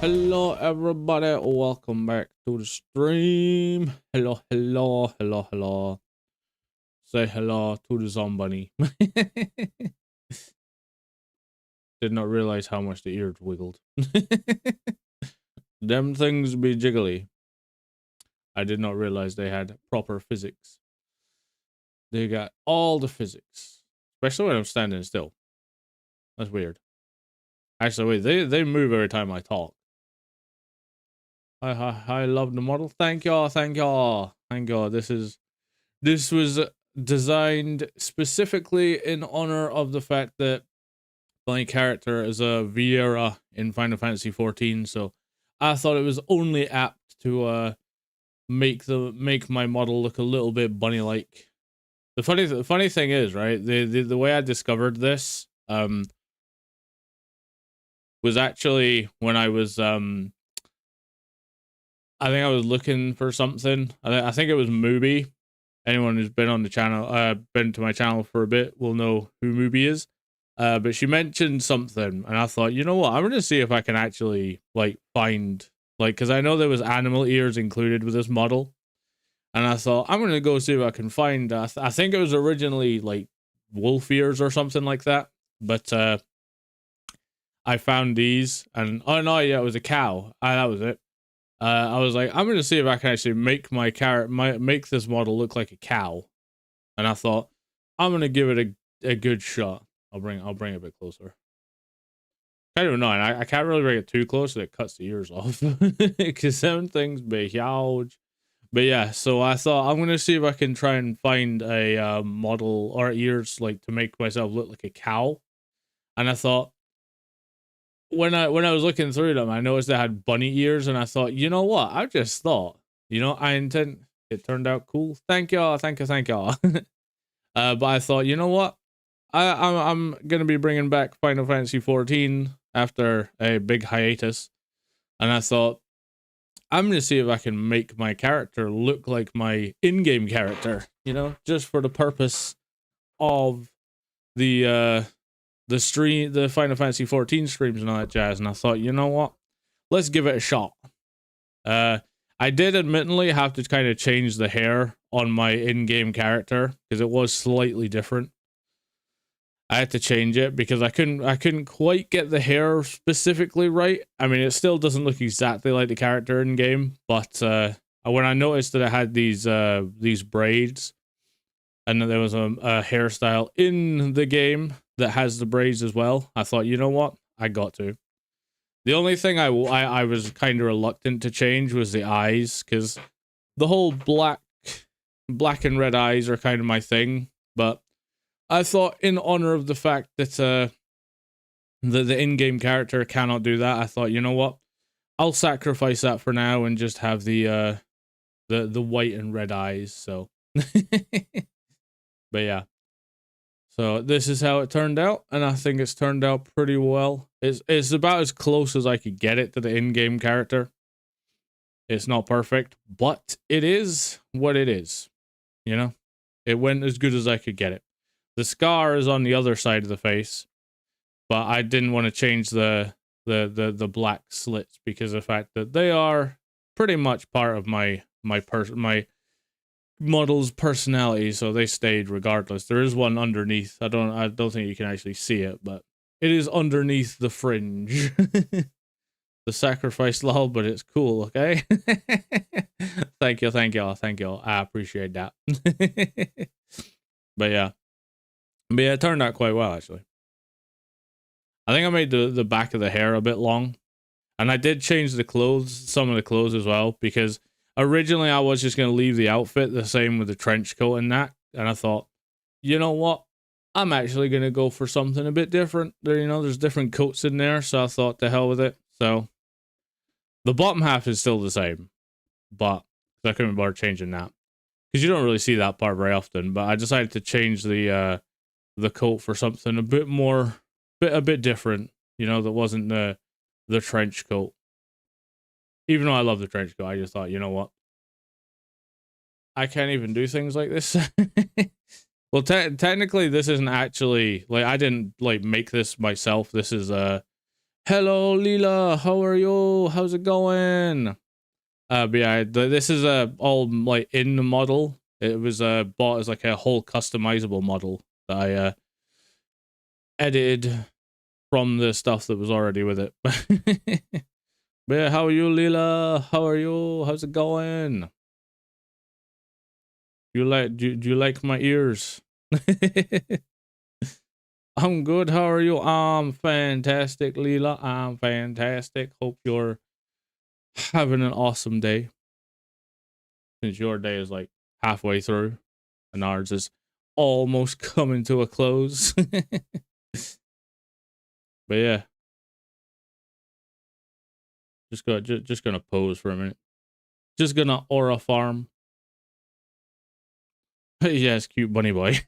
Hello everybody, welcome back to the stream. Hello. Say hello to the Zombunny. Did not realize how much the ears wiggled. Them things be jiggly. I did not realize they had proper physics. They got all the physics. Especially when I'm standing still. That's weird. Actually, wait, they move every time I talk. I love the model. Thank y'all. This was designed specifically in honor of the fact that my character is a Viera in Final Fantasy 14, so I thought it was only apt to make my model look a little bit bunny-like. The funny thing is, right, the way I discovered this was actually when I was I think I was looking for something. I think it was Mubi. Anyone who's been on the channel, been to my channel for a bit, will know who Mubi is. But she mentioned something, and I thought, you know what? I'm gonna see if I can actually find because I know there was animal ears included with this model, and I thought I'm gonna go see if I can find. I think it was originally wolf ears or something like that, but I found these, and oh no, yeah, it was a cow. That was it. I was like, I'm gonna see if I can actually make make this model look like a cow, and I thought I'm gonna give it a good shot. I'll bring it a bit closer. Kind of annoying. I can't really bring it too close, so it cuts the ears off. Because some things be huge. But yeah, so I thought I'm gonna see if I can try and find a model or ears to make myself look like a cow, and I thought. When I was looking through them, I noticed they had bunny ears, and I thought, you know what? I just thought, it turned out cool. Thank y'all. But I thought, you know what? I'm gonna be bringing back Final Fantasy 14 after a big hiatus, and I thought I'm gonna see if I can make my character look like my in-game character, you know, just for the purpose of the stream, the Final Fantasy 14 streams and all that jazz. And I thought, you know what, let's give it a shot. I did admittedly have to kind of change the hair on my in-game character because it was slightly different. I had to change it because I couldn't quite get the hair specifically right. I mean, it still doesn't look exactly like the character in game, but when I noticed that it had these braids, and then there was a hairstyle in the game that has the braids as well, I thought, you know what, I got to. The only thing I was kind of reluctant to change was the eyes, because the whole black and red eyes are kind of my thing, but I thought, in honor of the fact that the in-game character cannot do that, I thought, you know what, I'll sacrifice that for now and just have the white and red eyes. So, but yeah, so this is how it turned out, and I think it's turned out pretty well. It's about as close as I could get it to the in-game character. It's not perfect, but it is what it is. You know, it went as good as I could get it. The scar is on the other side of the face, but I didn't want to change the black slits because of the fact that they are pretty much part of my model's personality, so they stayed regardless. There is one underneath. I don't think you can actually see it, but it is underneath the fringe. The sacrifice lol, but it's cool, okay? Thank you. I appreciate that. But yeah, it turned out quite well, actually. I think I made the back of the hair a bit long, and I did change the clothes, some of the clothes as well, because originally I was just going to leave the outfit the same with the trench coat and that, and I thought, you know what, I'm actually going to go for something a bit different. There, you know, there's different coats in there, so I thought, to hell with it. So the bottom half is still the same, but I couldn't bother changing that because you don't really see that part very often. But I decided to change the coat for something a bit more, a bit different. You know, that wasn't the trench coat. Even though I love the trench coat, I just thought, you know what, I can't even do things like this. Well, technically, this isn't actually, like, I didn't, like, make this myself. This is, hello, Leela, how are you? How's it going? But yeah, this is, all, like, in the model. It was, bought as, like, a whole customizable model that I, edited from the stuff that was already with it. But yeah, how are you, Leela? How are you? How's it going? Do you like my ears? I'm good. How are you? I'm fantastic, Leela. I'm fantastic. Hope you're having an awesome day. Since your day is like halfway through, and ours is almost coming to a close. But yeah, just gonna pose for a minute. Just gonna aura farm. Yes, cute bunny boy.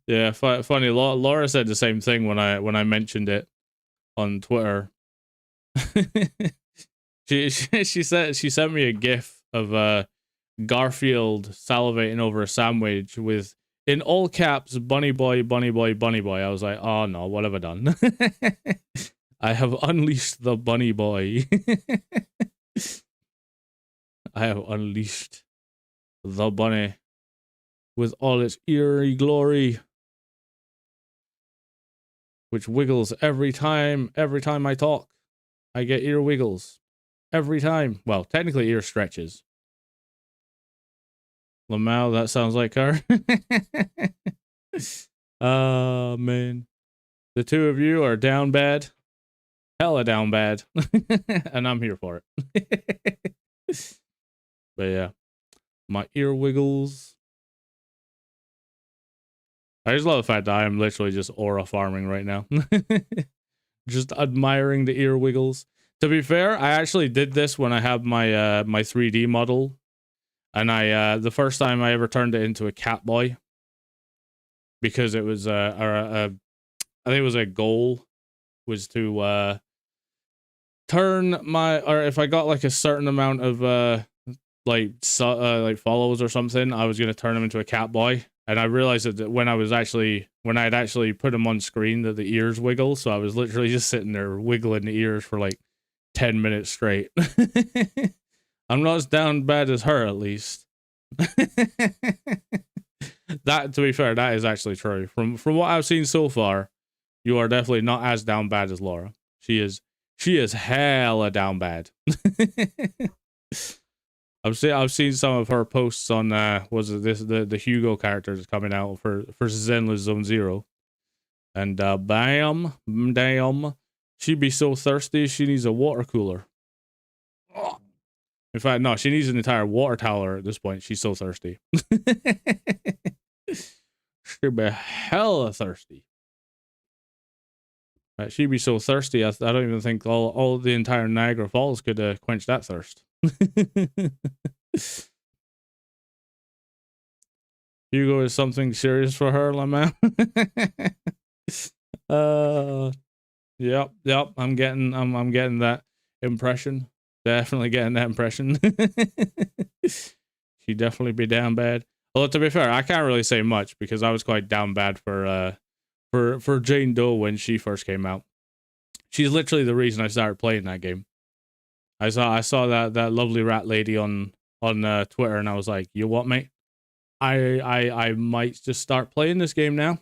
Yeah, funny. Laura said the same thing when I mentioned it on Twitter. she sent me a gif of Garfield salivating over a sandwich with, in all caps, bunny boy, bunny boy, bunny boy. I was like, oh no, what have I done? I have unleashed the bunny boy. I have unleashed the bunny with all its eerie glory, which wiggles every time I talk. I get ear wiggles every time. Well, technically ear stretches. Lamau, that sounds like her. Oh man, the two of you are down bad, hella down bad, and I'm here for it. But yeah, my ear wiggles. I just love the fact that I am literally just aura farming right now. Just admiring the ear wiggles. To be fair, I actually did this when I had my my 3D model, and I the first time I ever turned it into a cat boy, because it was I think it was a goal was to turn my, or if I got like a certain amount of like follows or something, I was gonna turn him into a cat boy. And I realized that when I'd actually put him on screen, that the ears wiggle. So I was literally just sitting there wiggling the ears for like 10 minutes straight. I'm not as down bad as her, at least. That, to be fair, that is actually true. From what I've seen so far, you are definitely not as down bad as Laura. She is hella down bad. I've seen some of her posts on was it the Hugo characters coming out for Zenless Zone Zero, and bam, damn, she'd be so thirsty she needs a water cooler. In fact, no, she needs an entire water tower at this point. She's so thirsty. She'd be hella thirsty. She'd be so thirsty. I don't even think all the entire Niagara Falls could quench that thirst. Hugo is something serious for her, la man. Yep. I'm getting that impression. Definitely getting that impression. She'd definitely be down bad. Although, to be fair, I can't really say much because I was quite down bad for Jane Doe when she first came out. She's literally the reason I started playing that game. I saw that lovely rat lady on Twitter, and I was like, you what, mate? I might just start playing this game now.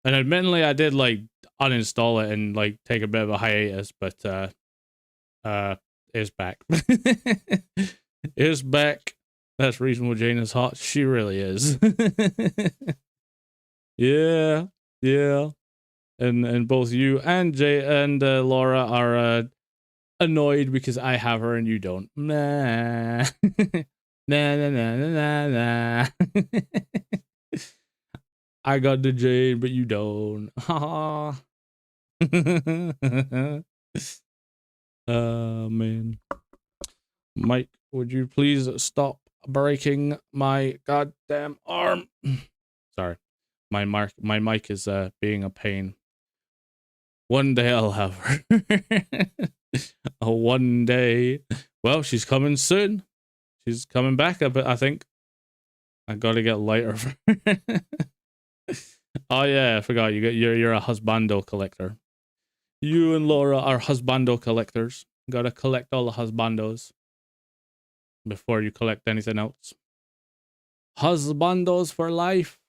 And admittedly, I did like uninstall it and like take a bit of a hiatus, but it's back. It's back. That's reasonable. Jane is hot. She really is. Yeah. And both you and Laura are annoyed because I have her and you don't. Nah. Nah. I got the Jane, but you don't. Man. Mike, would you please stop breaking my goddamn arm? Sorry. My mic is being a pain. One day I'll have her. One day. Well, she's coming soon. She's coming back a bit, I think. I gotta get lighter. Oh yeah, I forgot. You're a husbando collector. You and Laura are husbando collectors. Gotta collect all the husbandos before you collect anything else. Husbandos for life.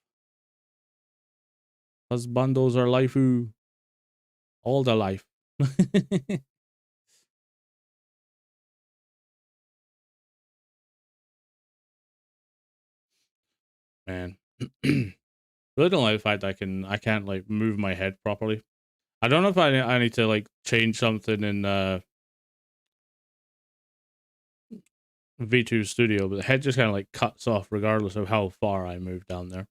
Husbandos are life. All the life. Man. Really don't like the fact I can't like move my head properly. I don't know if I need to like change something in V2 Studio, but the head just kind of like cuts off regardless of how far I move down there.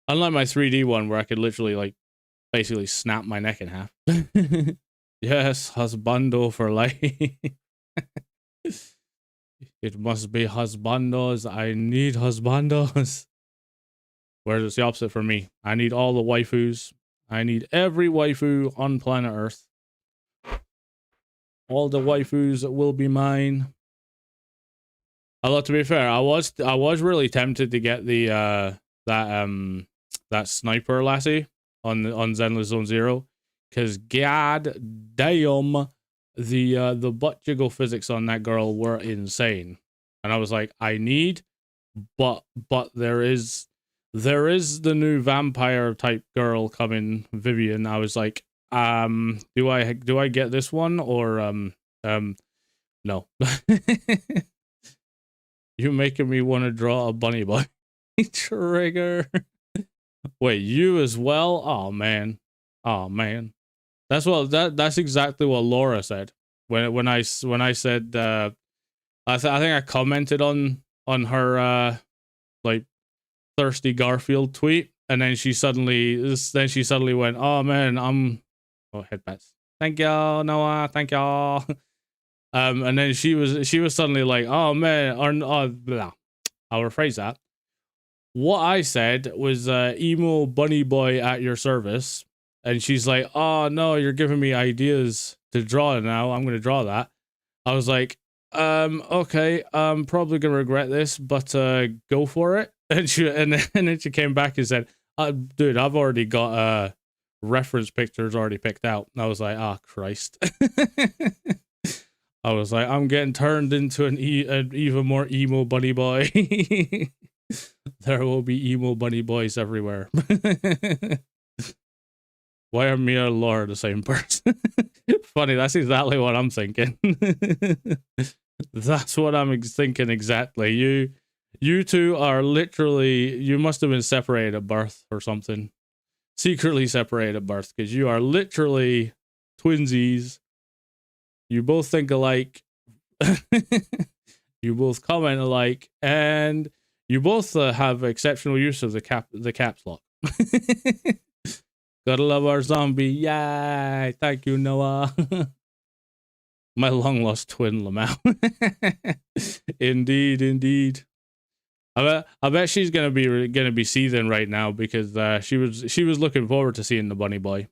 Unlike my 3D one where I could literally like basically snap my neck in half. Yes, husbando for life. It must be husbandos. I need husbandos. Whereas it's the opposite for me. I need all the waifus. I need every waifu on planet Earth. All the waifus will be mine. Although, to be fair, I was really tempted to get the that sniper lassie on Zenless Zone Zero, because god damn, the butt jiggle physics on that girl were insane, and I was like, I need, but there is the new vampire type girl coming, Vivian. I was like, do I get this one or no? You making me want to draw a bunny boy. Trigger. Wait, you as well? Oh man. That's exactly what Laura said when I said I think I commented on her like thirsty Garfield tweet, and then she suddenly went, oh man, headbats. Thank y'all, Noah. Thank y'all. And then she was suddenly like, oh man, blah. I'll rephrase that. What I said was emo bunny boy at your service, And she's like, oh no, you're giving me ideas to draw now. I'm going to draw that. I was like, okay, I'm probably going to regret this, but go for it. And then she came back and said, dude, I've already got reference pictures already picked out. And I was like, oh, Christ. I was like, I'm getting turned into an even more emo bunny boy. There will be emo bunny boys everywhere. Why are me and Laura the same person? Funny, that's exactly what I'm thinking. That's what I'm thinking exactly. You two are literally, you must have been separated at birth or something. Secretly separated at birth, because you are literally twinsies. You both think alike. You both comment alike, and you both have exceptional use of the caps lock. Gotta love our zombie. Yay! Thank you, Noah. My long lost twin, Lamau. Indeed, indeed. I bet she's gonna be seething right now because she was looking forward to seeing the bunny boy,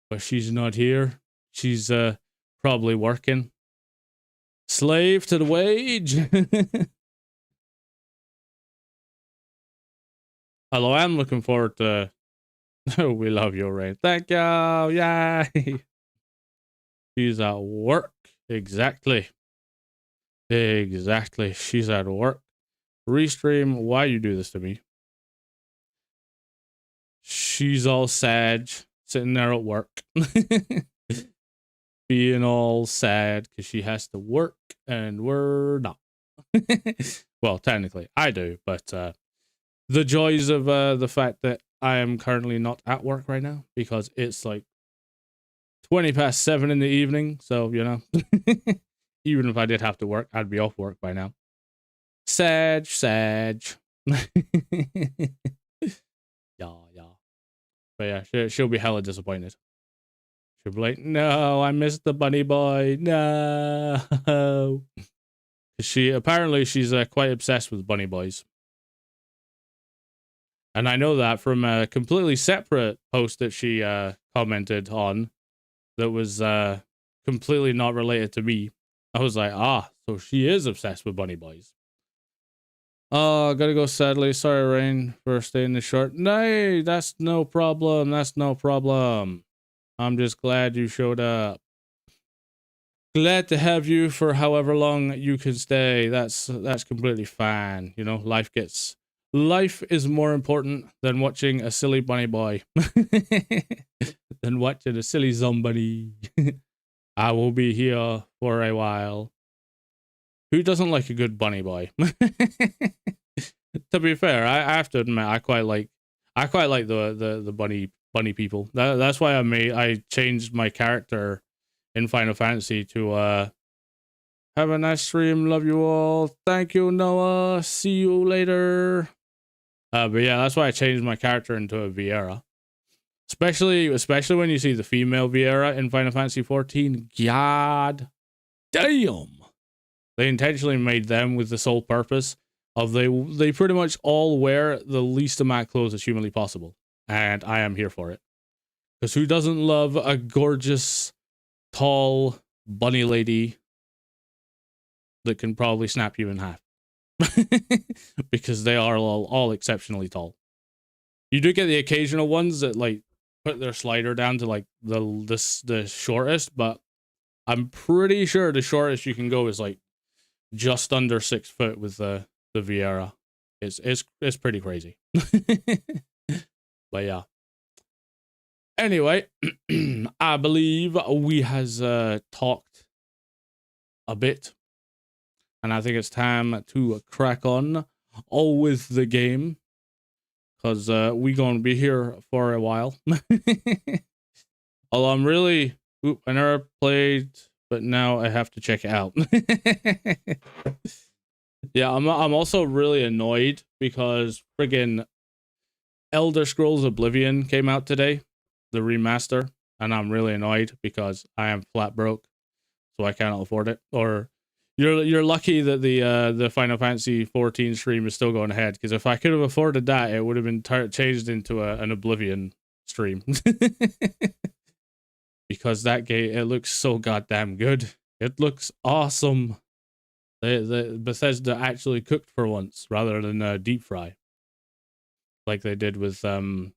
but she's not here. She's probably working. Slave to the wage. Although I'm looking forward to. We love you, Rain. Thank you. Yay. She's at work. Exactly. Exactly. She's at work. Restream. Why you do this to me? She's all sad, sitting there at work. Being all sad because she has to work and we're not. Well, technically I do, but the joys of the fact that I am currently not at work right now because it's like 7:20 in the evening, so you know. Even if I did have to work, I'd be off work by now. Sad. Yeah. But yeah, she'll be hella disappointed. She'll be like, no, I missed the bunny boy. No. She's quite obsessed with bunny boys. And I know that from a completely separate post that she commented on that was completely not related to me. I was like, so she is obsessed with bunny boys. Oh, gotta go sadly. Sorry, Rain, for staying this short. No, that's no problem. That's no problem. I'm just glad you showed up. Glad to have you for however long you can stay. That's completely fine. You know, life is more important than watching a silly bunny boy. Than watching a silly Zombunny. I will be here for a while. Who doesn't like a good bunny boy? To be fair, I have to admit I quite like the bunny people. That's why I changed my character in Final Fantasy to have a nice stream. Love you all. Thank you, Noah. See you later. But yeah, that's why I changed my character into a Viera. Especially when you see the female Viera in Final Fantasy 14. God damn. They intentionally made them with the sole purpose of they pretty much all wear the least amount of clothes as humanly possible. And I am here for it. Because who doesn't love a gorgeous, tall, bunny lady that can probably snap you in half? Because they are all exceptionally tall. You do get the occasional ones that like put their slider down to like the shortest, but I'm pretty sure the shortest you can go is like just under 6 foot with the Viera. It's pretty crazy. But yeah. Anyway, I believe we has talked a bit, and I think it's time to crack on all with the game, because we gonna be here for a while. Although I'm really, I never played, but now I have to check it out. Yeah, I'm also really annoyed because friggin' Elder Scrolls Oblivion came out today, the remaster, and I'm really annoyed because I am flat broke, so I cannot afford it. Or you're lucky that the Final Fantasy 14 stream is still going ahead, because if I could have afforded that, it would have been changed into an Oblivion stream. Because that game, it looks so goddamn good. It looks awesome. The Bethesda actually cooked for once rather than deep fry, like they did with what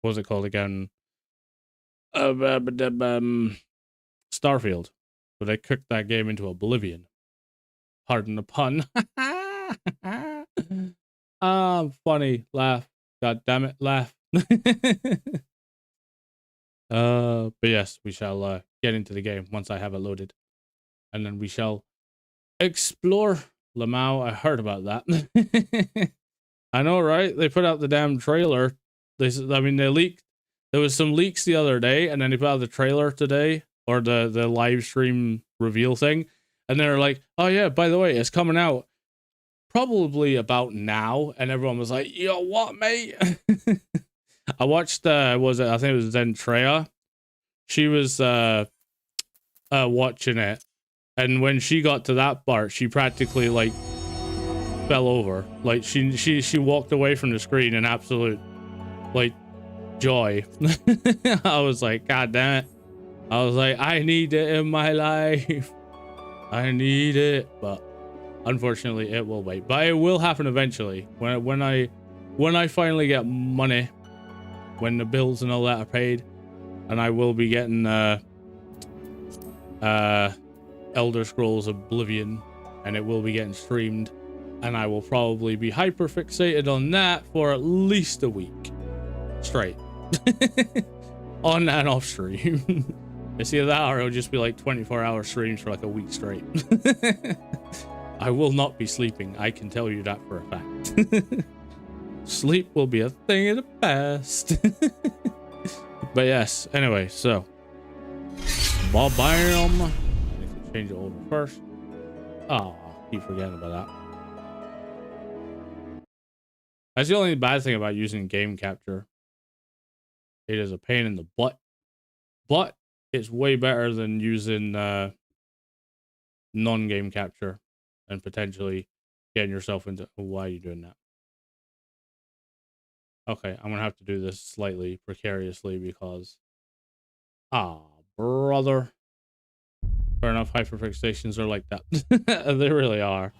was it called again? Starfield, where they cooked that game into oblivion. Pardon the pun. Funny laugh. God damn it, laugh. But yes, we shall get into the game once I have it loaded, and then we shall explore Lamau. I heard about that. I know, right? They put out the damn trailer. They leaked. There was some leaks the other day, and then they put out the trailer today, or the live stream reveal thing, and they're like, "Oh yeah, by the way, it's coming out probably about now," and everyone was like, "Yo, what, mate?" I watched. I think it was Zentrea. She was watching it, and when she got to that part, she practically like fell over. Like she walked away from the screen in absolute like joy. I was like, God damn it. I was like, I need it in my life. I need it, but unfortunately it will wait. But it will happen eventually. When I finally get money, when the bills and all that are paid, and I will be getting Elder Scrolls Oblivion, and it will be getting streamed, and I will probably be hyper fixated on that for at least a week straight. On and off stream. It's either that or it'll just be like 24-hour streams for like a week straight. I will not be sleeping, I can tell you that for a fact. Sleep will be a thing of the past. But yes, anyway, so bam. I need to change it over first. Oh, keep forgetting about that. That's the only bad thing about using game capture. It is a pain in the butt, but it's way better than using non-game capture and potentially getting yourself into... Why are you doing that? Okay, I'm gonna have to do this slightly precariously because... brother. Fair enough, hyperfixations are like that. They really are.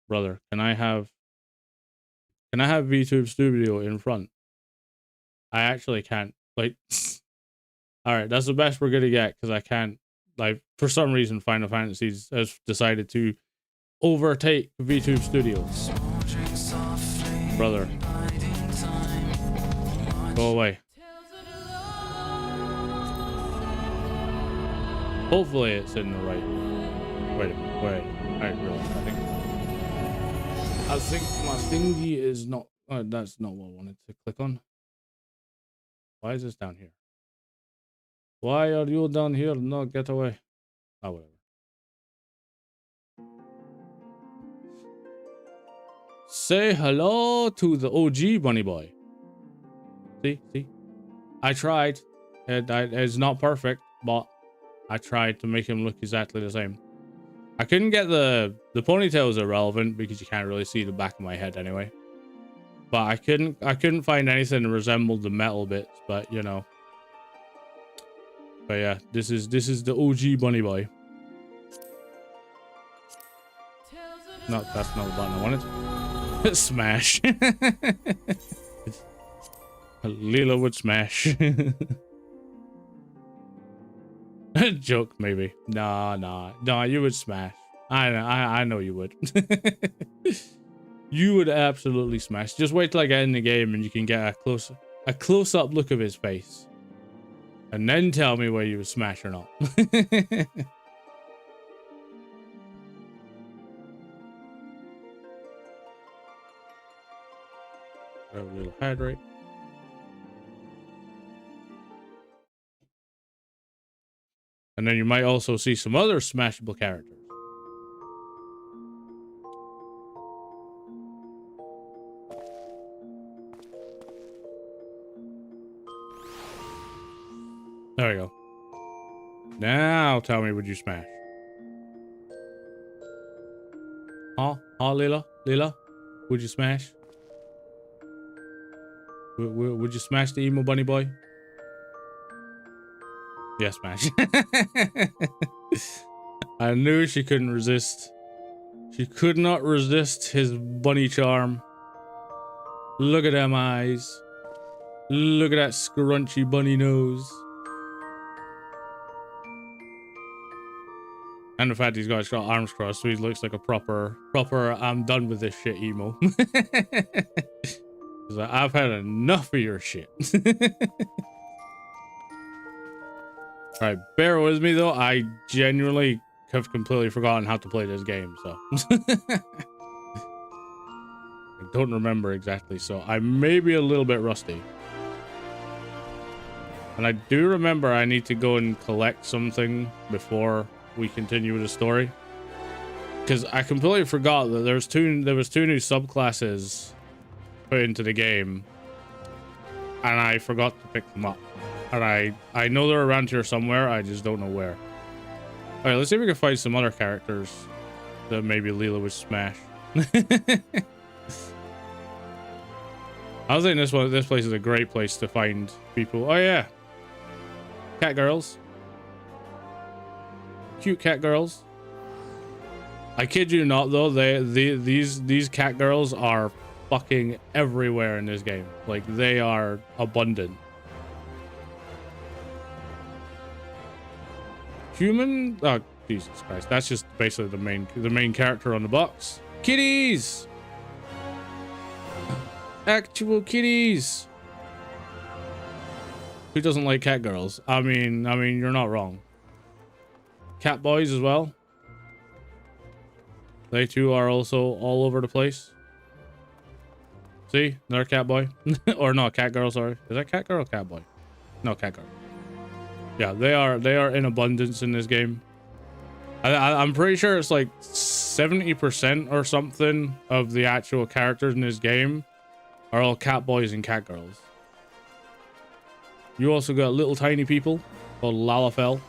Brother, can I have VTube Studio in front? I actually can't. Like... Alright, that's the best we're gonna get, because I can't... Like, for some reason, Final Fantasy has decided to overtake VTube Studio. Brother. Go away. Hopefully it's in the right... Wait a minute, wait. I realize, I think my thingy is not... that's not what I wanted to click on. Why is this down here? Why are you down here? No, get away. Oh, whatever. Say hello to the OG bunny boy. See? I tried. It's not perfect, but I tried to make him look exactly the same. I couldn't get the ponytails irrelevant because you can't really see the back of my head anyway. But I couldn't find anything that resembled the metal bits, but you know. But yeah, this is the OG bunny boy. No, that's not the button I wanted. Smash. Leela would smash. Joke, maybe. Nah, you would smash. I know you would. You would absolutely smash. Just wait till I get in the game and you can get a close-up look of his face. And then tell me whether you would smash or not. A little hydrate. And then you might also see some other smashable characters. There we go. Now tell me, would you smash? Huh, Leela? Would you smash? Would you smash the emo bunny boy? Yeah, smash. I knew she couldn't resist. She could not resist his bunny charm. Look at them eyes. Look at that scrunchy bunny nose. And the fact he's got arms crossed, so he looks like a proper, I'm done with this shit emo. He's like, I've had enough of your shit. Alright, bear with me though. I genuinely have completely forgotten how to play this game, so. I don't remember exactly, so I may be a little bit rusty. And I do remember I need to go and collect something before we continue with the story. Because I completely forgot that there was two new subclasses put into the game. And I forgot to pick them up. And I know they're around here somewhere, I just don't know where. Alright, let's see if we can find some other characters that maybe Leela would smash. I was thinking this place is a great place to find people. Oh yeah. Cat girls. Cute cat girls. I kid you not though, these cat girls are fucking everywhere in this game. Like, they are abundant. Human? Oh, Jesus Christ. That's just basically the main character on the box. Kitties! Actual kitties! Who doesn't like cat girls? I mean, you're not wrong. Cat boys as well. They too are also all over the place. See? Another cat boy. Or no, cat girl, sorry. Is that cat girl or cat boy? No, cat girl. Yeah, they are in abundance in this game. I'm pretty sure it's like 70% or something of the actual characters in this game are all cat boys and cat girls. You also got little tiny people called Lalafell.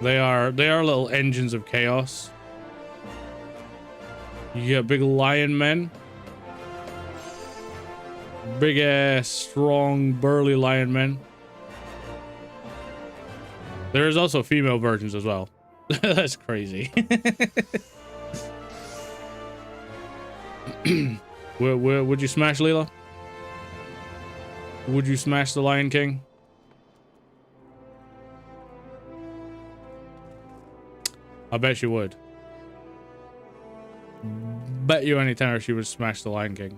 They are little engines of chaos. You got big lion men. Big ass, strong, burly lion men. There's also female versions as well. That's crazy. Would you smash Leela? Would you smash the Lion King? I bet you would. Bet you any time she would smash the Lion King.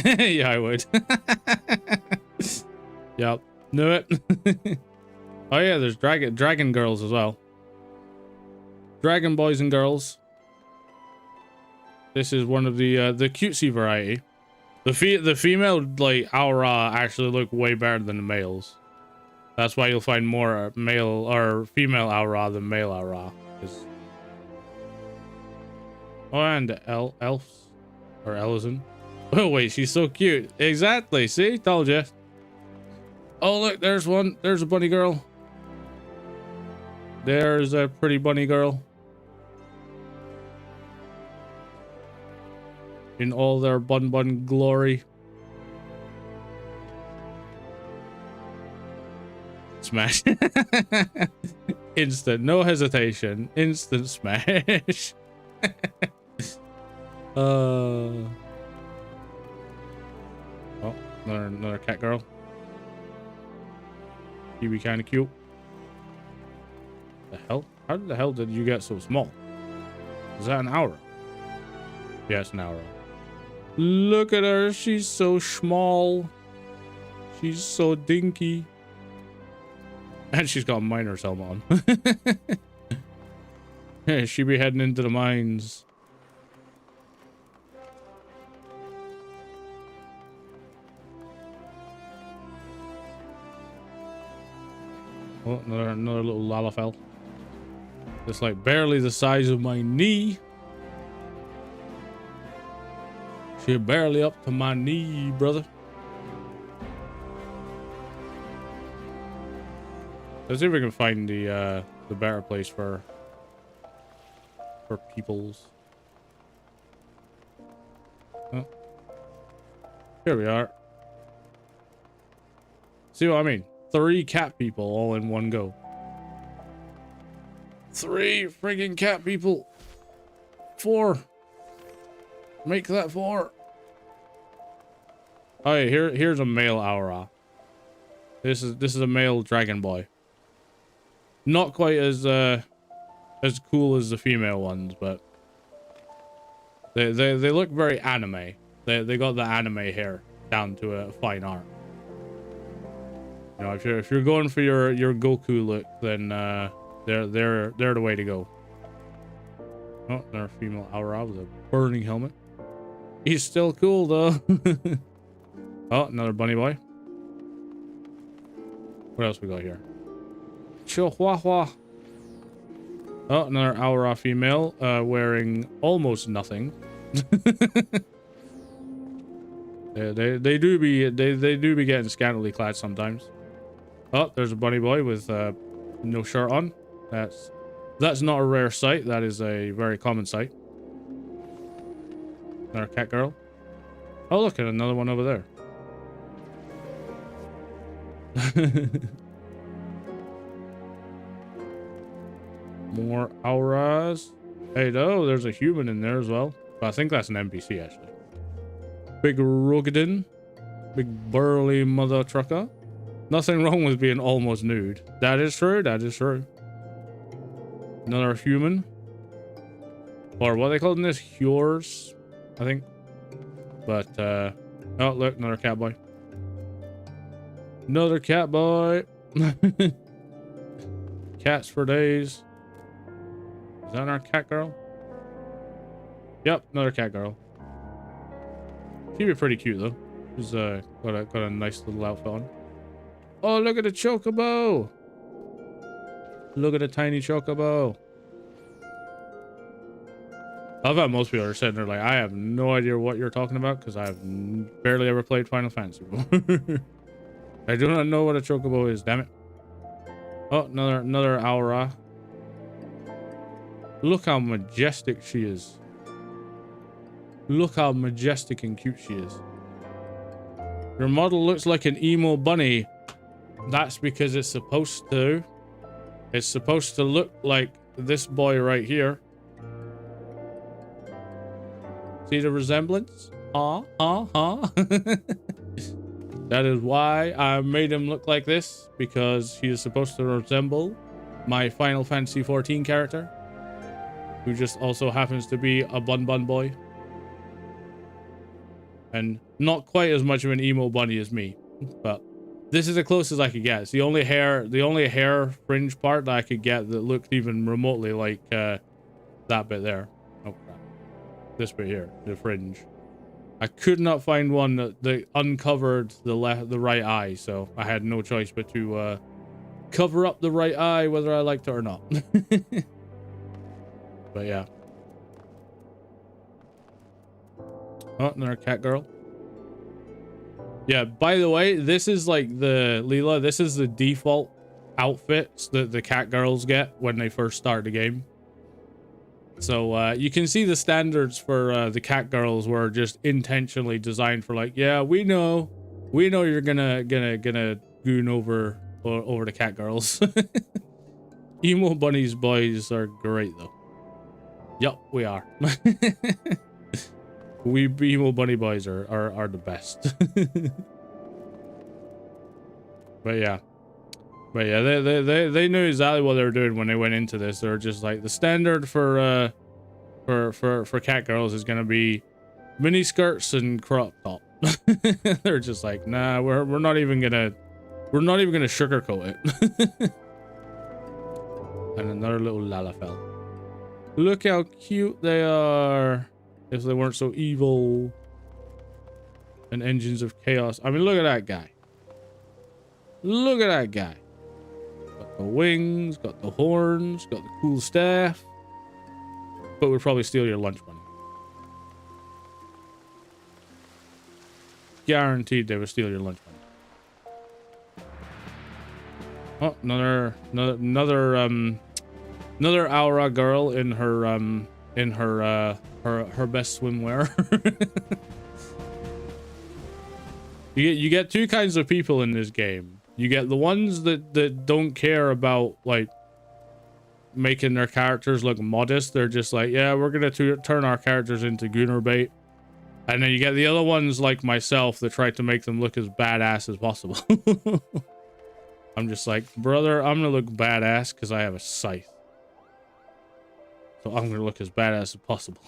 Yeah, I would. Yep, knew it. Oh yeah, there's dragon girls as well. Dragon boys and girls. This is one of the cutesy variety. The female like aura actually look way better than the males. That's why you'll find more male or female aura than male aura. Oh, and elves or Ellison. Oh wait, she's so cute. Exactly. See, told you. Oh look, there's one. There's a bunny girl. There's a pretty bunny girl. In all their bun glory. Smash. Instant, no hesitation. Instant smash. Oh, another cat girl. She be kind of cute. The hell? How the hell did you get so small? Is that an aura? Yeah, it's an aura. Look at her. She's so small. She's so dinky. And she's got a miner's helmet on. Yeah, she be heading into the mines. Oh, another little Lalafell. Just like barely the size of my knee. She barely up to my knee, brother. Let's see if we can find the better place for peoples. Here we are. See what I mean? 3 cat people all in one go. 3 friggin' cat people. 4. Make that 4. Oh yeah, here's a male Aura. This is a male dragon boy. Not quite as cool as the female ones, but they look very anime. They got the anime hair down to a fine art. You know, if you're going for your Goku look, then they're the way to go. Oh, another female Aura with a burning helmet. He's still cool though. Oh, another bunny boy. What else we got here? Chihuahua. Oh, another Aura female, wearing almost nothing. they do be getting scantily clad sometimes. Oh, there's a bunny boy with no shirt on. That's not a rare sight. That is a very common sight. Another cat girl. Oh, look at another one over there. More auras. Hey, no, there's a human in there as well. But I think that's an NPC, actually. Big Ruggedin. Big burly mother trucker. Nothing wrong with being almost nude. That is true. That is true. Another human. Or what are they called in this? Hures, I think. But, oh, look, another cat boy. Another cat boy. Cats for days. Is that our cat girl? Yep, another cat girl. She'd be pretty cute though. She's got a nice little outfit on. Oh, look at the chocobo! Look at the tiny chocobo. I love how most people are sitting there like, I have no idea what you're talking about because I've barely ever played Final Fantasy before. I do not know what a chocobo is, damn it. Oh, another Aura. Look how majestic she is. Look how majestic and cute she is. Your model looks like an emo bunny. That's because it's supposed to. It's supposed to look like this boy right here. See the resemblance? That is why I made him look like this, because he is supposed to resemble my Final Fantasy XIV character, who just also happens to be a bun boy. And not quite as much of an emo bunny as me, but this is the closest I could get. It's the only hair fringe part that I could get that looked even remotely like that bit there. Oh crap. This bit here, the fringe. I could not find one that uncovered the right eye, so I had no choice but to cover up the right eye whether I liked it or not. But yeah. Oh, another cat girl. Yeah, by the way, this is like Leela, this is the default outfits that the cat girls get when they first start the game. So you can see the standards for the cat girls were just intentionally designed for like, yeah, we know you're gonna goon over the cat girls. Emo bunnies boys are great though. Yup, we are. We emo bunny boys are the best. But yeah, they knew exactly what they were doing when they went into this. They're just like, the standard for cat girls is gonna be mini skirts and crop top. They're just like, nah, we're not even gonna sugarcoat it. And another little Lalafell. Look how cute they are. If they weren't so evil and engines of chaos. I mean, look at that guy. Look at that guy. Got the wings, got the horns, got the cool staff. But we'd probably steal your lunch money. Guaranteed they would steal your lunch money. Oh, another Aura girl in her best swimwear. You get two kinds of people in this game. You get the ones that don't care about like making their characters look modest. They're just like, yeah, we're gonna turn our characters into gooner bait. And then you get the other ones like myself that try to make them look as badass as possible. I'm just like, brother, I'm gonna look badass because I have a scythe. So I'm gonna look as badass as possible.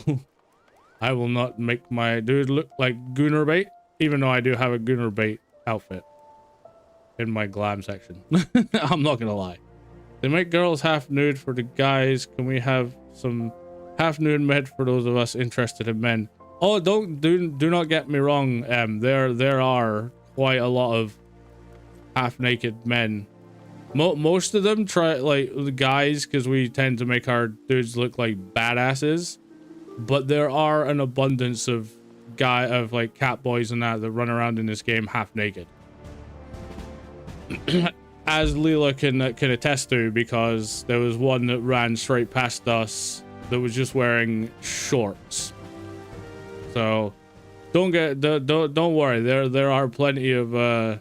I will not make my dude look like gooner bait, even though I do have a gooner bait outfit in my glam section. I'm not gonna lie. They make girls half nude for the guys. Can we have some half nude med for those of us interested in men? Oh, do not get me wrong. There are quite a lot of half naked men. Most of them try like the guys because we tend to make our dudes look like badasses. But there are an abundance of like cat boys and that run around in this game half naked. As Leela can attest to, because there was one that ran straight past us that was just wearing shorts. So don't worry. There are plenty of male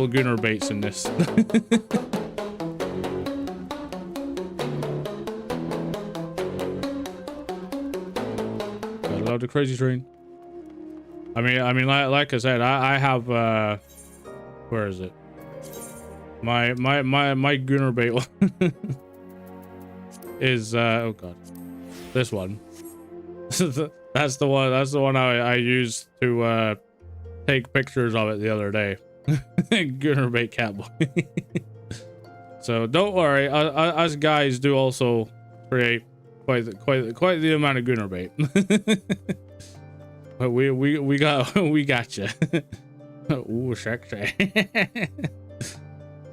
gooner baits in this. I love the crazy train. I mean, like I said, I have where is it? My gooner bait one is oh god, this one. That's the one I used to take pictures of it the other day. Gooner bait catboy. So don't worry, us guys do also create quite the amount of gooner bait. But we got you. Ooh, sexy.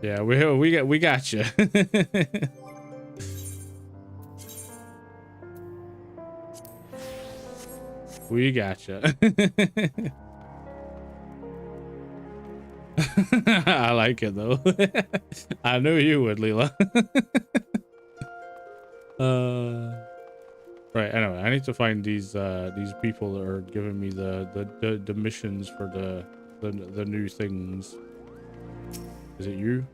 Yeah, we got you. We got you. I like it though. I knew you would, Leela. Right. Anyway, I need to find these people that are giving me the missions for the new things. Is it you?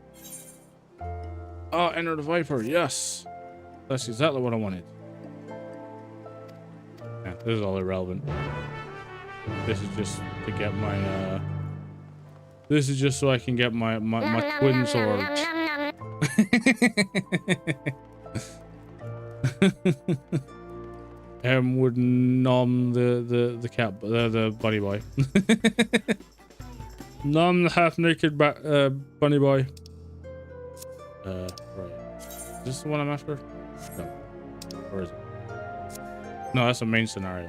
Oh, enter the Viper. Yes, that's exactly what I wanted. Yeah, this is all irrelevant. This is just to get my this is just so I can get my twin swords. Would nom the cat the bunny boy. Nom the half naked bunny boy. Right. Is this the one I'm after? No. Where is it? No, that's the main scenario.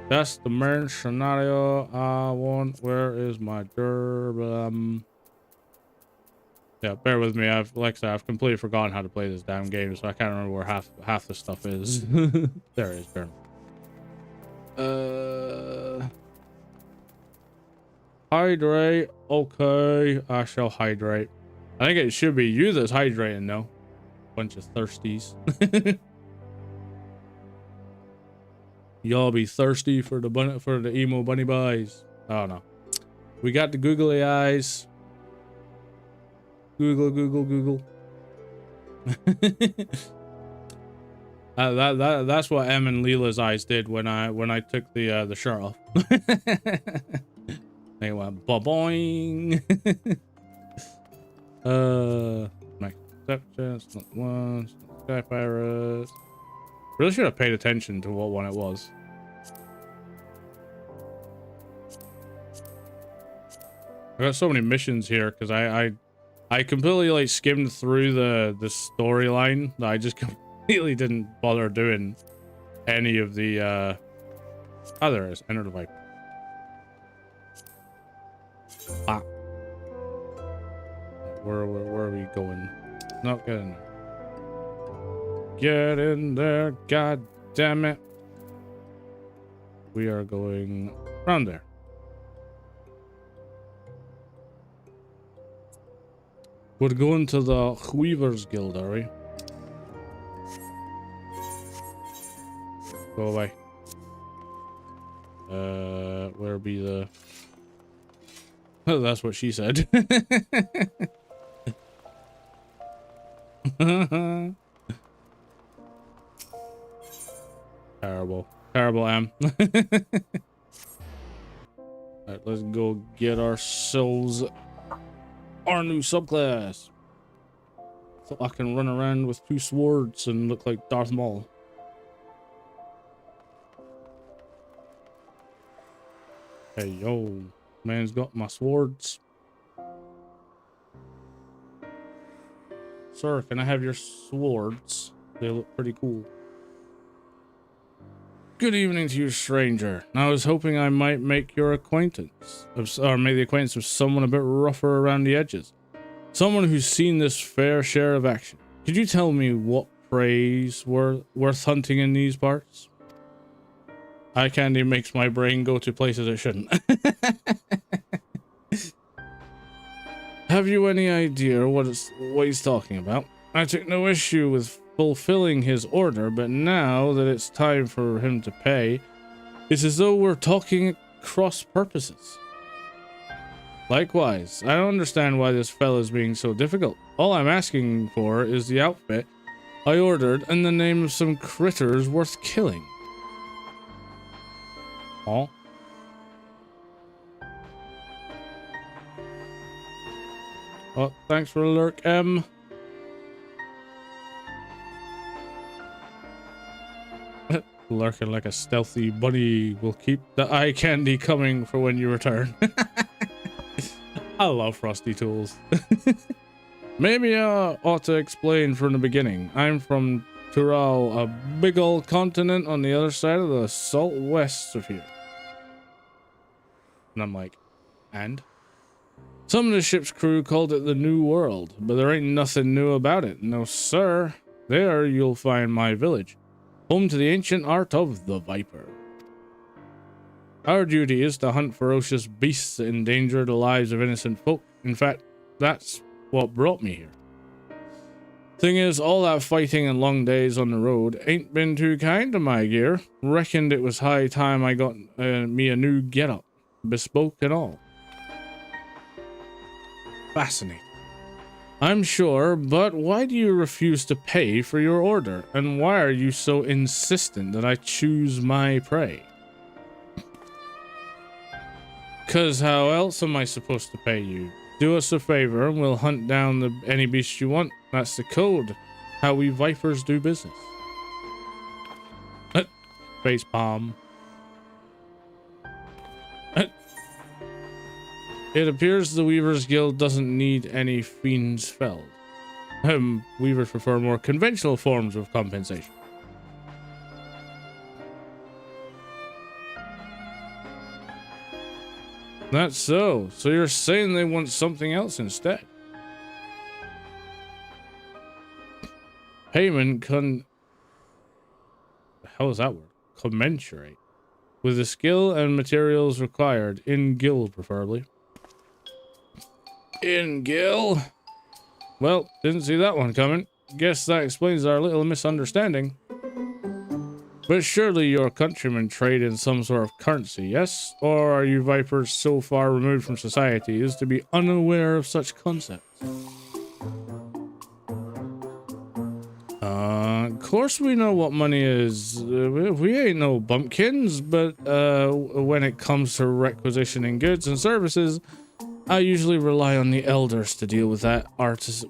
That's the main scenario I want. Where is my derb? Yeah, bear with me. Like I said, I've completely forgotten how to play this damn game, so I can't remember where half the stuff is. There it is, turn. Hydrate. Okay, I shall hydrate. I think it should be you that's hydrating though. Bunch of thirsties. Y'all be thirsty for the emo bunny boys. Oh no. We got the googly eyes. Google. That's what Em and Leela's eyes did when I took the shirt off. They went boing. Max Acceptance, not once, Sky Pirates. Really should have paid attention to what one it was. I got so many missions here because I completely like skimmed through the storyline that I just completely didn't bother doing any of the oh, there it is. Enter the Viper. Ah. Where are we going? Not get in there. Get in there, god damn it. We are going around there. We're going to the Weavers Guild, are we? Go away. Where be the... That's what she said. Terrible. Terrible, Am. Alright, let's go get ourselves our new subclass. So I can run around with 2 swords and look like Darth Maul. Hey, yo. Man's got my swords. Sir, can I have your swords? They look pretty cool. Good evening to you, stranger. I was hoping I might make your acquaintance, or make the acquaintance of someone a bit rougher around the edges. Someone who's seen this fair share of action. Could you tell me what prey's worth hunting in these parts? Eye candy makes my brain go to places it shouldn't. Have you any idea what he's talking about? I took no issue with fulfilling his order, but now that it's time for him to pay, it's as though we're talking cross purposes. Likewise, I don't understand why this fella's being so difficult. All I'm asking for is the outfit I ordered and the name of some critters worth killing. Oh. Well, thanks for the lurk, M. Lurking like a stealthy bunny will keep the eye candy coming for when you return. I love Frosty Tools. Maybe I ought to explain from the beginning. I'm from Tural, a big old continent on the other side of the salt west of here. And I'm like, and? Some of the ship's crew called it the New World, but there ain't nothing new about it. No, sir. There you'll find my village, home to the ancient art of the Viper. Our duty is to hunt ferocious beasts that endanger the lives of innocent folk. In fact, that's what brought me here. Thing is, all that fighting and long days on the road ain't been too kind to my gear. Reckoned it was high time I got me a new get-up, bespoke and all. Fascinating. I'm sure, but why do you refuse to pay for your order? And why are you so insistent that I choose my prey? 'Cause how else am I supposed to pay you? Do us a favor and we'll hunt down any beast you want. That's the code. How we Vipers do business. Face palm. It appears the Weavers Guild doesn't need any fiends felled. Weavers prefer more conventional forms of compensation. That's so. So you're saying they want something else instead? Payment the hell is that word? Commensurate with the skill and materials required, in guild preferably. In guild? Well, didn't see that one coming. Guess that explains our little misunderstanding. But surely your countrymen trade in some sort of currency, yes? Or are you Vipers so far removed from society as to be unaware of such concepts? Of course we know what money is. We ain't no bumpkins, but when it comes to requisitioning goods and services, I usually rely on the elders to deal with that,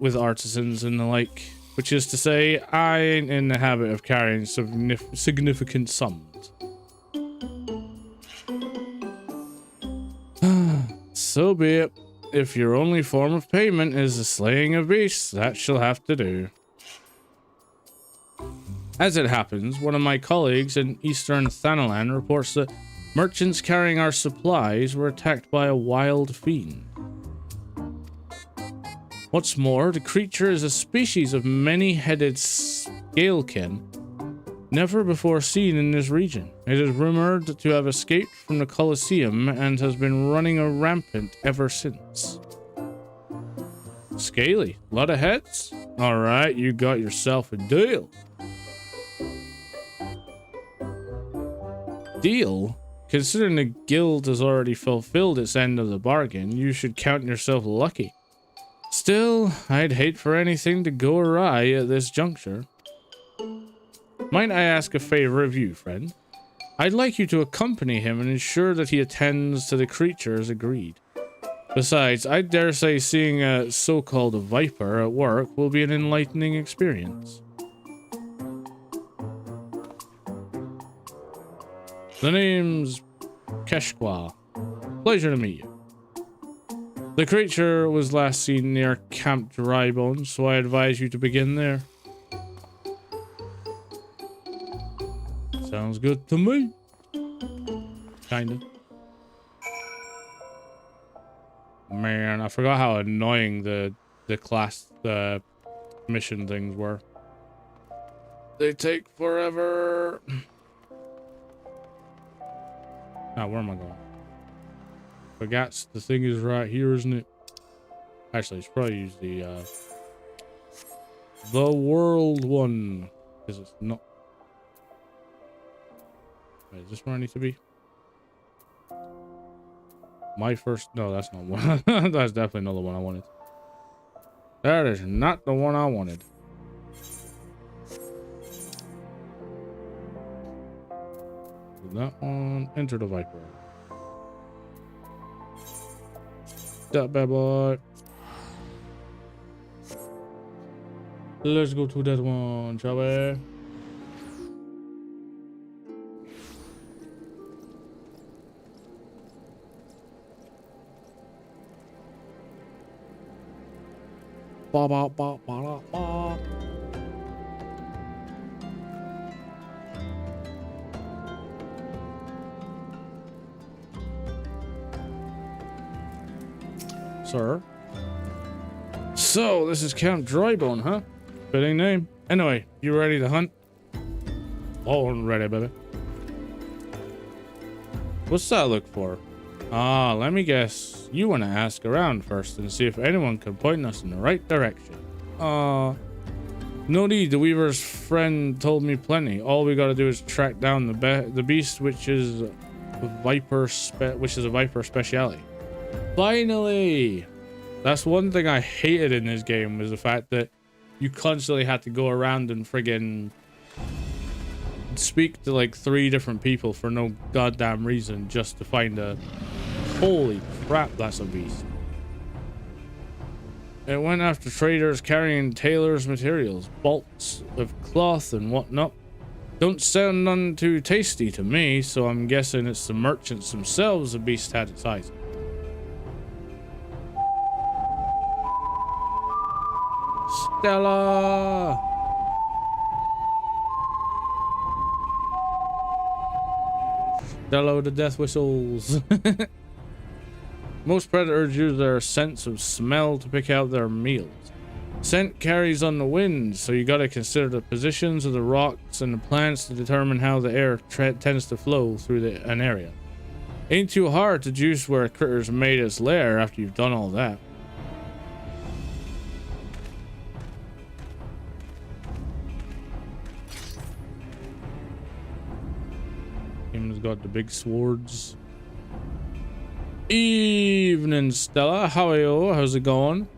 with artisans and the like. Which is to say, I ain't in the habit of carrying significant sums. So be it. If your only form of payment is the slaying of beasts, that shall have to do. As it happens, one of my colleagues in Eastern Thanalan reports that merchants carrying our supplies were attacked by a wild fiend. What's more, the creature is a species of many-headed scalekin, never before seen in this region. It is rumored to have escaped from the Colosseum and has been running rampant ever since. Scaly, lot of heads? Alright, you got yourself a deal. Deal? Considering the guild has already fulfilled its end of the bargain, you should count yourself lucky. Still, I'd hate for anything to go awry at this juncture. Might I ask a favor of you, friend? I'd like you to accompany him and ensure that he attends to the creature as agreed. Besides, I dare say seeing a so-called viper at work will be an enlightening experience. The name's Keshqua. Pleasure to meet you. The creature was last seen near Camp Drybone, so I advise you to begin there. Sounds good to me. Kinda. Man, I forgot how annoying the class mission things were. They take forever. Now, where am I going? Forgot the thing is right here, isn't it? Actually, it's probably use the world one, because it's not. Wait, is this where I need to be? My first. No, that's not one. That's definitely not the one I wanted. That is not the one I wanted. That one. Enter the Viper. That bad boy. Let's go to that one, shall we? Ba ba ba ba ba. Sir. So, this is Camp Drybone, huh? Fitting name. Anyway, you ready to hunt? Oh, I'm ready, baby. What's that look for? Ah, let me guess. You want to ask around first and see if anyone can point us in the right direction. No need. The Weaver's friend told me plenty. All we gotta do is track down the beast, which is a viper speciality. Finally! That's one thing I hated in this game, was the fact that you constantly had to go around and friggin' speak to like 3 different people for no goddamn reason just to find a... Holy crap, that's a beast. It went after traders carrying tailors' materials, bolts of cloth and whatnot. Don't sound none too tasty to me, so I'm guessing it's the merchants themselves the beast had its eyes. Stella! Stella the death whistles. Most predators use their sense of smell to pick out their meals. Scent carries on the wind, so you gotta consider the positions of the rocks and the plants to determine how the air tends to flow through an area. Ain't too hard to juice where a critter's made its lair after you've done all that. Him's got the big swords. Evening, Stella. How are you? How's it going?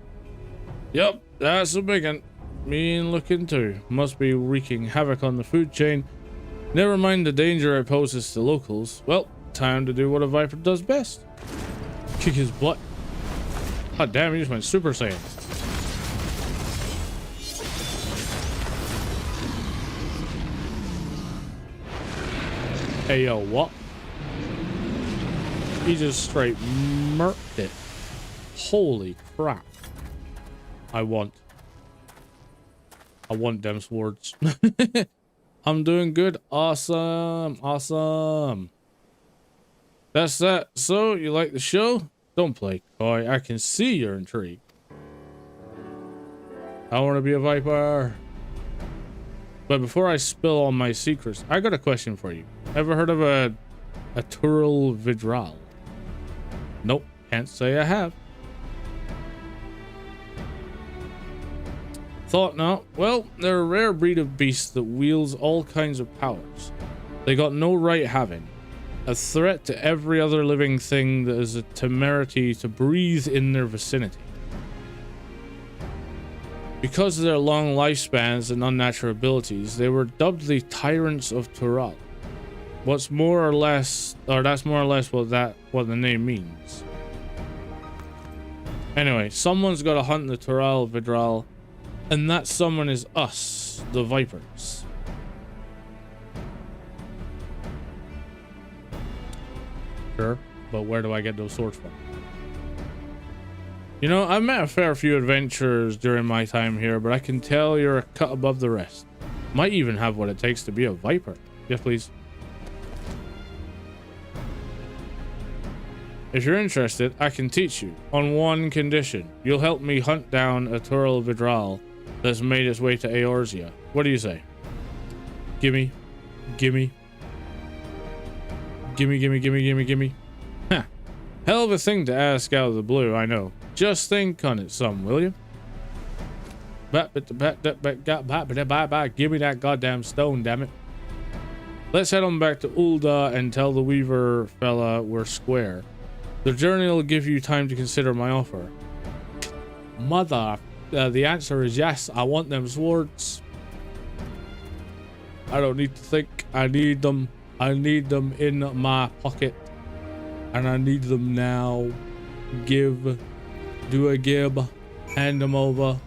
Yep, that's a big one. Mean looking too. Must be wreaking havoc on the food chain. Never mind the danger it poses to locals. Well, time to do what a viper does best. Kick his butt. God damn, he just went Super Saiyan. Hey, yo, what? He just straight murked it. Holy crap. I want them swords. I'm doing good. Awesome. Awesome. That's that. So, you like the show? Don't play coy. I can see you're intrigued. I want to be a viper. But before I spill all my secrets, I got a question for you. Ever heard of a Tural Vidral? Nope, can't say I have. Thought not. Well, they're a rare breed of beast that wields all kinds of powers they got no right having. A threat to every other living thing that is a temerity to breathe in their vicinity. Because of their long lifespans and unnatural abilities, they were dubbed the Tyrants of Tural. That's more or less what the name means. Anyway, someone's got to hunt the Tural Vidral, and that someone is us, the Vipers. Sure, but where do I get those swords from? You know, I've met a fair few adventurers during my time here, but I can tell you're a cut above the rest. Might even have what it takes to be a Viper. Yes, please. If you're interested, I can teach you, on one condition. You'll help me hunt down a Tural Vidral that's made its way to Eorzea. What do you say? Gimme. Gimme. Gimme, gimme, gimme, gimme, gimme. Huh. Hell of a thing to ask out of the blue, I know. Just think on it some, will you? Give me that goddamn stone, damn it. Let's head on back to Ul'dah and tell the Weaver fella we're square. The journey will give you time to consider my offer. Mother, the answer is yes. I want them swords. I don't need to think. I need them. I need them in my pocket. And I need them now. Give. Do a gib. Hand them over.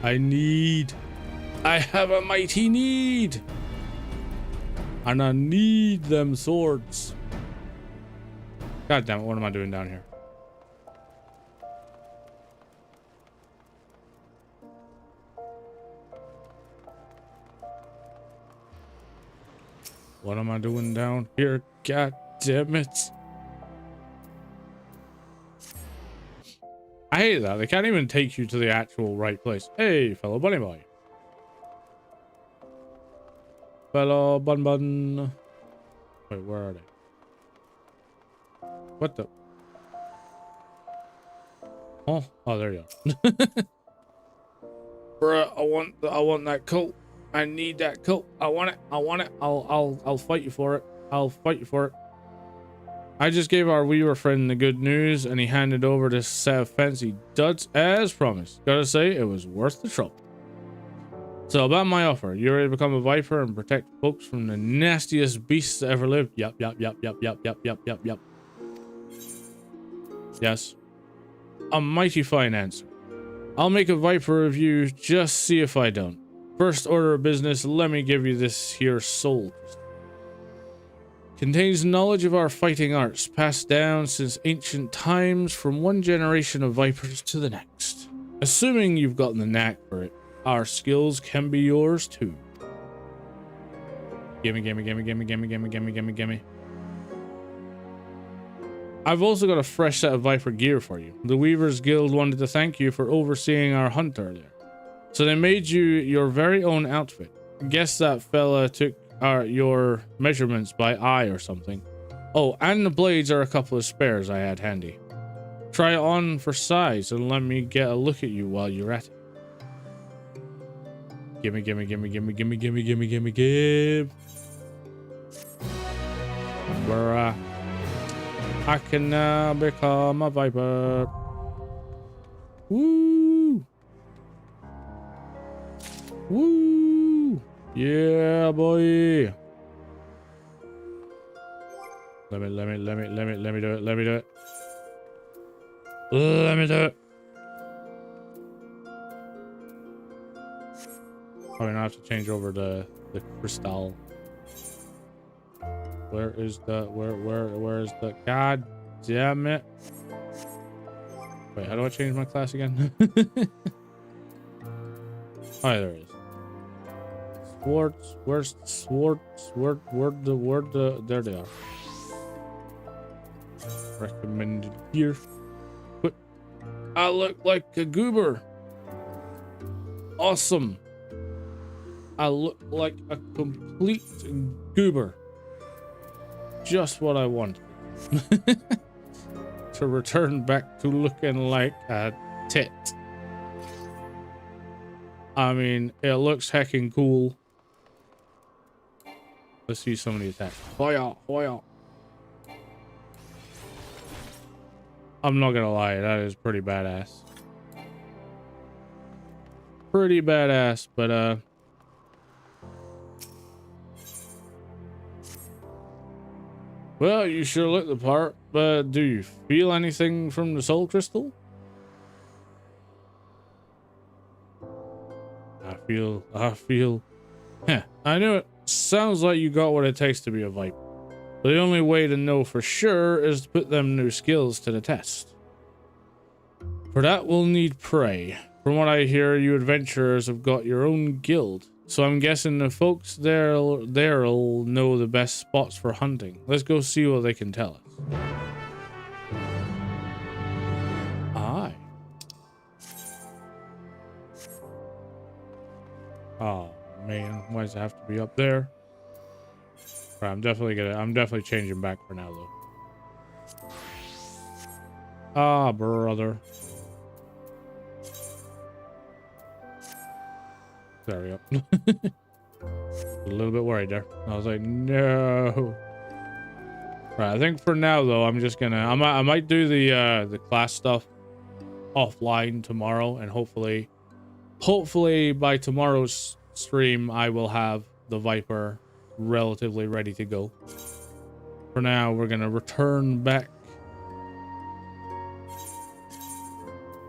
I have a mighty need. And I need them swords. God damn it, what am I doing down here? What am I doing down here? God damn it. I hate that. They can't even take you to the actual right place. Hey, fellow bunny boy. Fellow bun. Wait, where are they? What the? Oh, there you are. Bruh, I want that coat. I need that coat. I want it. I'll fight you for it. I'll fight you for it. I just gave our Weaver friend the good news, and he handed over this set of fancy duds as promised. Gotta say, it was worth the trouble. So about my offer, you're ready to become a Viper and protect folks from the nastiest beasts that ever lived? Yup. Yes. A mighty fine answer. I'll make a Viper of you, just see if I don't. First order of business, let me give you this here soul. Contains knowledge of our fighting arts, passed down since ancient times from one generation of Vipers to the next. Assuming you've gotten the knack for it, our skills can be yours too. Gimme. I've also got a fresh set of Viper gear for you. The Weavers Guild wanted to thank you for overseeing our hunt earlier. So they made you your very own outfit. Guess that fella took your measurements by eye or something. Oh, and the blades are a couple of spares I had handy. Try it on for size and let me get a look at you while you're at it. Gimme. Bruh. I can now become a Viper. Woo! Woo! Yeah, boy. Let me do it. Let me do it. Probably not have to change over the crystal. Where is the where is the god damn it? Wait, how do I change my class again? Oh yeah, there it is. Swords, where's swords? Where there they are. Recommended gear. What? I look like a goober. Awesome. I look like a complete goober. Just what I want. To return back to looking like a tit. I mean, it looks heckin' cool. Let's see some of the attacks. Fire, fire. I'm not gonna lie, that is pretty badass. Pretty badass, but well, you sure look the part, but do you feel anything from the soul crystal? I feel. Heh, I knew it. Sounds like you got what it takes to be a Viper. But the only way to know for sure is to put them new skills to the test. For that, we'll need prey. From what I hear, you adventurers have got your own guild. So I'm guessing the folks there'll know the best spots for hunting. Let's go see what they can tell us. Aye. Oh man, why does it have to be up there? Right, I'm definitely changing back for now though. Ah, brother. There we go. A little bit worried there. I was like, no. Right, I think for now though, I'm just gonna I might do the class stuff offline tomorrow, and hopefully by tomorrow's stream I will have the Viper relatively ready to go. For now, we're gonna return back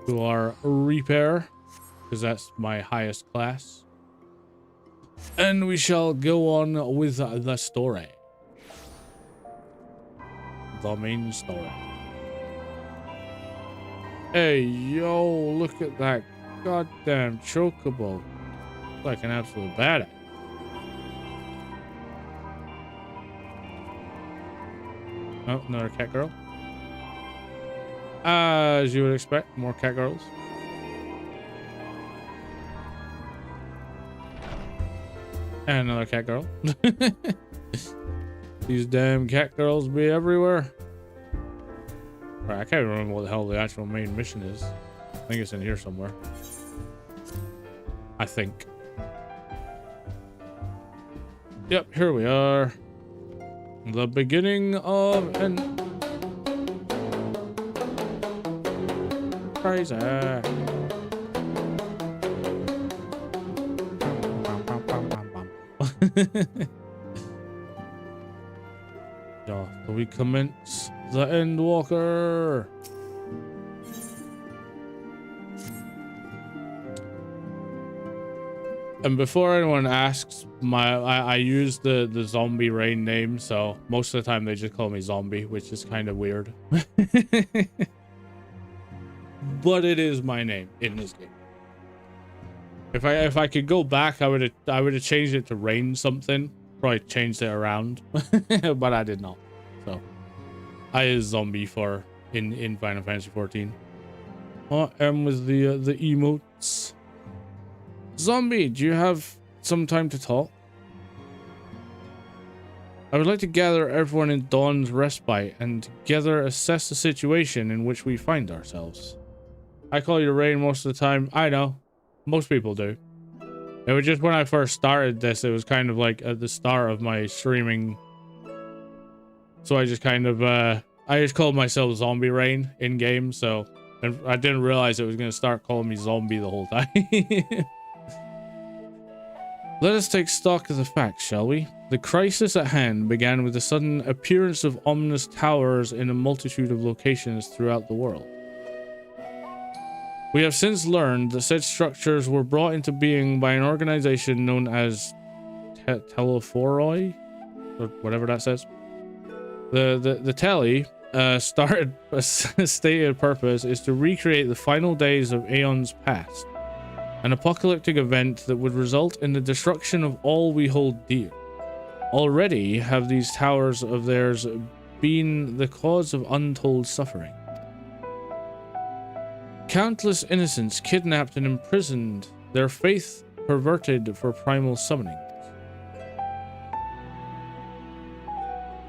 to our repair, because that's my highest class. And we shall go on with the story. The main story. Hey, yo, look at that goddamn chocobo. Like an absolute badass. Oh, another cat girl. As you would expect, more cat girls. And another cat girl. These damn cat girls be everywhere. Right, I can't remember what the hell the actual main mission is. I think it's in here somewhere. I think. Yep, here we are. The beginning of an crazy. So we commence the Endwalker. And before anyone asks, I use the zombie rain name, so most of the time they just call me Zombie, which is kind of weird. But it is my name in this game. If I could go back, I would have changed it to Rain something. Probably changed it around, but I did not. So I is Zombie for in Final Fantasy 14. M with the emotes. Zombie, do you have some time to talk? I would like to gather everyone in Dawn's respite and together assess the situation in which we find ourselves. I call you Rain most of the time. I know. Most people do. It was just when I first started this, it was kind of like at the start of my streaming. So I just kind of, I just called myself Zombie Rain in game, so and I didn't realize it was going to start calling me Zombie the whole time. Let us take stock of the facts, shall we? The crisis at hand began with the sudden appearance of ominous towers in a multitude of locations throughout the world. We have since learned that said structures were brought into being by an organization known as Telephoroi, or whatever that says. The Tele started a stated purpose is to recreate the final days of Aeons past, an apocalyptic event that would result in the destruction of all we hold dear. Already have these towers of theirs been the cause of untold suffering. Countless innocents kidnapped and imprisoned, their faith perverted for primal summoning.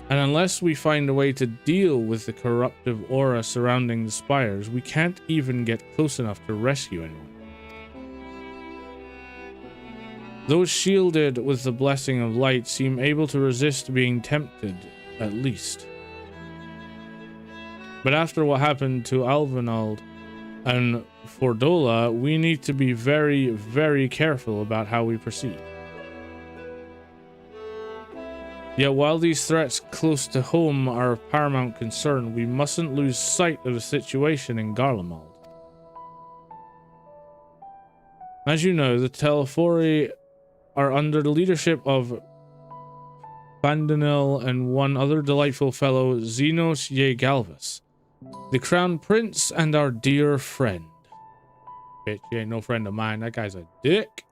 And unless we find a way to deal with the corruptive aura surrounding the spires, we can't even get close enough to rescue anyone. Those shielded with the blessing of light seem able to resist being tempted, at least. But after what happened to Alvinald and Fordola, we need to be very, very careful about how we proceed. Yet while these threats close to home are of paramount concern, we mustn't lose sight of the situation in Garlemald. As you know, the Telefori are under the leadership of Bandinel and one other delightful fellow, Zenos Yegalvis, the Crown Prince and our dear friend. Bitch, he ain't no friend of mine. That guy's a dick.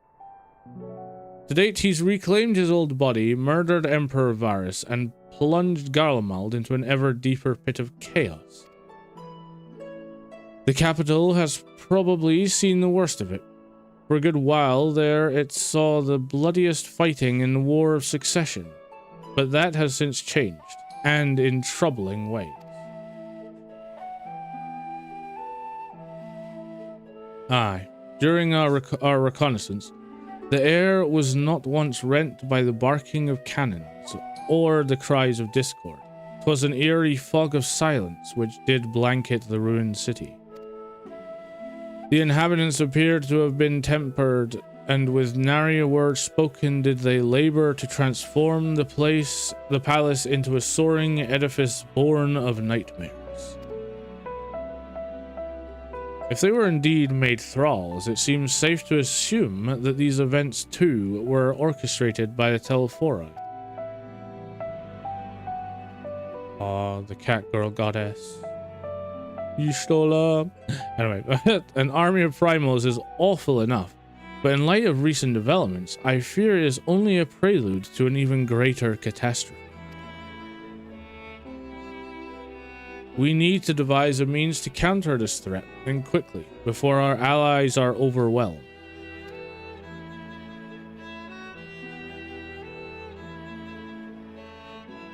To date, he's reclaimed his old body, murdered Emperor Varus, and plunged Garlemald into an ever deeper pit of chaos. The capital has probably seen the worst of it. For a good while there, it saw the bloodiest fighting in the War of Succession, but that has since changed, and in troubling ways. Aye, during our reconnaissance, the air was not once rent by the barking of cannons or the cries of discord. 'Twas an eerie fog of silence which did blanket the ruined city. The inhabitants appeared to have been tempered, and with nary a word spoken did they labor to transform the palace into a soaring edifice born of nightmares. If they were indeed made thralls, it seems safe to assume that these events too were orchestrated by the Telefori. Ah, the cat girl goddess. You stole her. Anyway, an army of primals is awful enough, but in light of recent developments, I fear it is only a prelude to an even greater catastrophe. We need to devise a means to counter this threat, and quickly, before our allies are overwhelmed.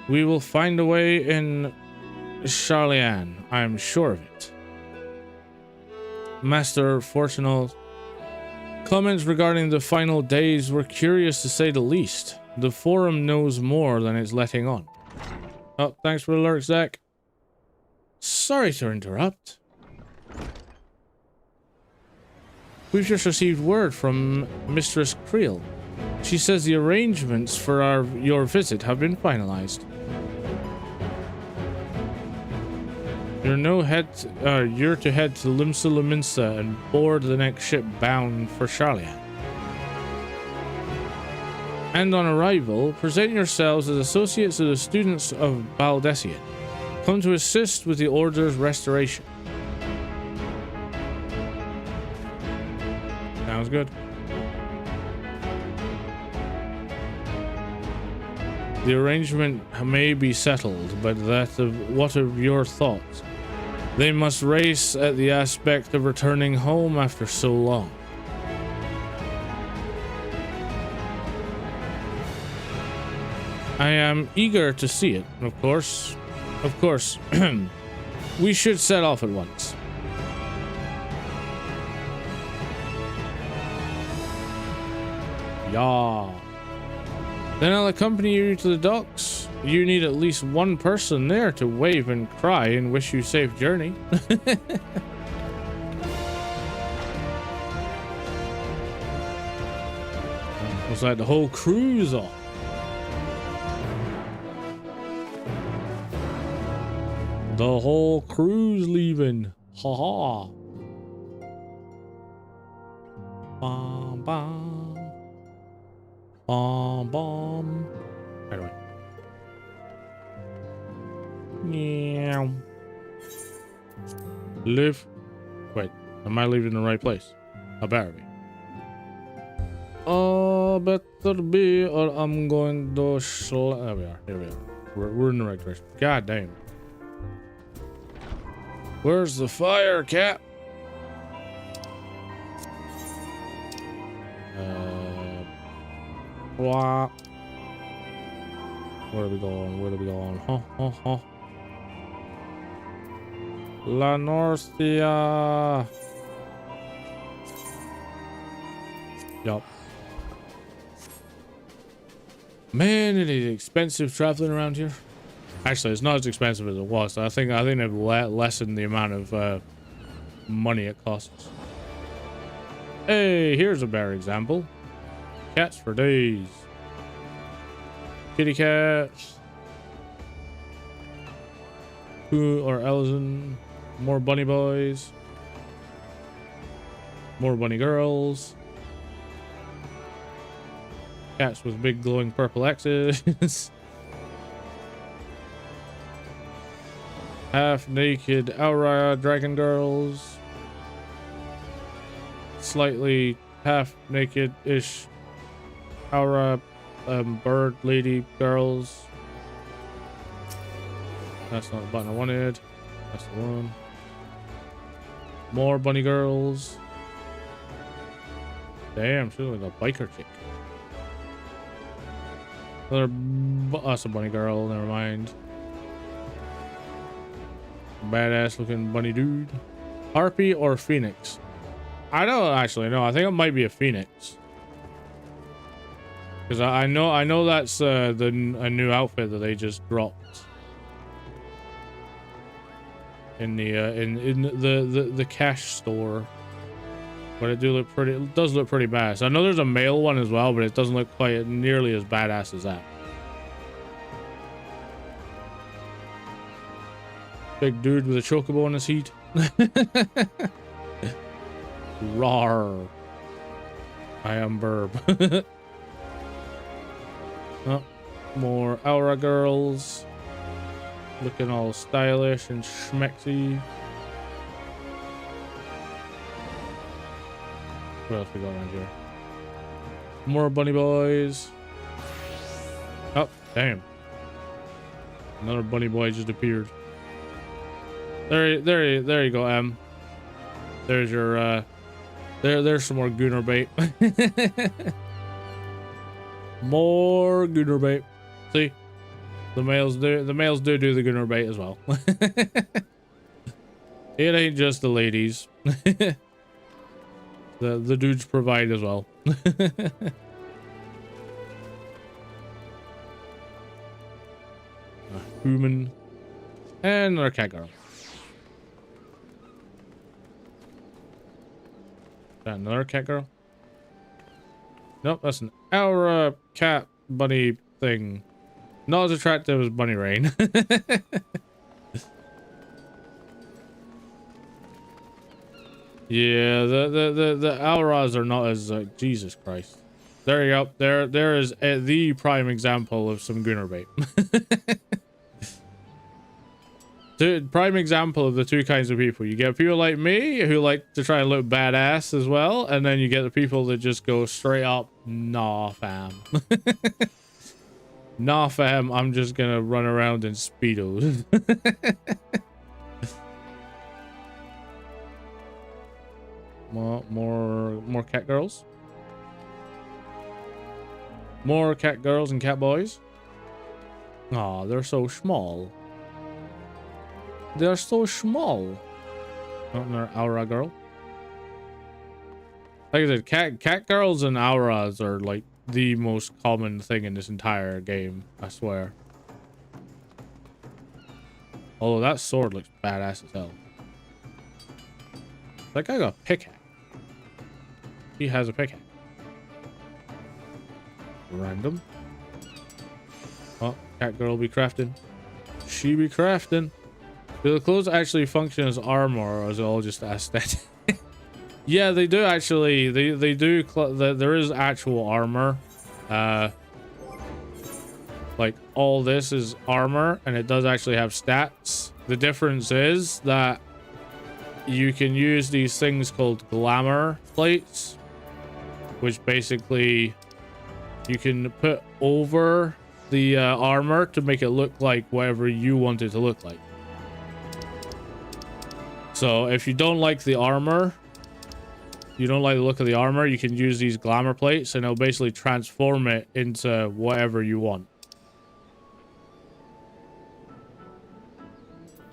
We will find a way in Charlian, I am sure of it. Master Fortunal, comments regarding the final days were curious to say the least. The forum knows more than it's letting on. Oh, thanks for the lurk, Zach. Sorry to interrupt. We've just received word from Mistress Creel. She says the arrangements for your visit have been finalized. You're to head to Limsa Laminsa and board the next ship bound for Charlian. And on arrival, present yourselves as associates of the students of Baldessian. Come to assist with the Order's restoration. Sounds good. The arrangement may be settled, but what of your thoughts? They must race at the aspect of returning home after so long. I am eager to see it, of course. Of course. We should set off at once. Yeah. Then I'll accompany you to the docks. You need at least one person there to wave and cry and wish you safe journey. Looks like the whole crew's off. The whole crew's leaving. Ha ha. Bom bom. Bom bom. Anyway. Yeah. Live. Wait, am I leaving the right place? I better be. Oh, better be, or I'm going to there we are. Here we are. We're in the right direction. God damn. Where's the fire, Cap? Where are we going? Where are we going? Huh. La Norcia. Yup. Man, it is expensive traveling around here. Actually, it's not as expensive as it was. I think they've lessened the amount of money it costs. Hey, here's a better example. Cats for days. Kitty cats. Who or Ellison. More bunny boys. More bunny girls. Cats with big glowing purple X's. Half naked Aura dragon girls. Slightly half naked-ish Aura bird lady girls. That's not the button I wanted. That's the one. More bunny girls. Damn, she's like a biker chick. Another that's a bunny girl, never mind. Badass looking bunny dude. Harpy or Phoenix? I don't actually know. I think it might be a Phoenix. Because I know that's a new outfit that they just dropped. In the cash store. But it does look pretty badass. I know there's a male one as well, but it doesn't look quite nearly as badass as that. Big dude with a chocobo on his heat. Rawr. I am Burb. Oh, more Aura girls. Looking all stylish and schmexy. What else we got around here? More bunny boys. Oh, damn. Another bunny boy just appeared. There you go, Em. There's your there's some more gooner bait. More gooner bait. See? The males do the gooner bait as well. It ain't just the ladies. The dudes provide as well. A human and another cat girl. Is that another cat girl? Nope, that's an Aura cat bunny thing. Not as attractive as Bunny Rain. Yeah, the Auras are not as Jesus Christ. There you go. There is the prime example of some gooner bait. Prime example of the two kinds of people. You get people like me who like to try and look badass as well, and then you get the people that just go straight up, nah fam. Nah fam, I'm just gonna run around in Speedos. More cat girls. More cat girls and cat boys. Aw, they're so small. They're so small. Oh, another Aura girl. Like I said, cat girls and Auras are like the most common thing in this entire game, I swear. Although that sword looks badass as hell. That guy got a pickaxe. He has a pickaxe. Random. Oh, cat girl be crafting. She be crafting. Do the clothes actually function as armor, or is it all just aesthetic? Yeah, they do actually. They do. There is actual armor. Like all this is armor, and it does actually have stats. The difference is that you can use these things called glamour plates, which basically you can put over the armor to make it look like whatever you want it to look like. So if you don't like the armor, you don't like the look of the armor, you can use these glamour plates and it'll basically transform it into whatever you want.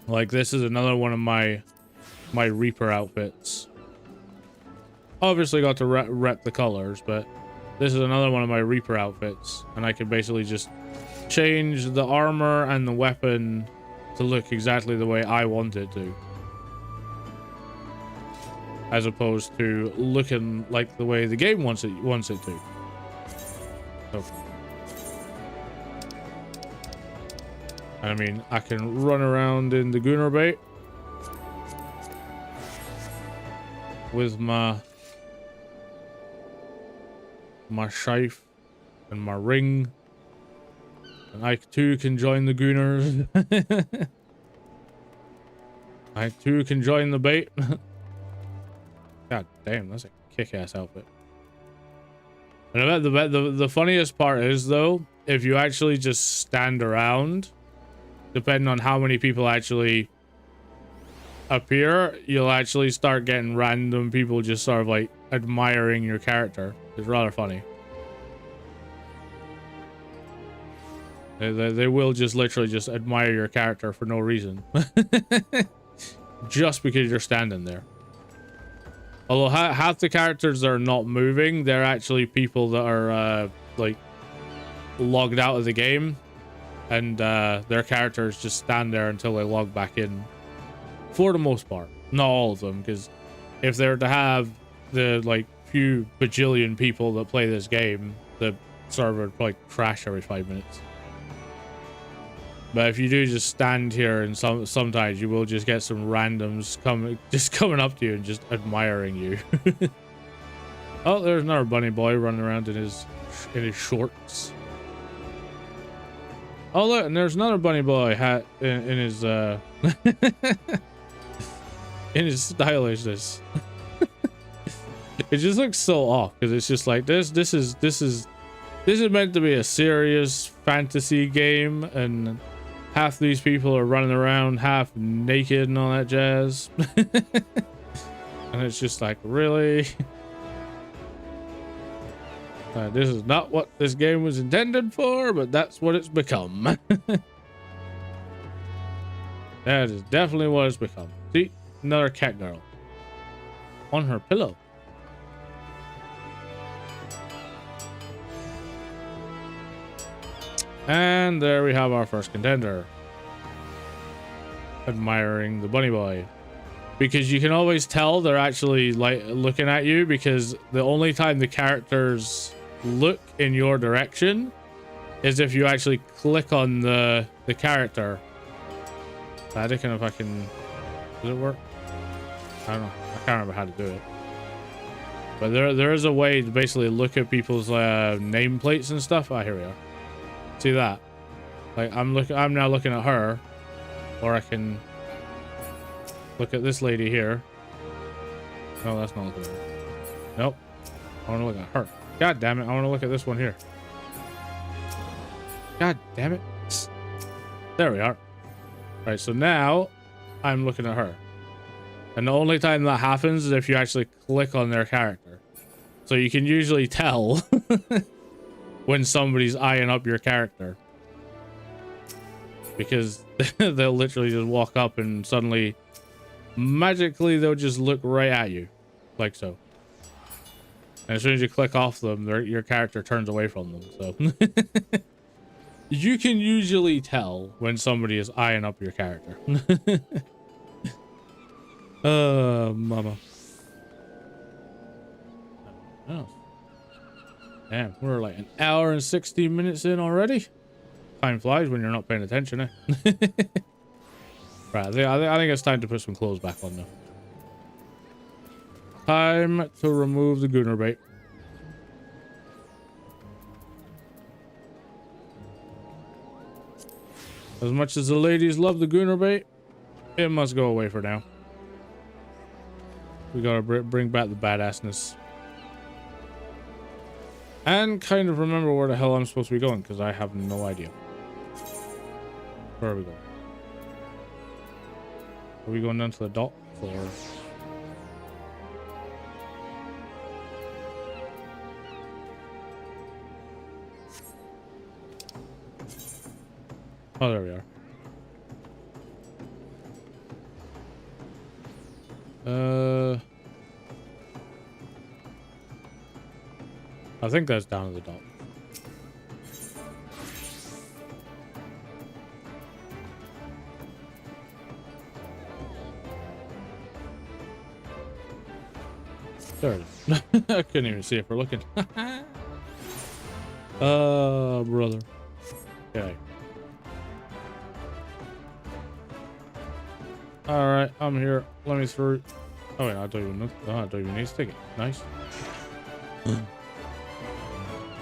Like this is another one of my Reaper outfits. Obviously got to rep the colors, but This is another one of my Reaper outfits, and I can basically just change the armor and the weapon to look exactly the way I want it to, as opposed to looking like the way the game wants it to. So, I mean, I can run around in the Gunner bait with my scythe and my ring, and I too can join the Gunners. I too can join the bait. God damn, that's a kick-ass outfit. And I bet the funniest part is, though, if you actually just stand around, depending on how many people actually appear, you'll actually start getting random people just sort of like admiring your character. It's rather funny. They will just literally just admire your character for no reason. Just because you're standing there. Although half the characters that are not moving, they're actually people that are like logged out of the game, and their characters just stand there until they log back in. For the most part, not all of them, because if they're to have the like few bajillion people that play this game, the server would probably crash every 5 minutes. But if you do just stand here, and sometimes you will just get some randoms coming up to you and just admiring you. Oh, there's another bunny boy running around in his shorts. Oh look, and there's another bunny boy hat in his in his stylishness. It just looks so off because it's just like this is meant to be a serious fantasy game, and half these people are running around half naked and all that jazz. And it's just like, really? This is not what this game was intended for, but that's what it's become. That is definitely what it's become. See, another cat girl on her pillow. And there we have our first contender. Admiring the bunny boy. Because you can always tell they're actually like looking at you, because the only time the characters look in your direction is if you actually click on the character. I don't know if I can... Does it work? I don't know. I can't remember how to do it. But there is a way to basically look at people's nameplates and stuff. Ah, here we are. See that? Like I'm now looking at her, or I can look at this lady here. No, that's not looking at her. Nope. I want to look at her. God damn it! I want to look at this one here. God damn it! There we are. Right. So now I'm looking at her, and the only time that happens is if you actually click on their character. So you can usually tell when somebody's eyeing up your character, because they'll literally just walk up and suddenly magically they'll just look right at you like so, and as soon as you click off them, your character turns away from them. So you can usually tell when somebody is eyeing up your character. Mama. Oh. Damn, we're like an hour and 16 minutes in already. Time flies when you're not paying attention, eh? Right, I think it's time to put some clothes back on now. Time to remove the Gunner bait. As much as the ladies love the Gunner bait, it must go away for now. We gotta bring back the badassness. And kind of remember where the hell I'm supposed to be going, because I have no idea. Where are we going? Are we going down to the dock, or... Oh, there we are. I think that's down at the dock. There it is. I couldn't even see it for looking. Brother. Okay. Alright, I'm here. Let me through. Oh wait, I don't even need to take it. Nice.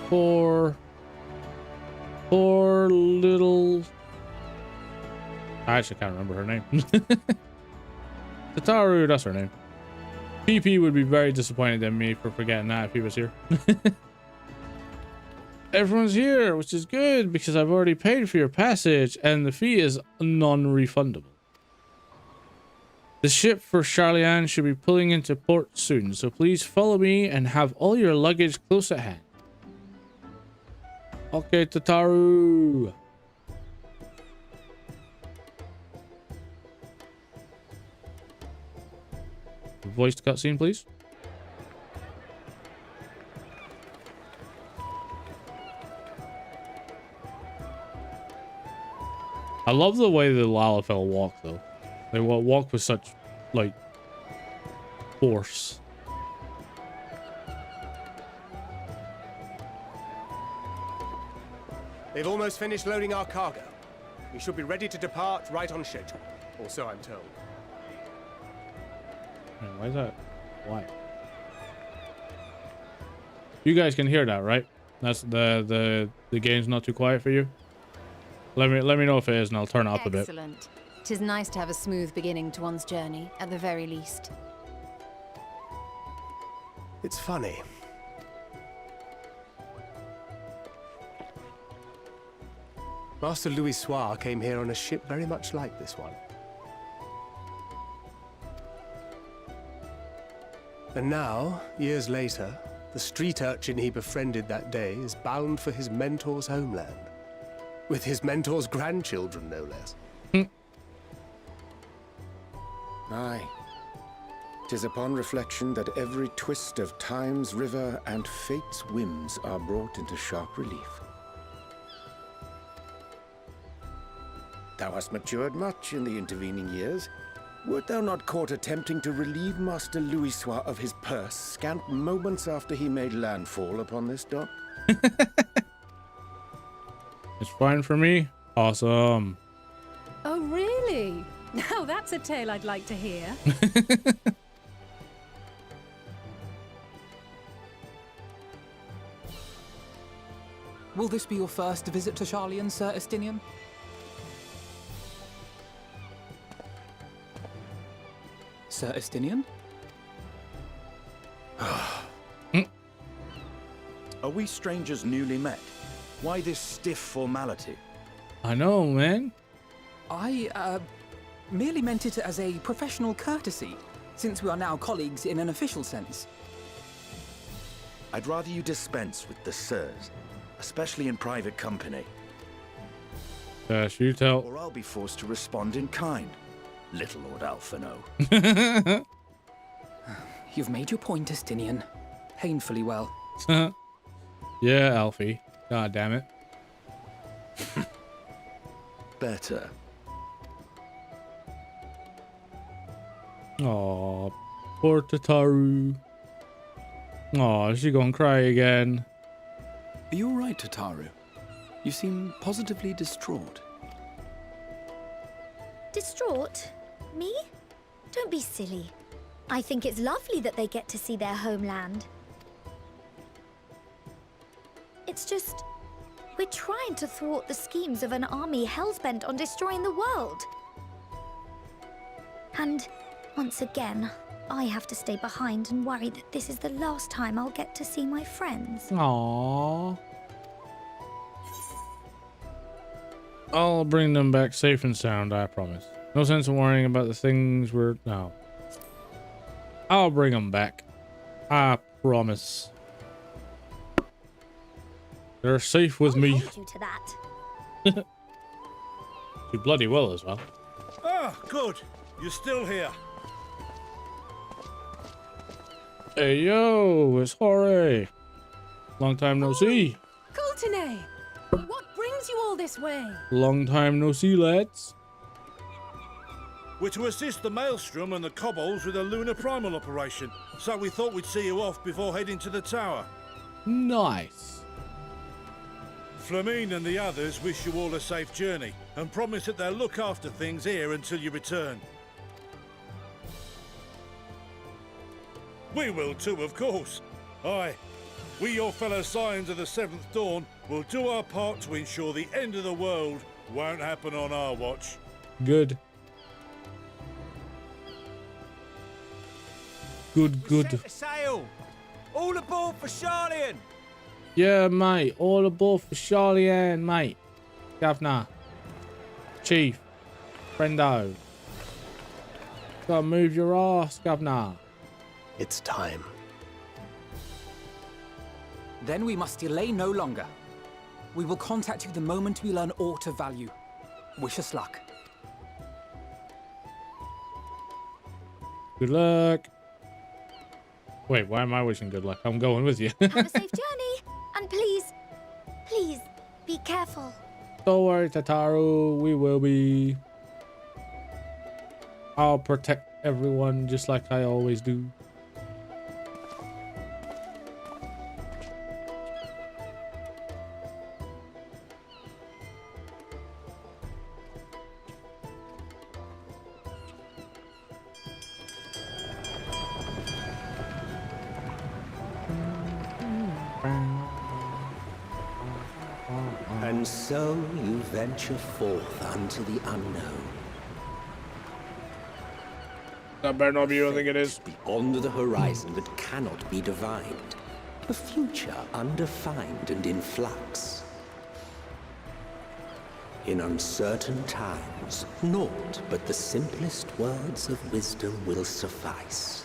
Poor little. I actually can't remember her name. Tataru, that's her name. PP would be very disappointed in me for forgetting that if he was here. Everyone's here, which is good because I've already paid for your passage and the fee is non-refundable. The ship for Charlian should be pulling into port soon, so please follow me and have all your luggage close at hand. Okay, Tataru. Voiced cutscene, please. I love the way the Lalafell walk, though. They walk with such, like, force. They've almost finished loading our cargo. We should be ready to depart right on schedule. Or so I'm told. Man, why is that? Why? You guys can hear that, right? That's the game's not too quiet for you. Let me know if it is, and I'll turn it up a bit. Excellent. 'Tis nice to have a smooth beginning to one's journey, at the very least. It's funny. Master Louis Soir came here on a ship very much like this one. And now, years later, the street urchin he befriended that day is bound for his mentor's homeland. With his mentor's grandchildren, no less. Aye. 'Tis upon reflection that every twist of time's river and fate's whims are brought into sharp relief. Thou hast matured much in the intervening years. Wert thou not caught attempting to relieve Master Louis Soir of his purse scant moments after he made landfall upon this dock? It's fine for me. Awesome. Oh, really? Now that's a tale I'd like to hear. Will this be your first visit to Charlian, Sir Estinian? Sir Estinian? Are we strangers newly met? Why this stiff formality? I know, man. I, merely meant it as a professional courtesy, since we are now colleagues in an official sense. I'd rather you dispense with the sirs, especially in private company. You tell. Or I'll be forced to respond in kind, little Lord Alphino. You've made your point, Estinian. Painfully well. Yeah, Alfie. God damn it. Better. Aw, poor Tataru. Aw, is she gonna cry again? Are you all right, Tataru? You seem positively distraught. Distraught? Me? Don't be silly. I think it's lovely that they get to see their homeland. It's just, we're trying to thwart the schemes of an army hellbent on destroying the world. And once again, I have to stay behind and worry that this is the last time I'll get to see my friends. Aww. I'll bring them back safe and sound, I promise. No sense in worrying about the things we're... No. I'll bring them back. I promise. They're safe with me. I'll hold you to that. You bloody will as well. Ah, good. You're still here. Hey, yo, it's Jorge. Long time no see. Coultenay! What brings you all this way? Long time no see, lads. We're to assist the Maelstrom and the Kobolds with a lunar primal operation, so we thought we'd see you off before heading to the tower. Nice. Flamine and the others wish you all a safe journey and promise that they'll look after things here until you return. We will too, of course. Aye, we, your fellow Scions of the Seventh Dawn, will do our part to ensure the end of the world won't happen on our watch. Good. Good. Set sail! All aboard for Charlian! Yeah, mate. All aboard for Charlian, mate. Governor. Chief. Friendo. Gotta move your ass, Governor. It's time. Then we must delay no longer. We will contact you the moment we learn aught of value. Wish us luck. Good luck. Wait, why am I wishing good luck? I'm going with you. Have a safe journey. And please, be careful. Don't worry, Tataru. We will be. I'll protect everyone just like I always do. And so you venture forth unto the unknown. That better not be what I think it is. Beyond the horizon that cannot be divined. A future undefined and in flux. In uncertain times, naught but the simplest words of wisdom will suffice.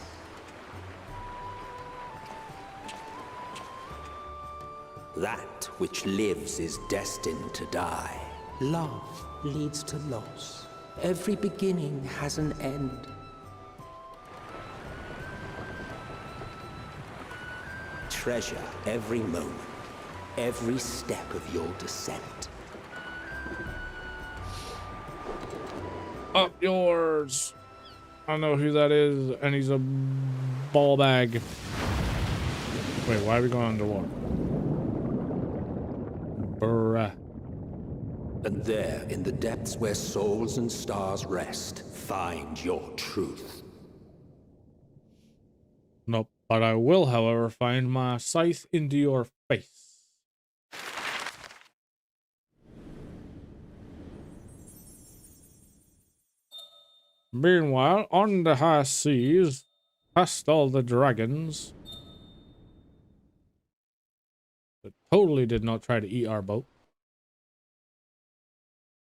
That which lives is destined to die. Love leads to loss. Every beginning has an end. Treasure every moment, every step of your descent. Up yours. I don't know who that is, and he's a ball bag. Wait, why are we going underwater? Bruh. And there, in the depths where souls and stars rest, find your truth. Nope. But I will, however, find my scythe into your face. Meanwhile, on the high seas, past all the dragons that totally did not try to eat our boat.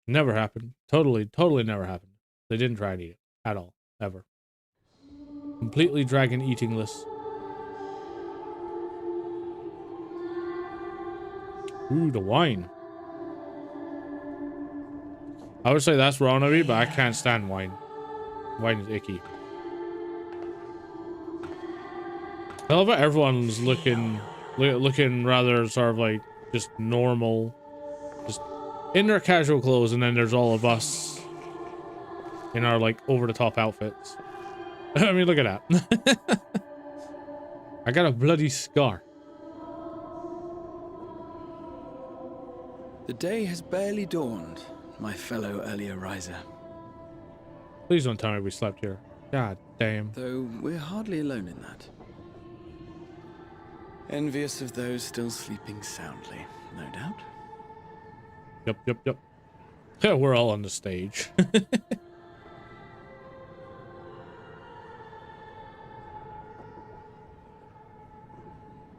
Never happened. Totally never happened. They didn't try to eat it at all, ever. Completely dragon eatingless. Ooh, the wine. I would say that's wrong of me, but I can't stand wine. Wine is icky. I love how everyone's looking rather sort of like just normal, just in their casual clothes, and then there's all of us in our like over-the-top outfits. I mean, look at that. I got a bloody scar. The day has barely dawned, my fellow earlier riser. Please don't tell me we slept here. God damn. Though we're hardly alone in that. Envious of those still sleeping soundly, no doubt. Yep. Yeah, we're all on the stage.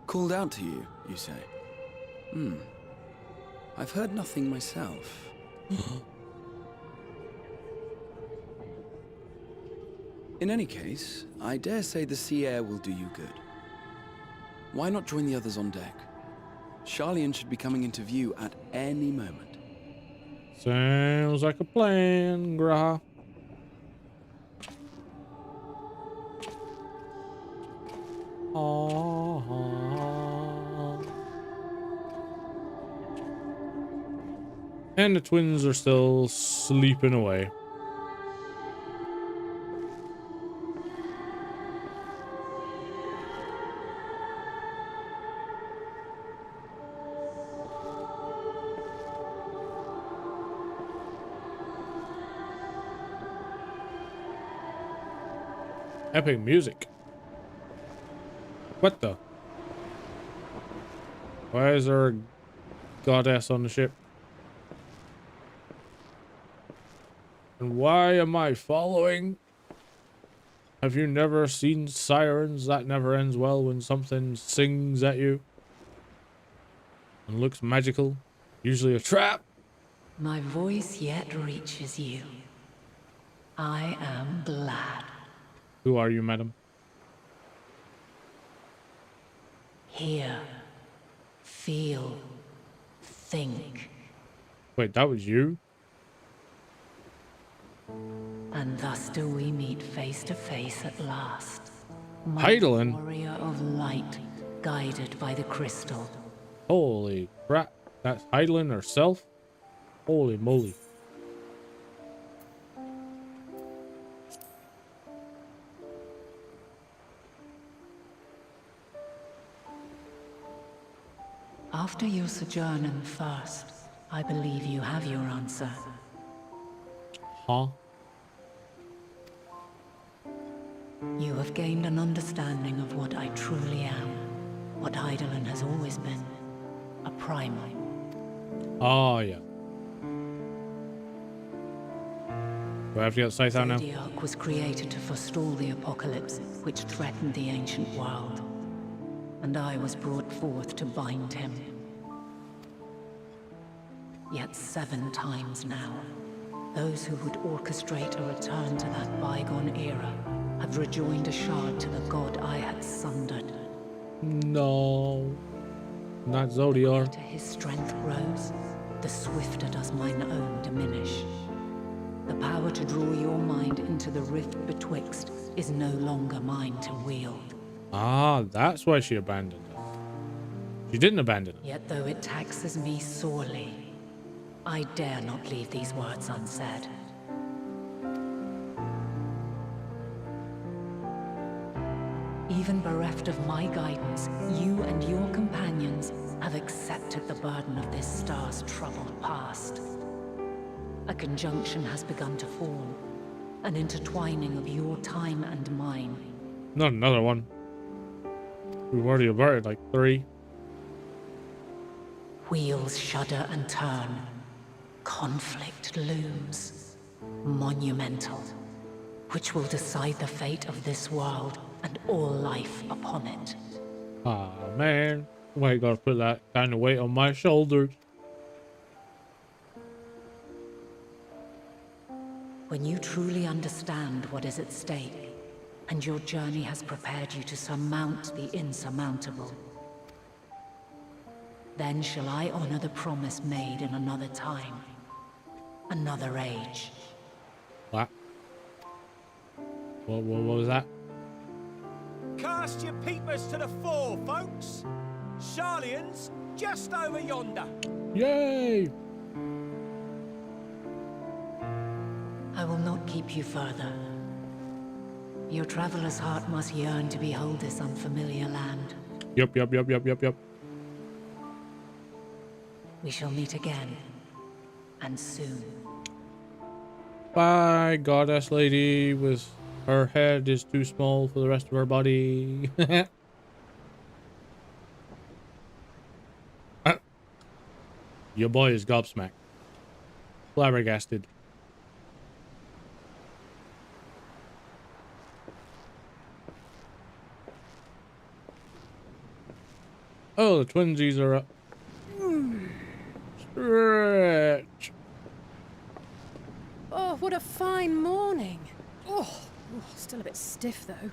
Called out to you, you say? I've heard nothing myself. In any case, I dare say the sea air will do you good. Why not join the others on deck? Charlian should be coming into view at any moment. Sounds like a plan, Graha. And the twins are still sleeping away. Epic music. What the? Why is there a goddess on the ship? And why am I following? Have you never seen sirens? That never ends well when something sings at you and looks magical. Usually a trap. My voice yet reaches you. I am glad. Who are you, madam? Hear, feel, think. Wait, that was you? And thus do we meet face to face at last. My Heidelin? warrior of light, guided by the crystal. Holy crap. That's Heidelin herself? Holy moly. After your sojourn in the First, I believe you have your answer. Huh? You have gained an understanding of what I truly am. What Heidelin has always been. A primal. Oh, yeah. Do I have to get Scythe out now? Zodiac was created to forestall the apocalypse which threatened the ancient world. And I was brought forth to bind him. Yet 7 times now, those who would orchestrate a return to that bygone era have rejoined a shard to the god I had sundered. No. Not Zodiac. The greater his strength grows, the swifter does mine own diminish. The power to draw your mind into the rift betwixt is no longer mine to wield. Ah, that's why she abandoned it. She didn't abandon it. Yet though it taxes me sorely, I dare not leave these words unsaid. Even bereft of my guidance, you and your companions have accepted the burden of this star's troubled past. A conjunction has begun to form, an intertwining of your time and mine. Not another one. We've already averted like 3. Wheels shudder and turn. Conflict looms. Monumental. Which will decide the fate of this world and all life upon it. Ah, man. Why you gotta put that kind of weight on my shoulders? When you truly understand what is at stake, and your journey has prepared you to surmount the insurmountable, then shall I honor the promise made in another time, another age. What? What was that? Cast your peepers to the fore, folks. Sharlayan's just over yonder. Yay! I will not keep you further. Your traveler's heart must yearn to behold this unfamiliar land. Yup. We shall meet again, and soon. Bye, goddess lady with her head is too small for the rest of her body. Your boy is gobsmacked. Flabbergasted. Oh, the twinsies are up. Stretch. Oh, what a fine morning. Oh, still a bit stiff though.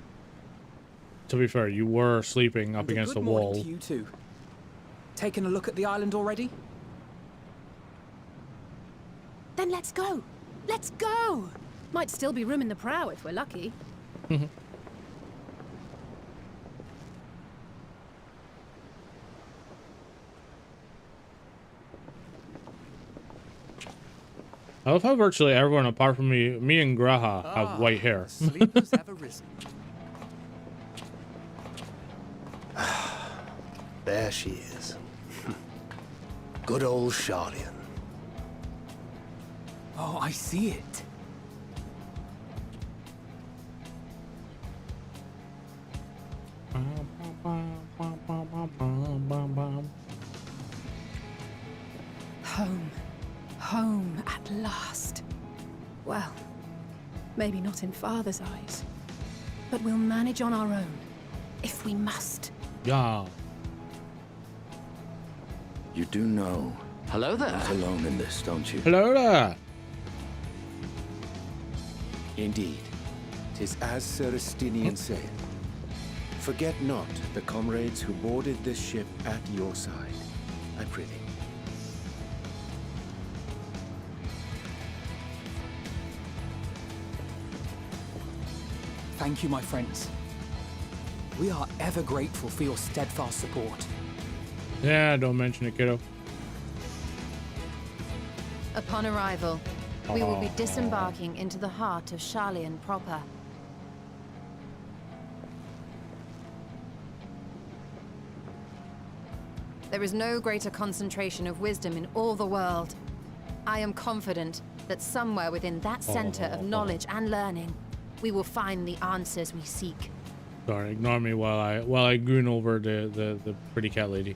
To be fair, you were sleeping up against the wall. Good morning to you too. Taking a look at the island already? Then let's go. Let's go. Might still be room in the prow if we're lucky. I love how virtually everyone apart from me and Graha have white hair. Sleepers have arisen. There she is. Good old Charlian. Oh, I see it. Home. Home at last. Well, maybe not in Father's eyes, but we'll manage on our own, if we must. Yeah. You do know. Hello there. Not alone in this, don't you? Hello there. Indeed, 'tis as Sir Estinian saith. Forget not the comrades who boarded this ship at your side, I prithee. Thank you, my friends. We are ever grateful for your steadfast support. Yeah, don't mention it, kiddo. Upon arrival, we will be disembarking into the heart of Charlian proper. There is no greater concentration of wisdom in all the world. I am confident that somewhere within that center of knowledge and learning, we will find the answers we seek. Sorry, ignore me while I goon over the pretty cat lady.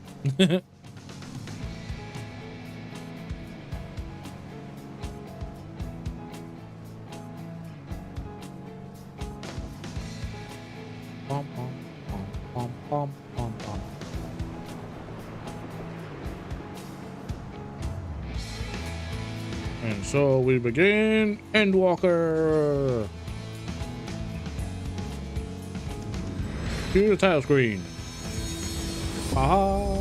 Pom, pom, pom, pom, pom, pom, pom. And so we begin Endwalker. To the title screen. Aha.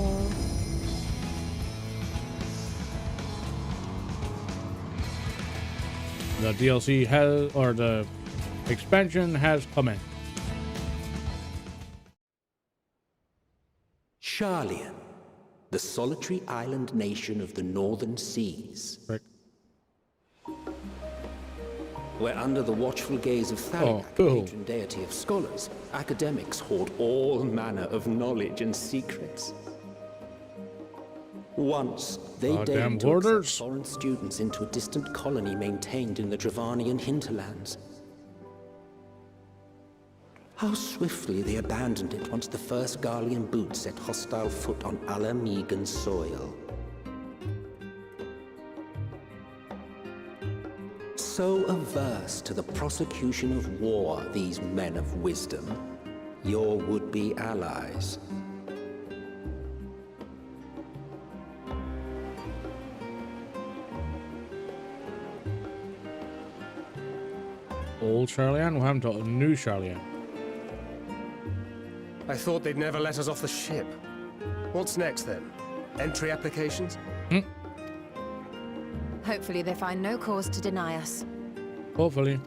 The DLC has, or the expansion has come in. Charlian, the solitary island nation of the northern seas. Right. Where under the watchful gaze of Thalak, patron deity of scholars, academics hoard all manner of knowledge and secrets. Once, they deigned to accept foreign students into a distant colony maintained in the Dravanian hinterlands. How swiftly they abandoned it once the first Garlean boot set hostile foot on Alamegan soil. So averse to the prosecution of war, these men of wisdom, your would-be allies. Old Charlian? What happened to new Charlian? I thought they'd never let us off the ship. What's next then? Entry applications? Hopefully they find no cause to deny us. Hopefully.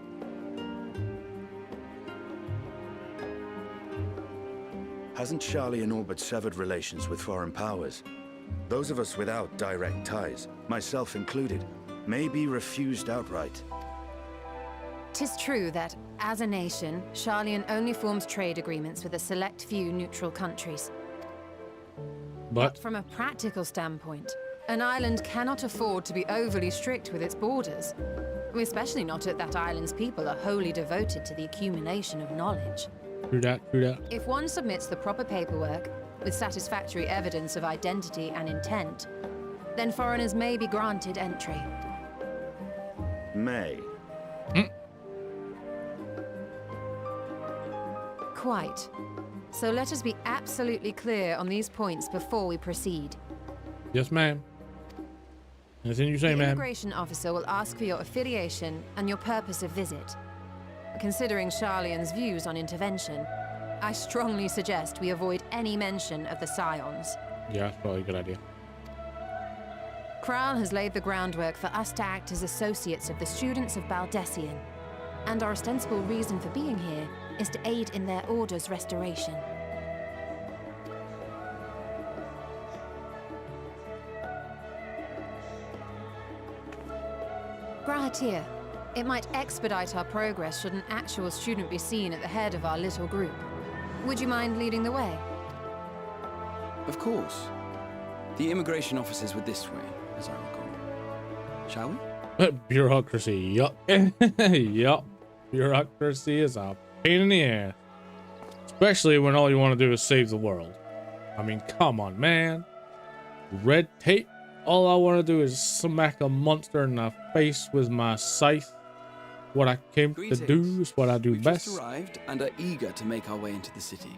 Hasn't Charlian all but severed relations with foreign powers? Those of us without direct ties, myself included, may be refused outright. 'Tis true that, as a nation, Charlian only forms trade agreements with a select few neutral countries. But from a practical standpoint, an island cannot afford to be overly strict with its borders, especially not if that island's people are wholly devoted to the accumulation of knowledge. True that, true that. If one submits the proper paperwork, with satisfactory evidence of identity and intent, then foreigners may be granted entry. May. Quite. So let us be absolutely clear on these points before we proceed. Yes, ma'am. Anything you say, The ma'am? immigration officer will ask for your affiliation and your purpose of visit. Considering Charlian's views on intervention, I strongly suggest we avoid any mention of the Scions. Yeah, that's probably a good idea. Kral has laid the groundwork for us to act as associates of the students of Baldessian, and our ostensible reason for being here is to aid in their order's restoration. Grahatir. It might expedite our progress should an actual student be seen at the head of our little group. Would you mind leading the way? Of course. The immigration officers were this way, as I recall. Shall we? Bureaucracy, yup. Yup. Bureaucracy is a pain in the ass. Especially when all you want to do is save the world. I mean, come on, man. Red tape. All I want to do is smack a monster in the face with my scythe. What I came to do is what I do best. We've just arrived and are eager to make our way into the city.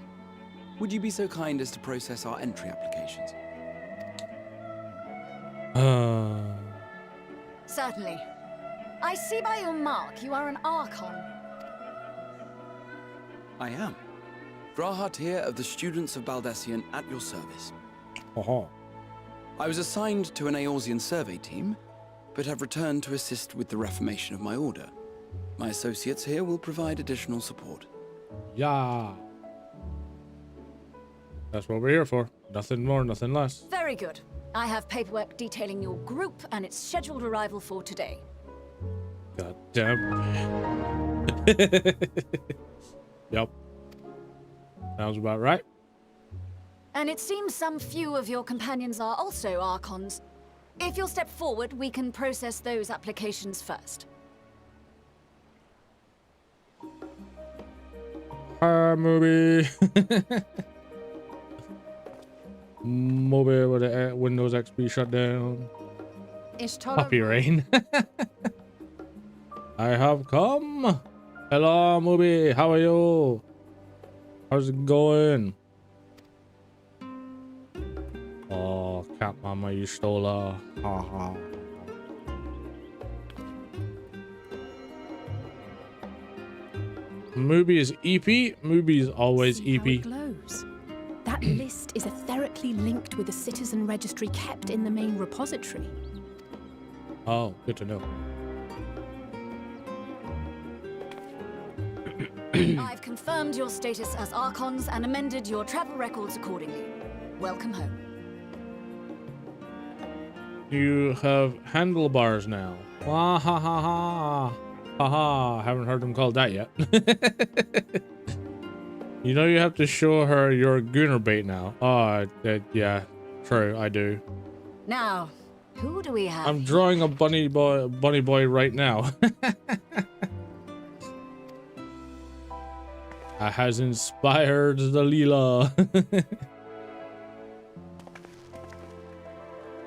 Would you be so kind as to process our entry applications? Certainly. I see by your mark you are an Archon. I am. Grahatir of the Students of Baldesion at your service. I was assigned to an Eorzean survey team, but have returned to assist with the reformation of my order. My associates here will provide additional support. Yeah. That's what we're here for. Nothing more, nothing less. Very good. I have paperwork detailing your group and its scheduled arrival for today. God damn. Yep. Sounds about right. And it seems some few of your companions are also Archons. If you'll step forward, we can process those applications first. Hi, Moby. Moby with the Windows XP shut down. Puppy rain. I have come. Hello, Moby. How are you? How's it going? Oh, cat mama, you stole her. Ha ha. Moby is EP. Moby is always EP. It glows. That list is etherically linked with the citizen registry kept in the main repository. Oh, good to know. I've confirmed your status as Archons and amended your travel records accordingly. Welcome home. You have handlebars now. Ah, ha ha ha. Haha, haven't heard them called that yet. You know you have to show her your gooner bait now. Oh, yeah, true, I do. Now, who do we have? I'm drawing a bunny boy right now. Has inspired the Leela.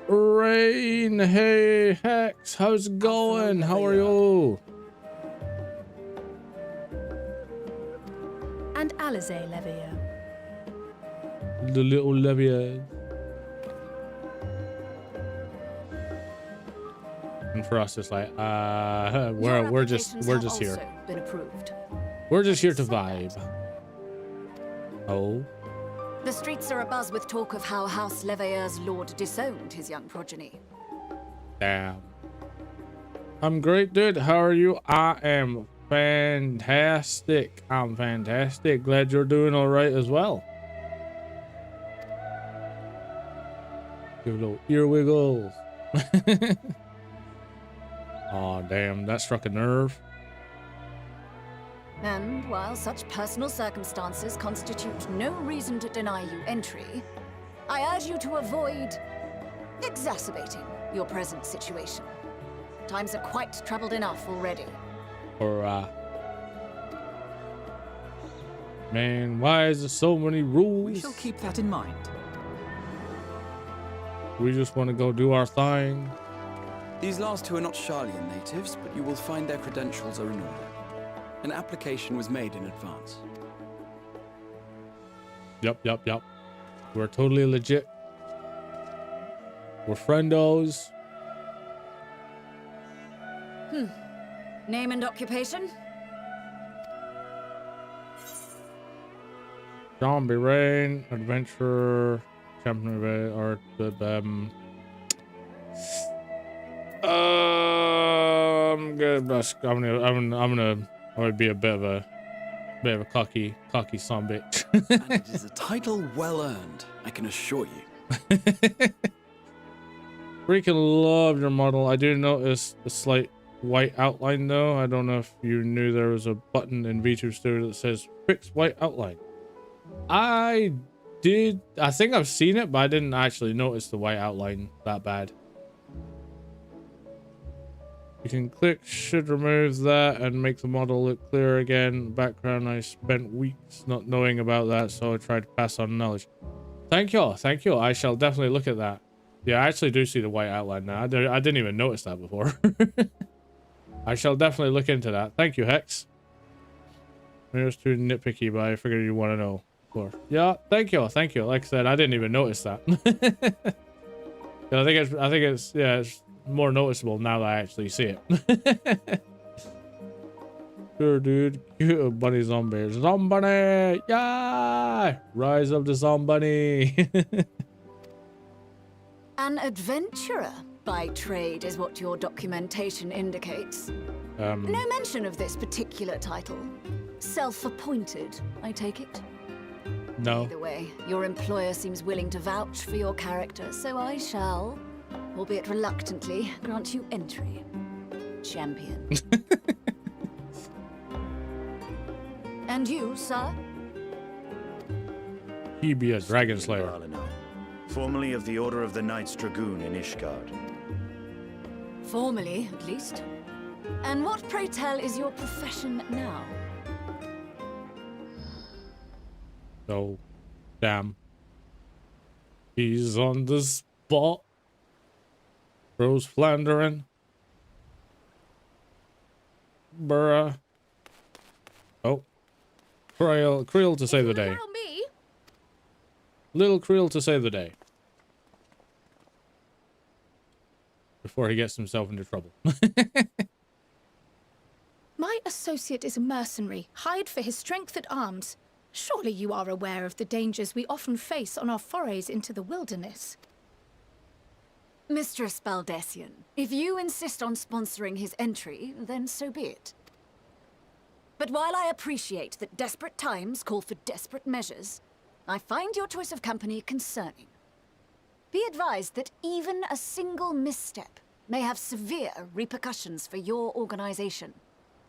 Rain, hey Hex, how's it going? How are you? And Alize Levier. The little Levier. And for us, it's like, we're just here. Been approved. We're just here to vibe. Oh. The streets are abuzz with talk of how House Levier's lord disowned his young progeny. Damn. I'm great, dude. How are you? I am fantastic. I'm fantastic. Glad you're doing all right as well. Give a little ear wiggles. Oh, damn. That struck a nerve. And while such personal circumstances constitute no reason to deny you entry, I urge you to avoid exacerbating your present situation. Times are quite troubled enough already. Or, man, why is there so many rules? We shall keep that in mind. We just want to go do our thing. These last two are not Sharlayan natives, but you will find their credentials are in order. An application was made in advance. Yep. We're totally legit. We're friendos. Name and occupation? Zombie Rain, Adventurer, Champion of Art, I'm gonna be a bit of a cocky son bitch. And it is a title well earned, I can assure you. Freaking love your model. I do notice the slight white outline though. I don't know if you knew there was a button in V2 Studio that says fix white outline. I did. I think I've seen it, but I didn't actually notice the white outline that bad. You can click, should remove that and make the model look clearer again. Background, I spent weeks not knowing about that, so I tried to pass on knowledge. Thank you. Thank you. I shall definitely look at that. Yeah, I actually do see the white outline now. I didn't even notice that before. I shall definitely look into that. Thank you, Hex. It was too nitpicky, but I figured you want to know. Yeah, thank you. Thank you. Like I said, I didn't even notice that. I think it's yeah, it's more noticeable now that I actually see it. Sure, dude. Cute bunny zombie. Zombunny! Yeah! Rise of the Zombunny. An adventurer by trade is what your documentation indicates. No mention of this particular title. Self-appointed, I take it? No. Either way, your employer seems willing to vouch for your character, so I shall, albeit reluctantly, grant you entry. Champion. And you, sir? He be a dragon slayer. Formerly of the Order of the Knights Dragoon in Ishgard. Formally, at least. And what, pray tell, is your profession now? So, damn. He's on the spot. Rose Flandering. Bruh. Oh. Creel to save the day. Little Creel to save the day. Before he gets himself into trouble. My associate is a mercenary, hired for his strength at arms. Surely you are aware of the dangers we often face on our forays into the wilderness. Mistress Baldessian, if you insist on sponsoring his entry, then so be it. But while I appreciate that desperate times call for desperate measures, I find your choice of company concerning. Be advised that even a single misstep may have severe repercussions for your organization.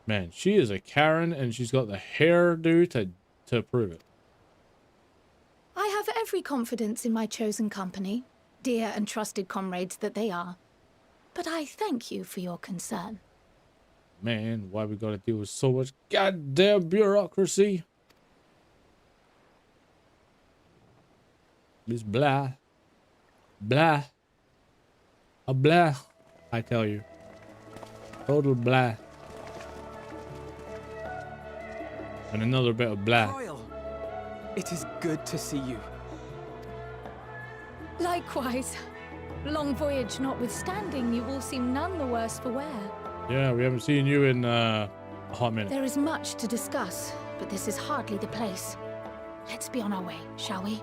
Man, she is a Karen and she's got the hairdo to prove it. I have every confidence in my chosen company, dear and trusted comrades that they are. But I thank you for your concern. Man, why we gotta deal with so much goddamn bureaucracy? This blah. Blah. A blah, I tell you. Total blah. And another bit of blah. Kyle, it is good to see you. Likewise. Long voyage notwithstanding, you all seem none the worse for wear. Yeah, we haven't seen you in a hot minute. There is much to discuss, but this is hardly the place. Let's be on our way, shall we?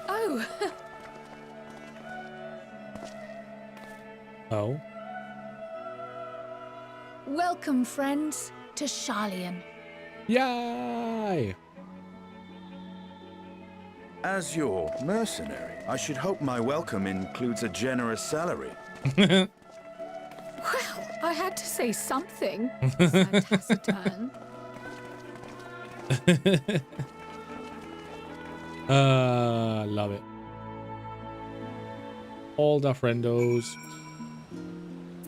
Oh! Oh? Welcome, friends, to Sharlayan. Yay! As your mercenary, I should hope my welcome includes a generous salary. Well, I had to say something. Taciturn. Love it. All the friendos.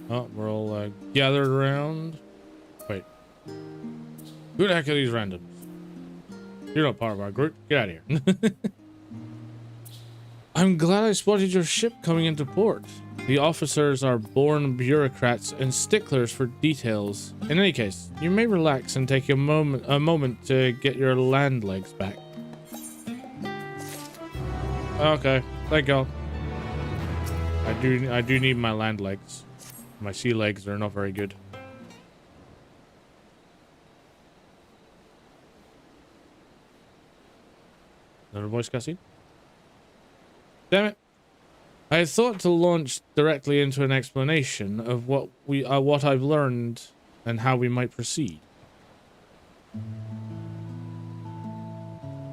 Oh, we're all gathered around. Wait. Who the heck are these randoms? You're not part of our group. Get out of here. I'm glad I spotted your ship coming into port. The officers are born bureaucrats and sticklers for details. In any case, you may relax and take a moment to get your land legs back. Okay, thank you. I do need my land legs. My sea legs are not very good. Another voice cutscene? Damn it. I thought to launch directly into an explanation of what I've learned and how we might proceed.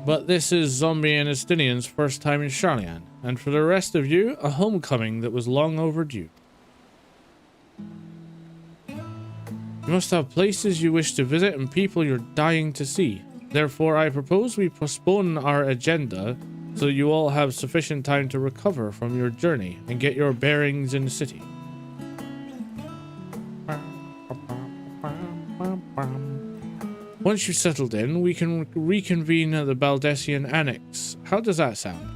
But this is Zombie and Estinian's first time in Sharlayan, and for the rest of you, a homecoming that was long overdue. You must have places you wish to visit and people you're dying to see. Therefore, I propose we postpone our agenda so that you all have sufficient time to recover from your journey and get your bearings in the city. Once you've settled in, we can reconvene at the Baldessian Annex. How does that sound?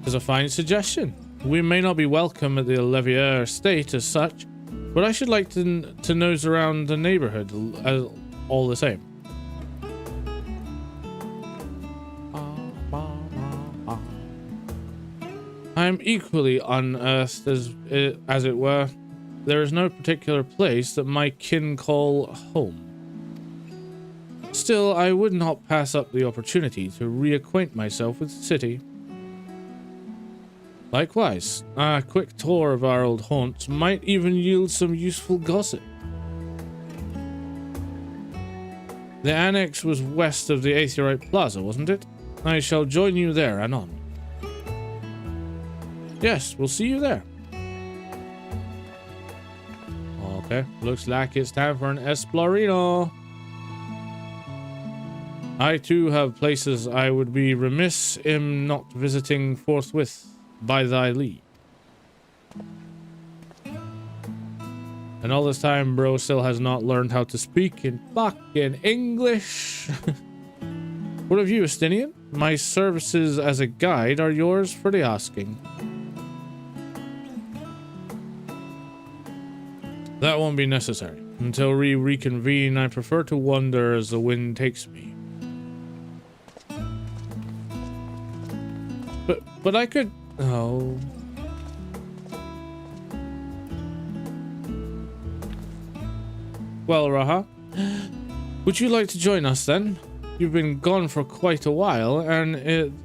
It's a fine suggestion. We may not be welcome at the Levier estate as such, but I should like to nose around the neighborhood all the same. I am equally unearthed as it were. There is no particular place that my kin call home. Still, I would not pass up the opportunity to reacquaint myself with the city. Likewise, a quick tour of our old haunts might even yield some useful gossip. The annex was west of the Aetheryte Plaza, wasn't it? I shall join you there anon. Yes, we'll see you there. Okay, looks like it's time for an Esplorino. I too have places I would be remiss in not visiting forthwith by thy leave. And all this time, bro still has not learned how to speak in fucking English. What of you, Estinian? My services as a guide are yours for the asking. That won't be necessary. Until we reconvene, I prefer to wander as the wind takes me. But I could... Oh... Well, Raha, would you like to join us then? You've been gone for quite a while, and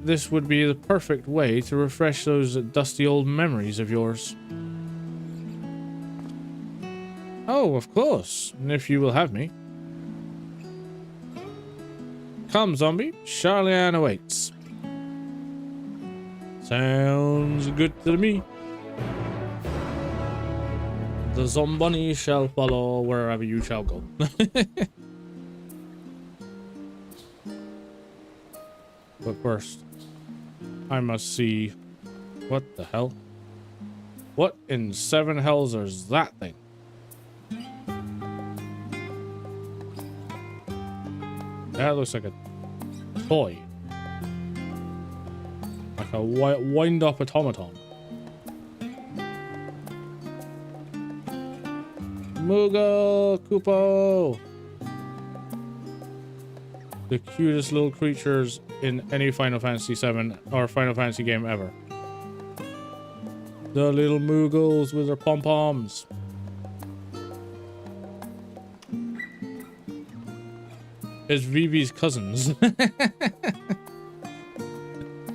this would be the perfect way to refresh those dusty old memories of yours. Oh, of course, if you will have me. Come, zombie, Sharlayan awaits. Sounds good to me. The Zombunny shall follow wherever you shall go. But first, I must see... What the hell? What in seven hells is that thing? That looks like a toy. Like a wind-up automaton. Moogle Koopo! The cutest little creatures in any Final Fantasy VII or Final Fantasy game ever. The little Moogles with their pom-poms. It's Vivi's cousins.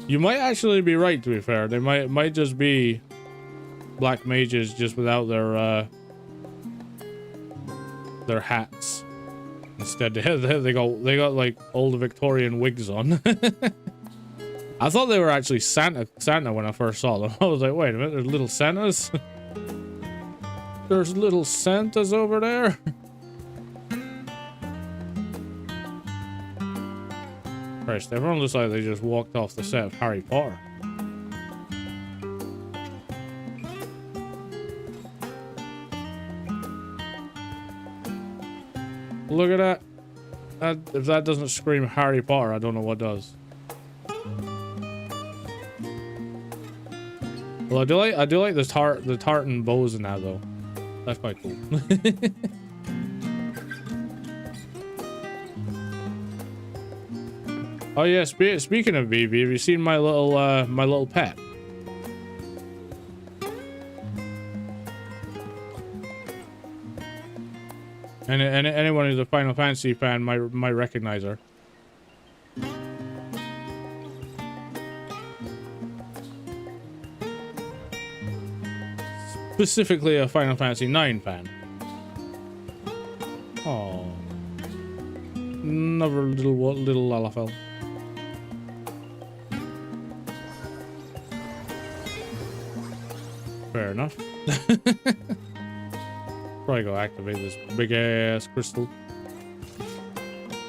You might actually be right, to be fair. They might just be black mages just without their hats. Instead, they got like old Victorian wigs on. I thought they were actually Santa when I first saw them. I was like, wait a minute, there's little Santas? There's little Santas over there? Christ, everyone looks like they just walked off the set of Harry Potter. Look at that. If that doesn't scream Harry Potter, I don't know what does. Well, I do like the tartan bows in that though. That's quite cool. Oh yeah, speaking of Vivi, have you seen my little pet? And anyone who's a Final Fantasy fan might recognize her. Specifically a Final Fantasy IX fan. Oh. Another little Lalafell. Fair enough. Probably go activate this big ass crystal.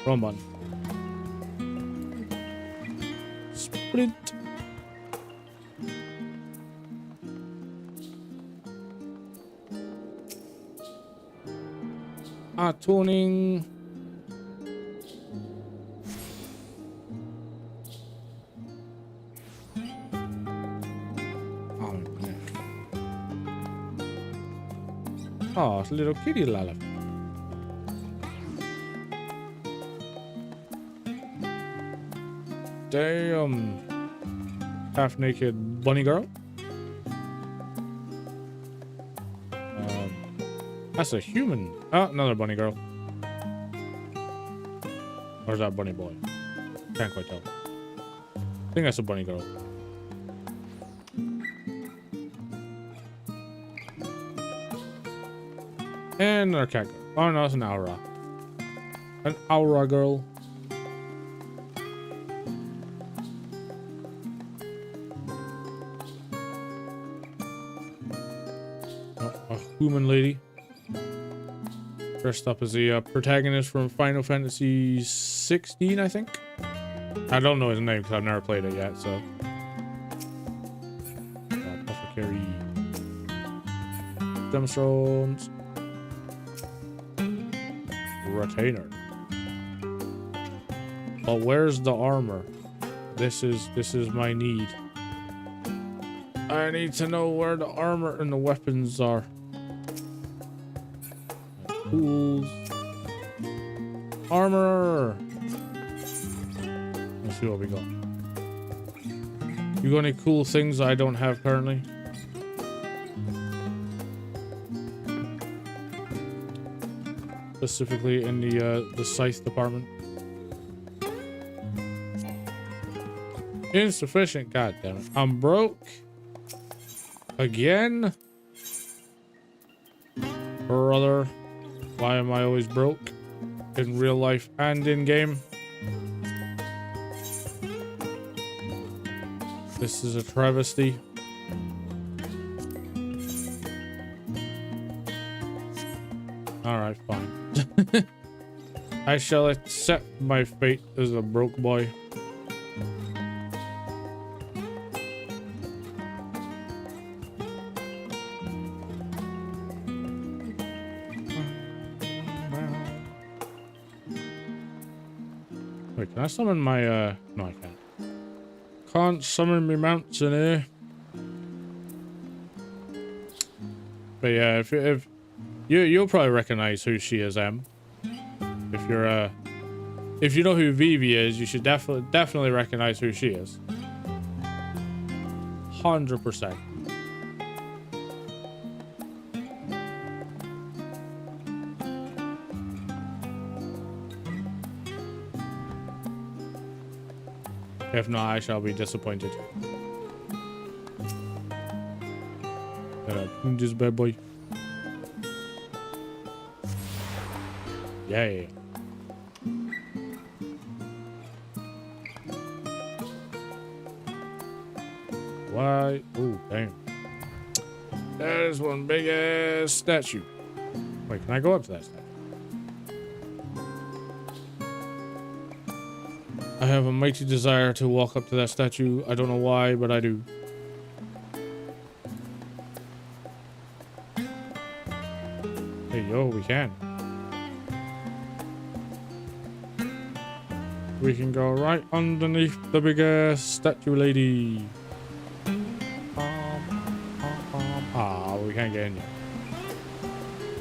Wrong button. Sprint. Tuning. Oh, it's a little kitty Lala. Damn. Half naked bunny girl. That's a human. Oh, another bunny girl. Or is that bunny boy? Can't quite tell. I think that's a bunny girl. And another cat girl. Oh no, it's an aura. An aura girl. Oh, a human lady. Dressed up as the protagonist from Final Fantasy 16, I think. I don't know his name because I've never played it yet, so. Apothecary. Gemstones. Retainer. But where's the armor? This is my need. I need to know where the armor and the weapons are. Tools. Armor. Let's see what we got. You got any cool things I don't have currently? Specifically in the scythe department. Insufficient, goddammit. I'm broke. Again? Brother. Why am I always broke? In real life and in game. This is a travesty. Alright, fine. I shall accept my fate as a broke boy. Wait, can I summon my, no I can't. Can't summon me mounts in here. But yeah, if you'll probably recognize who she is, Em. If you know who Vivi is, you should definitely recognize who she is. 100%. If not, I shall be disappointed. Just bad boy. Yeah. Why? Oh, damn. There's one big ass statue. Wait, can I go up to that statue? I have a mighty desire to walk up to that statue. I don't know why, but I do. Hey, yo, we can. We can go right underneath the big ass statue lady. Ah, we can't get in yet.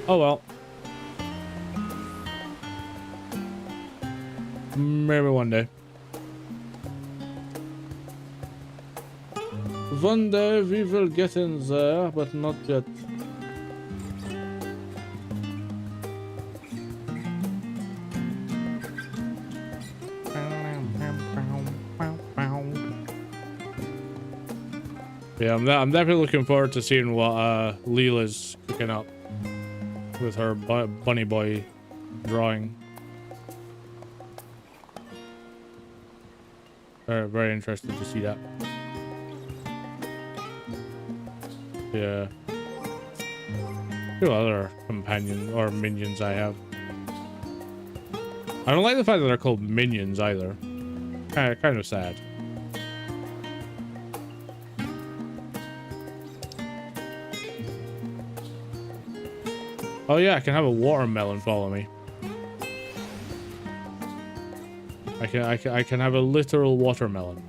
Oh well. Maybe one day. One day we will get in there, but not yet. Yeah, I'm definitely looking forward to seeing what Leela's cooking up with her bunny boy drawing. Very, very interested to see that. Yeah. Two other companions or minions I have. I don't like the fact that they're called minions either. Kind of sad. Oh yeah, I can have a watermelon follow me. I can have a literal watermelon.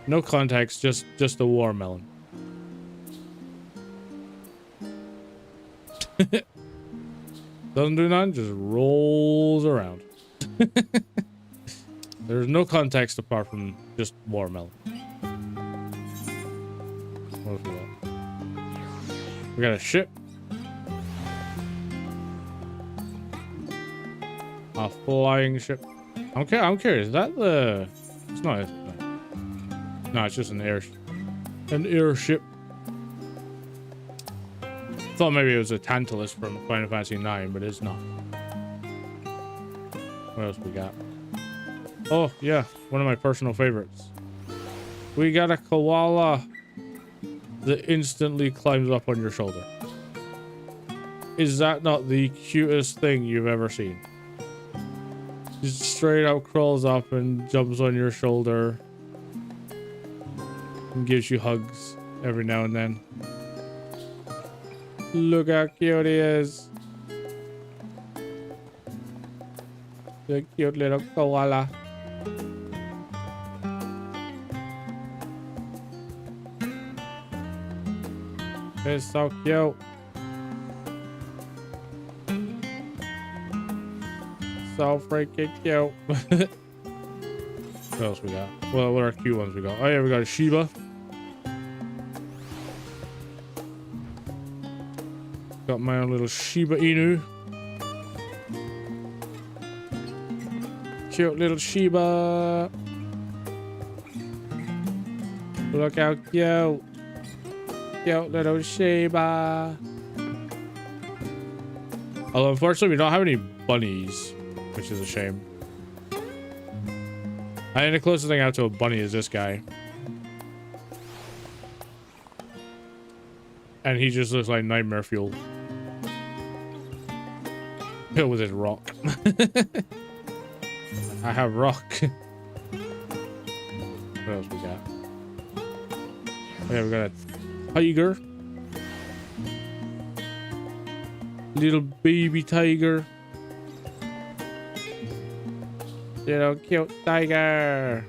No context, just a watermelon. Doesn't do nothing, just rolls around. There's no context apart from just watermelon. What else we got? We got a ship. A flying ship. I'm curious. Is that the? It's not. No, it's just an airship. An airship. Thought maybe it was a Tantalus from Final Fantasy IX, but it's not. What else we got? Oh yeah, one of my personal favorites. We got a koala that instantly climbs up on your shoulder. Is that not the cutest thing you've ever seen? Just straight out crawls up and jumps on your shoulder and gives you hugs every now and then. Look how cute he is. The cute little koala. It's so cute. So freaking cute. What else we got? Well, what are cute ones we got? Oh yeah, we got a Shiba. Got my own little Shiba Inu. Cute little Shiba. Look how cute. Cute little Shiba. Although unfortunately we don't have any bunnies, which is a shame. I think the closest thing I have to a bunny is this guy. And he just looks like nightmare fuel. Filled with his rock. I have rock. What else we got? Okay, we got a tiger. Little baby tiger. Little cute tiger.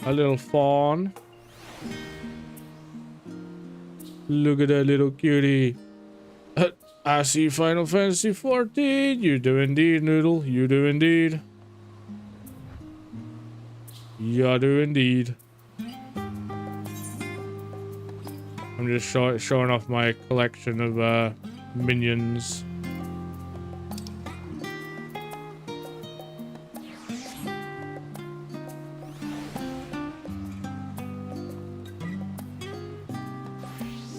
A little fawn. Look at that little cutie. I see Final Fantasy 14. You do indeed, Noodle. You do indeed. You do indeed. I'm just showing off my collection of minions.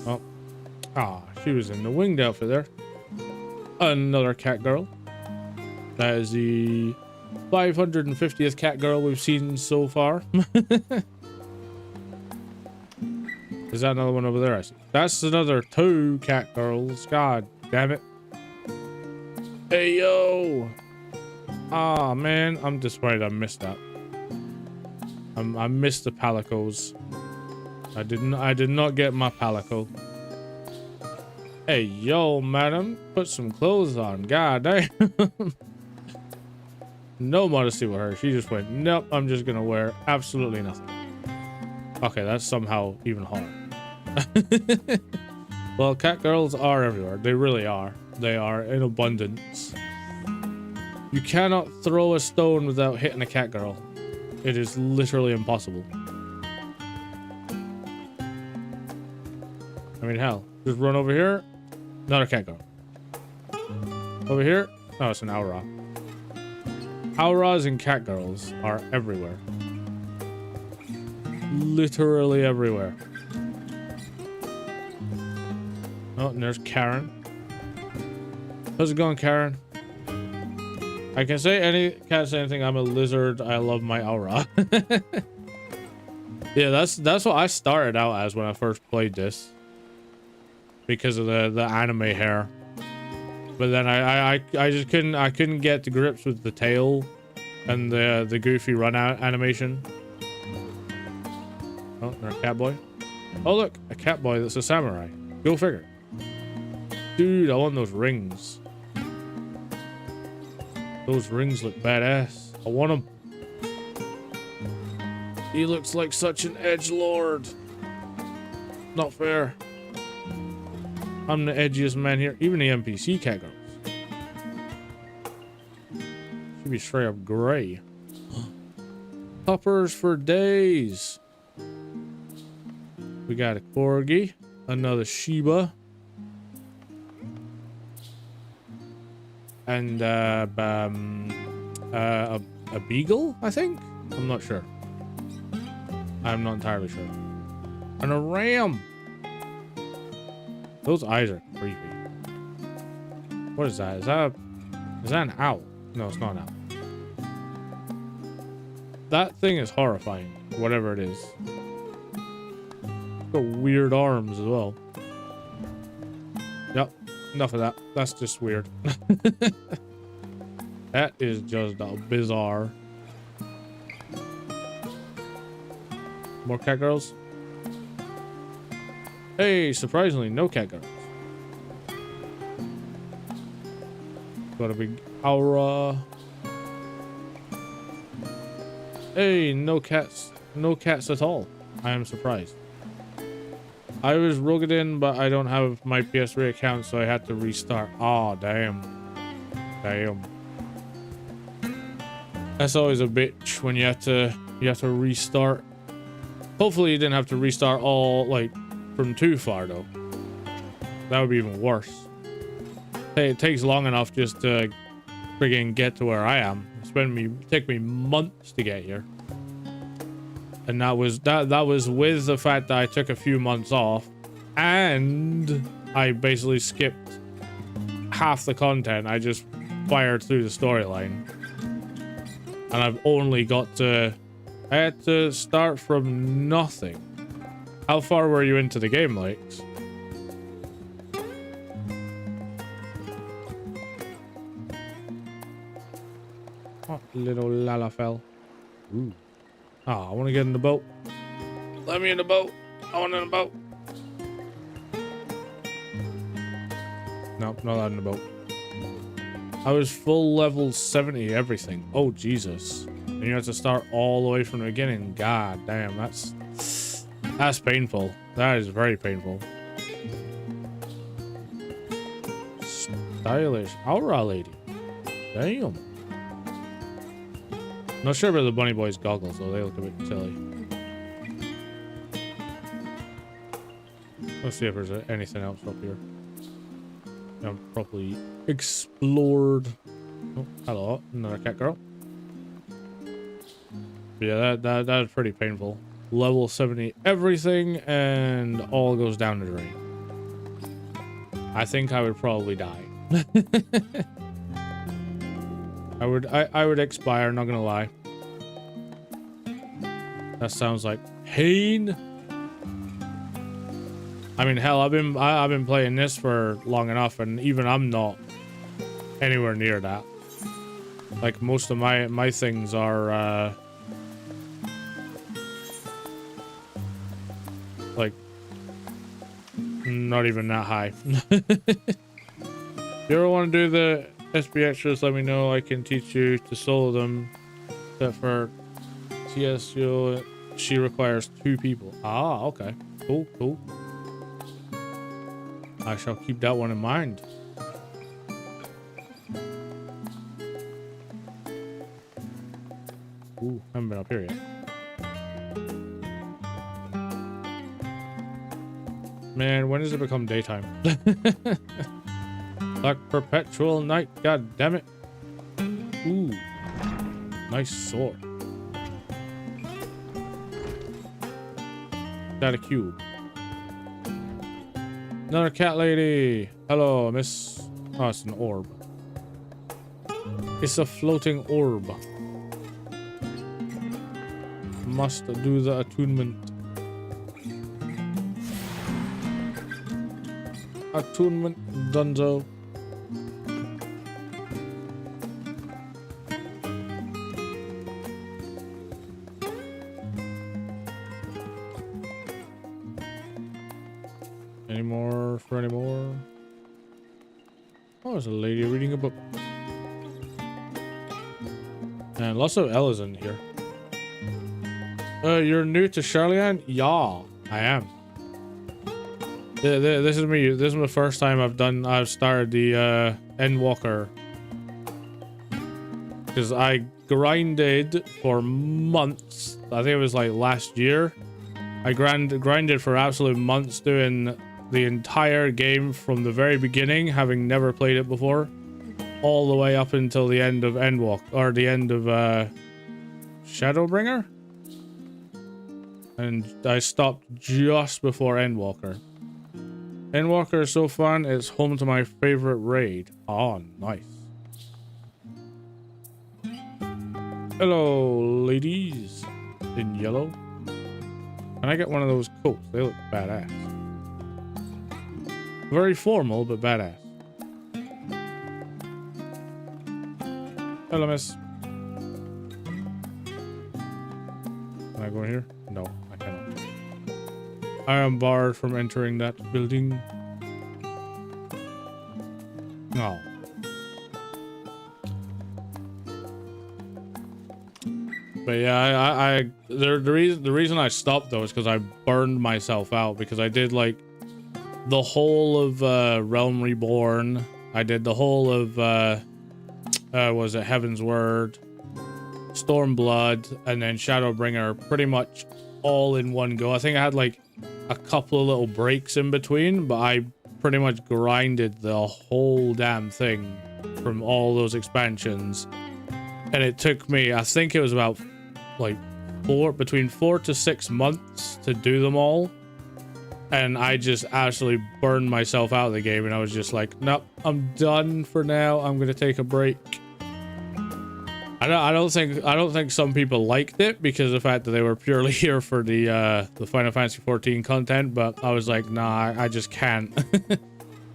Oh. Ah, she was in the winged outfit there. Another cat girl. That is the 550th cat girl we've seen so far. Is that another one over there? I see. That's another 2 cat girls. God damn it. Hey, yo. Ah, man. I'm disappointed I missed that. I missed the palicos. I did not get my palico. Hey, yo, madam. Put some clothes on. God damn. No modesty with her. She just went, nope, I'm just gonna wear absolutely nothing. Okay, that's somehow even harder. Well, cat girls are everywhere. They really are. They are in abundance. You cannot throw a stone without hitting a cat girl. It is literally impossible. I mean, hell. Just run over here. Another cat girl. Over here. Oh, it's an Aura. Auras and cat girls are everywhere. Literally everywhere. Oh, and there's Karen. How's it going, Karen? I can't say anything. I'm a lizard. I love my aura. Yeah, that's what I started out as when I first played this, because of the anime hair. But then I just couldn't get to grips with the tail and the goofy run out animation. Oh, there's a cat boy. Oh look, a cat boy that's a samurai. Go figure. Dude, I want those rings. Those rings look badass. I want them. He looks like such an edgelord. Not fair. I'm the edgiest man here. Even the NPC cat girls. Should be straight up gray. Puppers for days. We got a corgi, another Shiba, and a beagle, I think? I'm not sure. I'm not entirely sure. And a ram. Those eyes are creepy. What is that? Is that an owl? No, it's not an owl. That thing is horrifying, whatever it is. It's got weird arms as well. Yep, enough of that. That's just weird. That is just bizarre. More cat girls? Hey, surprisingly, no cat girls. Got a big aura. Hey, no cats. No cats at all. I am surprised. I was logged in, but I don't have my PS3 account, so I had to restart. Oh, damn. Damn. That's always a bitch when you have to restart. Hopefully you didn't have to restart all, like, from too far, though. That would be even worse. Hey, it takes long enough just to friggin' get to where I am. Take me months to get here. And that was with the fact that I took a few months off, and I basically skipped half the content. I just fired through the storyline. And I've only got to... I had to start from nothing. How far were you into the game, Lakes? Oh, little Lalafell. Ooh. Ah, I want to get in the boat. Let me in the boat. I want in the boat. Nope, not allowed in the boat. I was full level 70 everything. Oh, Jesus. And you have to start all the way from the beginning. God damn, that's painful. That is very painful. Stylish aura lady. Damn. Not sure about the bunny boy's goggles though. They look a bit silly. Let's see if there's anything else up here. I haven't properly explored. Oh, hello, another cat girl. Yeah, that's pretty painful. Level 70 everything, and all goes down the drain. I think I would probably die. I would expire, not gonna lie. That sounds like pain. I mean, hell, I've been playing this for long enough, and even I'm not anywhere near that. Like most of my things are like not even that high. If you ever want to do the SB extras, let me know. I can teach you to solo them. Except for TSU, she requires 2 people. Ah, okay. Cool, cool. I shall keep that one in mind. Ooh, haven't been up here yet. Man, when does it become daytime? Like perpetual night, god damn it. Ooh. Nice sword. Got a cube. Another cat lady. Hello, miss. Oh, it's an orb. It's a floating orb. Must do the attunement. Attunement dunzo. Any more for any more? Oh, there's a lady reading a book. And lots of Ellas in here. You're new to Charlian? Yeah, I am. This is me. This is the first time I've started the ENDWALKER. Because I grinded for months. I think it was like last year. I grinded for absolute months doing the entire game from the very beginning, having never played it before, all the way up until the end of ENDWALKER, or the end of Shadowbringer, and I stopped just before ENDWALKER. ENDWALKER is so fun. It's home to my favorite raid. Oh, nice. Hello, ladies in yellow. Can I get one of those coats? They look badass. Very formal, but badass. Hello, miss. Can I go in here? No, I cannot. I am barred from entering that building. No. But yeah, the reason I stopped though is because I burned myself out, because I did like the whole of Realm Reborn. I did the whole of was it Heaven's Word, Stormblood, and then Shadowbringer, pretty much all in one go. I think I had like a couple of little breaks in between, but I pretty much grinded the whole damn thing from all those expansions. And it took me, I think it was about like between 4 to 6 months to do them all. And I just absolutely burned myself out of the game, and I was just like, nope, I'm done for now. I'm gonna take a break. I don't think some people liked it because of the fact that they were purely here for the Final Fantasy 14 content, but I was like, nah, I just can't.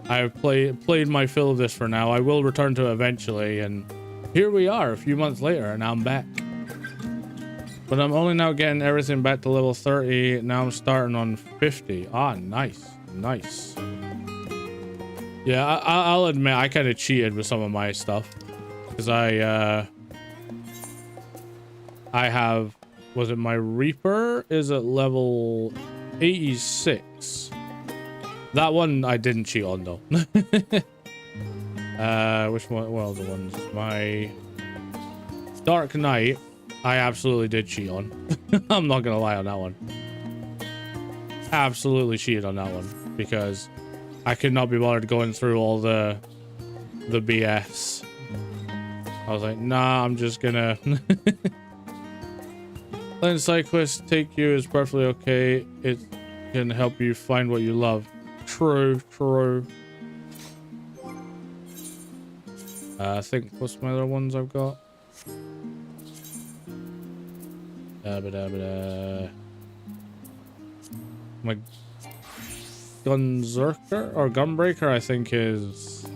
I've played my fill of this for now. I will return to it eventually, and here we are a few months later, and I'm back. But I'm only now getting everything back to level 30. Now I'm starting on 50. Ah, nice. Nice. Yeah, I'll admit I kind of cheated with some of my stuff. Because I have... Was it my Reaper? Is at level 86. That one I didn't cheat on, though. Which one? What other ones? My Dark Knight. I absolutely did cheat on. I'm not gonna lie on that one. Absolutely cheated on that one because I could not be bothered going through all the BS. I was like, nah, I'm just gonna letting side quests take you is perfectly okay. It can help you find what you love. True, true. I think what's my other ones I've got? My Gunzerker or Gunbreaker, I think is.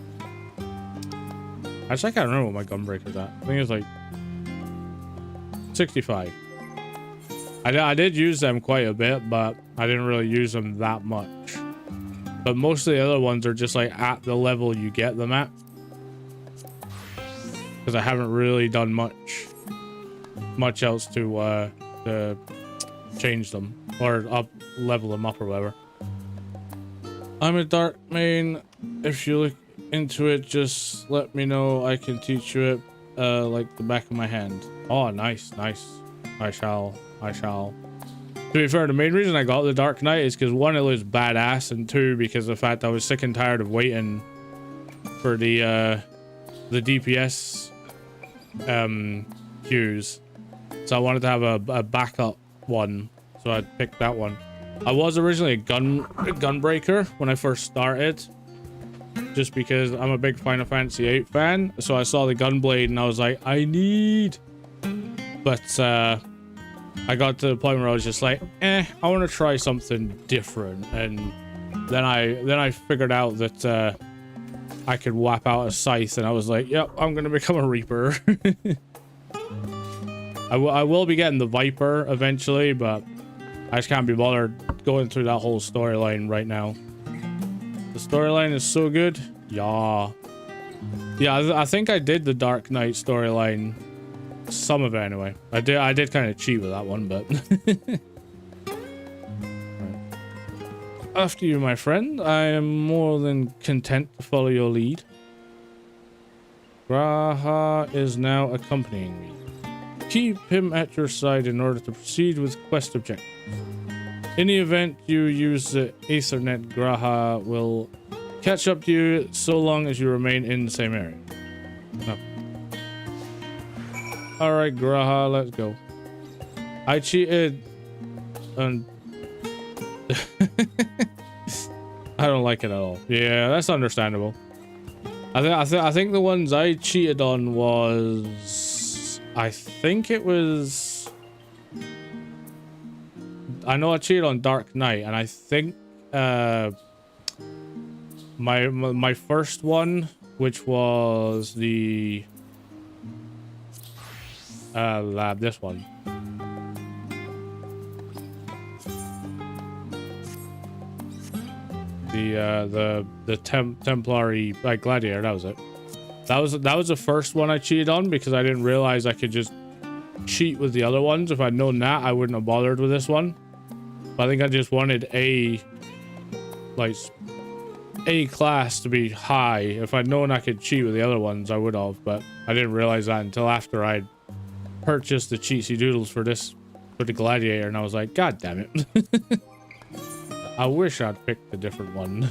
Actually, I can't remember what my Gunbreaker's at. I think it's like 65. I did use them quite a bit, but I didn't really use them that much. But most of the other ones are just like at the level you get them at. Because I haven't really done much else to change them or level them up or whatever. I'm a dark main. If you look into it, just let me know. I can teach you it like the back of my hand. Oh, nice, nice. I shall. To be fair, the main reason I got the Dark Knight is because one, it looks badass, and two, because of the fact I was sick and tired of waiting for the DPS queues. So I wanted to have a backup one, so I picked that one. I was originally a gunbreaker when I first started, just because I'm a big Final Fantasy VIII fan. So I saw the gunblade and I was like, I need. But I got to the point where I was just like, I want to try something different. And then I figured out that I could whap out a scythe, and I was like, yep, I'm gonna become a reaper. I will be getting the Viper eventually, but I just can't be bothered going through that whole storyline right now. The storyline is so good. Yeah. Yeah, I think I did the Dark Knight storyline. Some of it anyway. I did kind of cheat with that one, but... After you, my friend. I am more than content to follow your lead. Graha is now accompanying me. Keep him at your side in order to proceed with quest objectives. In the event you use the Ethernet, Graha will catch up to you so long as you remain in the same area. No. Alright, Graha, let's go. I cheated and I don't like it at all. Yeah, that's understandable. I think the ones I cheated on was, I think it was, I know I cheated on Dark Knight, and I think my first one, which was the lab, this one. The Templari like Gladiator, that was it. That was the first one I cheated on because I didn't realize I could just cheat with the other ones. If I'd known that, I wouldn't have bothered with this one. But I think I just wanted a class to be high. If I'd known I could cheat with the other ones, I would have, but I didn't realize that until after I'd purchased the cheatsy doodles for the Gladiator, and I was like, God damn it. I wish I'd picked a different one.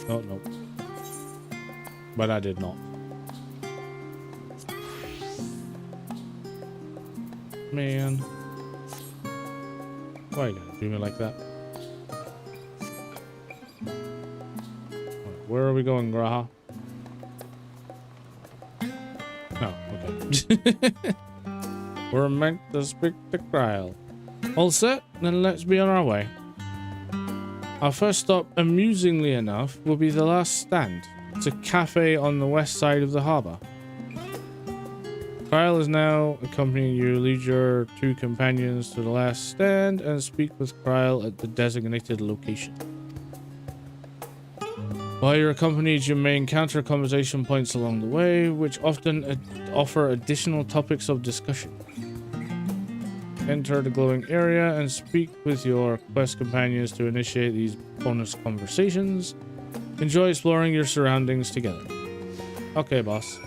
No. But I did not. Man. Why you gotta do me like that? Where are we going, Graha? Oh, okay. We're meant to speak to Kryl. All set? Then let's be on our way. Our first stop, amusingly enough, will be the last stand. It's a cafe on the west side of the harbor. Kryl is now accompanying you. Lead your two companions to the last stand and speak with Kryl at the designated location. While you're accompanied, you may encounter conversation points along the way, which often offer additional topics of discussion. Enter the glowing area and speak with your quest companions to initiate these bonus conversations. Enjoy exploring your surroundings together. Okay, boss.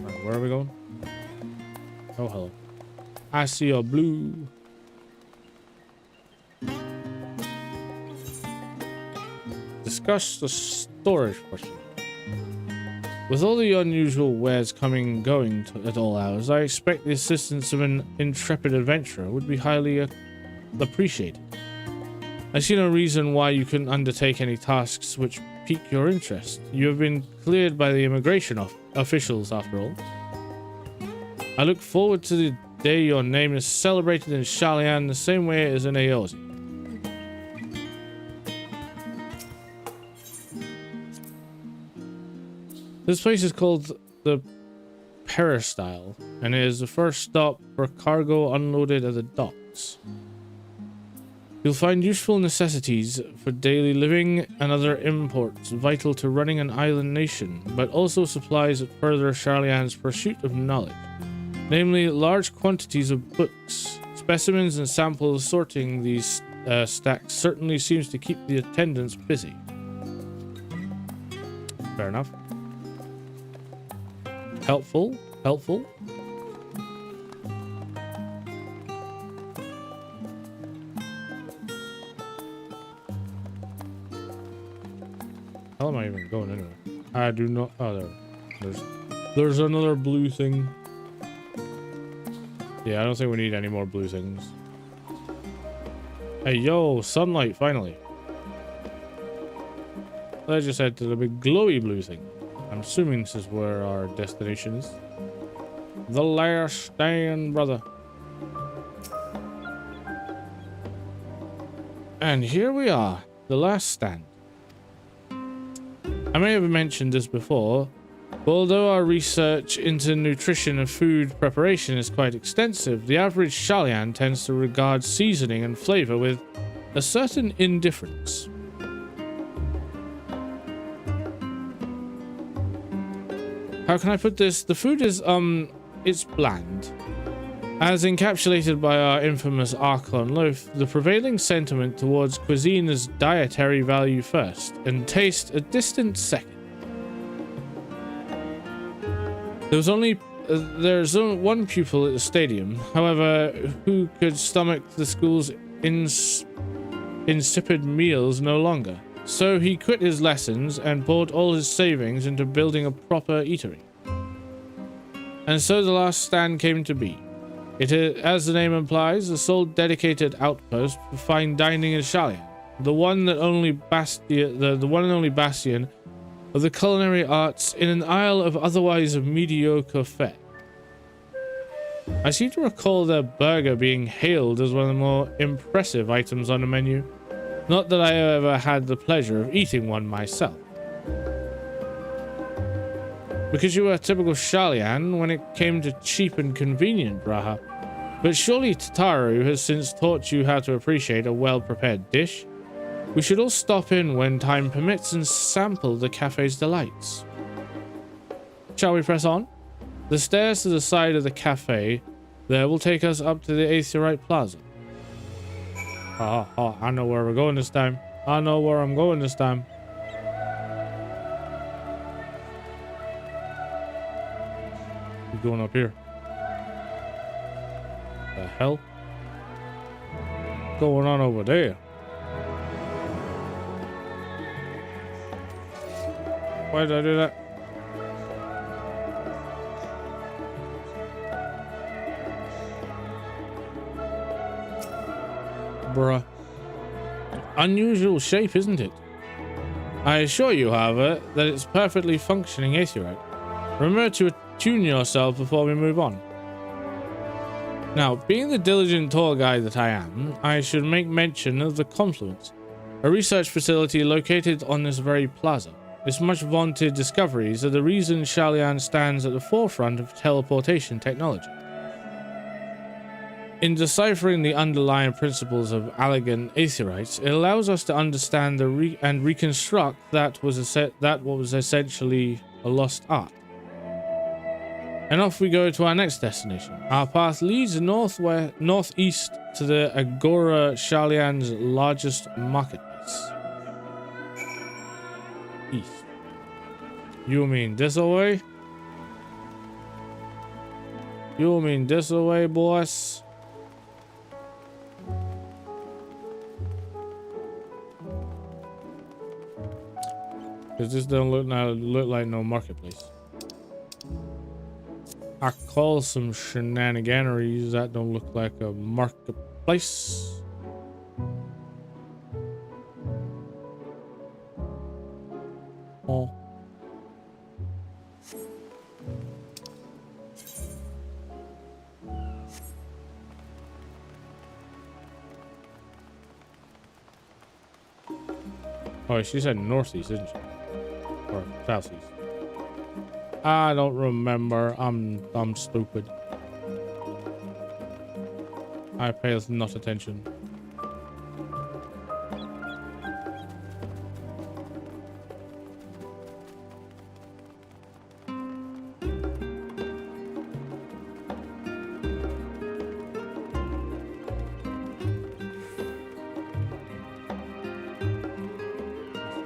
Right, where are we going? Oh, hello. I see a blue. Discuss the storage question. With all the unusual wares coming and going at all hours, I expect the assistance of an intrepid adventurer would be highly appreciated. I see no reason why you couldn't undertake any tasks which pique your interest. You have been cleared by the immigration officials, after all. I look forward to the day your name is celebrated in Shalian the same way as in Eorzea. This place is called the Peristyle, and it is the first stop for cargo unloaded at the docks. You'll find useful necessities for daily living and other imports vital to running an island nation, but also supplies that further Shalian's pursuit of knowledge, namely large quantities of books. Specimens and samples sorting these stacks certainly seems to keep the attendants busy. Fair enough. Helpful. How am I even going anyway? I do not. Oh, there's another blue thing. Yeah, I don't think we need any more blue things. Hey, yo, sunlight, finally. Let's just head to the big glowy blue thing. I'm assuming this is where our destination is. The last stand, brother. And here we are, the last stand. I may have mentioned this before, but although our research into nutrition and food preparation is quite extensive, the average Shalian tends to regard seasoning and flavor with a certain indifference. How can I put this? The food is, it's bland. As encapsulated by our infamous Archon loaf, the prevailing sentiment towards cuisine is dietary value first, and taste a distant second. There's only one pupil at the stadium, however, who could stomach the school's insipid meals no longer. So he quit his lessons and poured all his savings into building a proper eatery. And so the last stand came to be. It is, as the name implies, the sole dedicated outpost for fine dining in Shalian, the one and only bastion of the culinary arts in an isle of otherwise mediocre fare. I seem to recall their burger being hailed as one of the more impressive items on the menu. Not that I ever had the pleasure of eating one myself. Because you were a typical Shalian when it came to cheap and convenient, Braha. But surely Tataru has since taught you how to appreciate a well-prepared dish. We should all stop in when time permits and sample the cafe's delights. Shall we press on? The stairs to the side of the cafe there will take us up to the Aetherite Plaza. I know where we're going this time. I know where I'm going this time. We're going up here. The hell? What's going on over there? Why did I do that? Bruh. Unusual shape, isn't it? I assure you, however, that it's perfectly functioning Aetherite. Remember to attune yourself before we move on. Now, being the diligent tour guide that I am, I should make mention of the Confluence, a research facility located on this very plaza. Its much vaunted discoveries are the reason Shalian stands at the forefront of teleportation technology. In deciphering the underlying principles of Allegan Aetherites, it allows us to understand and reconstruct what was essentially a lost art. And off we go to our next destination. Our path leads northeast to the Agora, Shalian's largest marketplace. East. You mean this away? You mean this away, boss? Because this don't look like no marketplace. I call some shenaniganeries. That don't look like a marketplace. Oh. Oh, she said northeast, didn't she? Or southeast. I don't remember. I'm stupid. I pay not attention.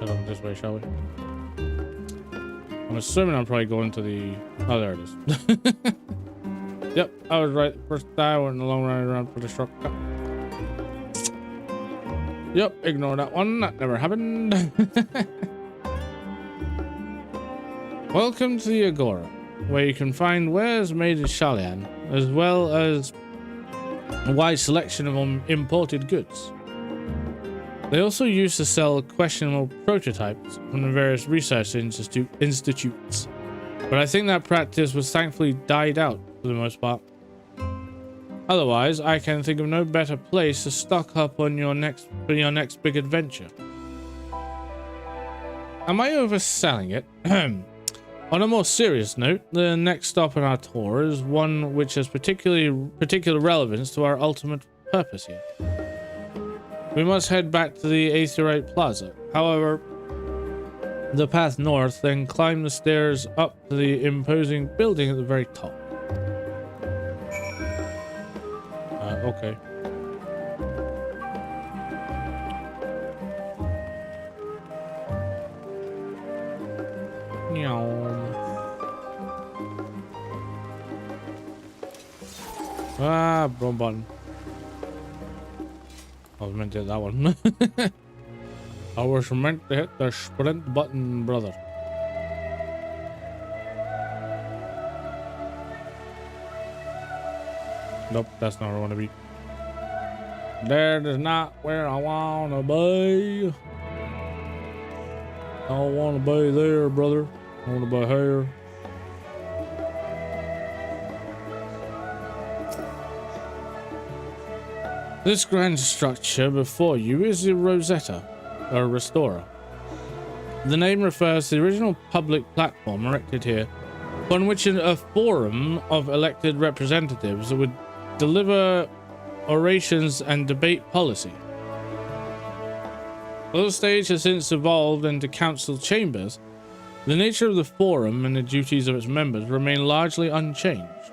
Let's head up this way, shall we? I'm assuming I'm probably going to the... Oh, there it is. Yep, I was right. First I went in the long run around for the shortcut. Yep, ignore that one. That never happened. Welcome to the Agora, where you can find wares made in Shalian, as well as a wide selection of imported goods. They also used to sell questionable prototypes from the various research institutes, but I think that practice was thankfully died out for the most part. Otherwise, I can think of no better place to stock up on your next big adventure. Am I overselling it? On a more serious note, the next stop on our tour is one which has particular relevance to our ultimate purpose here. We must head back to the Aetheryte Plaza. However, the path north, then climb the stairs up to the imposing building at the very top. Okay. Ah, wrong button. I was meant to hit that one. I was meant to hit the sprint button, brother. Nope, that's not where I want to be. That is not where I want to be. I don't want to be there, brother. I want to be here. This grand structure before you is the Rosetta, or Restorer. The name refers to the original public platform erected here, on which a forum of elected representatives would deliver orations and debate policy. Although the stage has since evolved into council chambers, the nature of the forum and the duties of its members remain largely unchanged.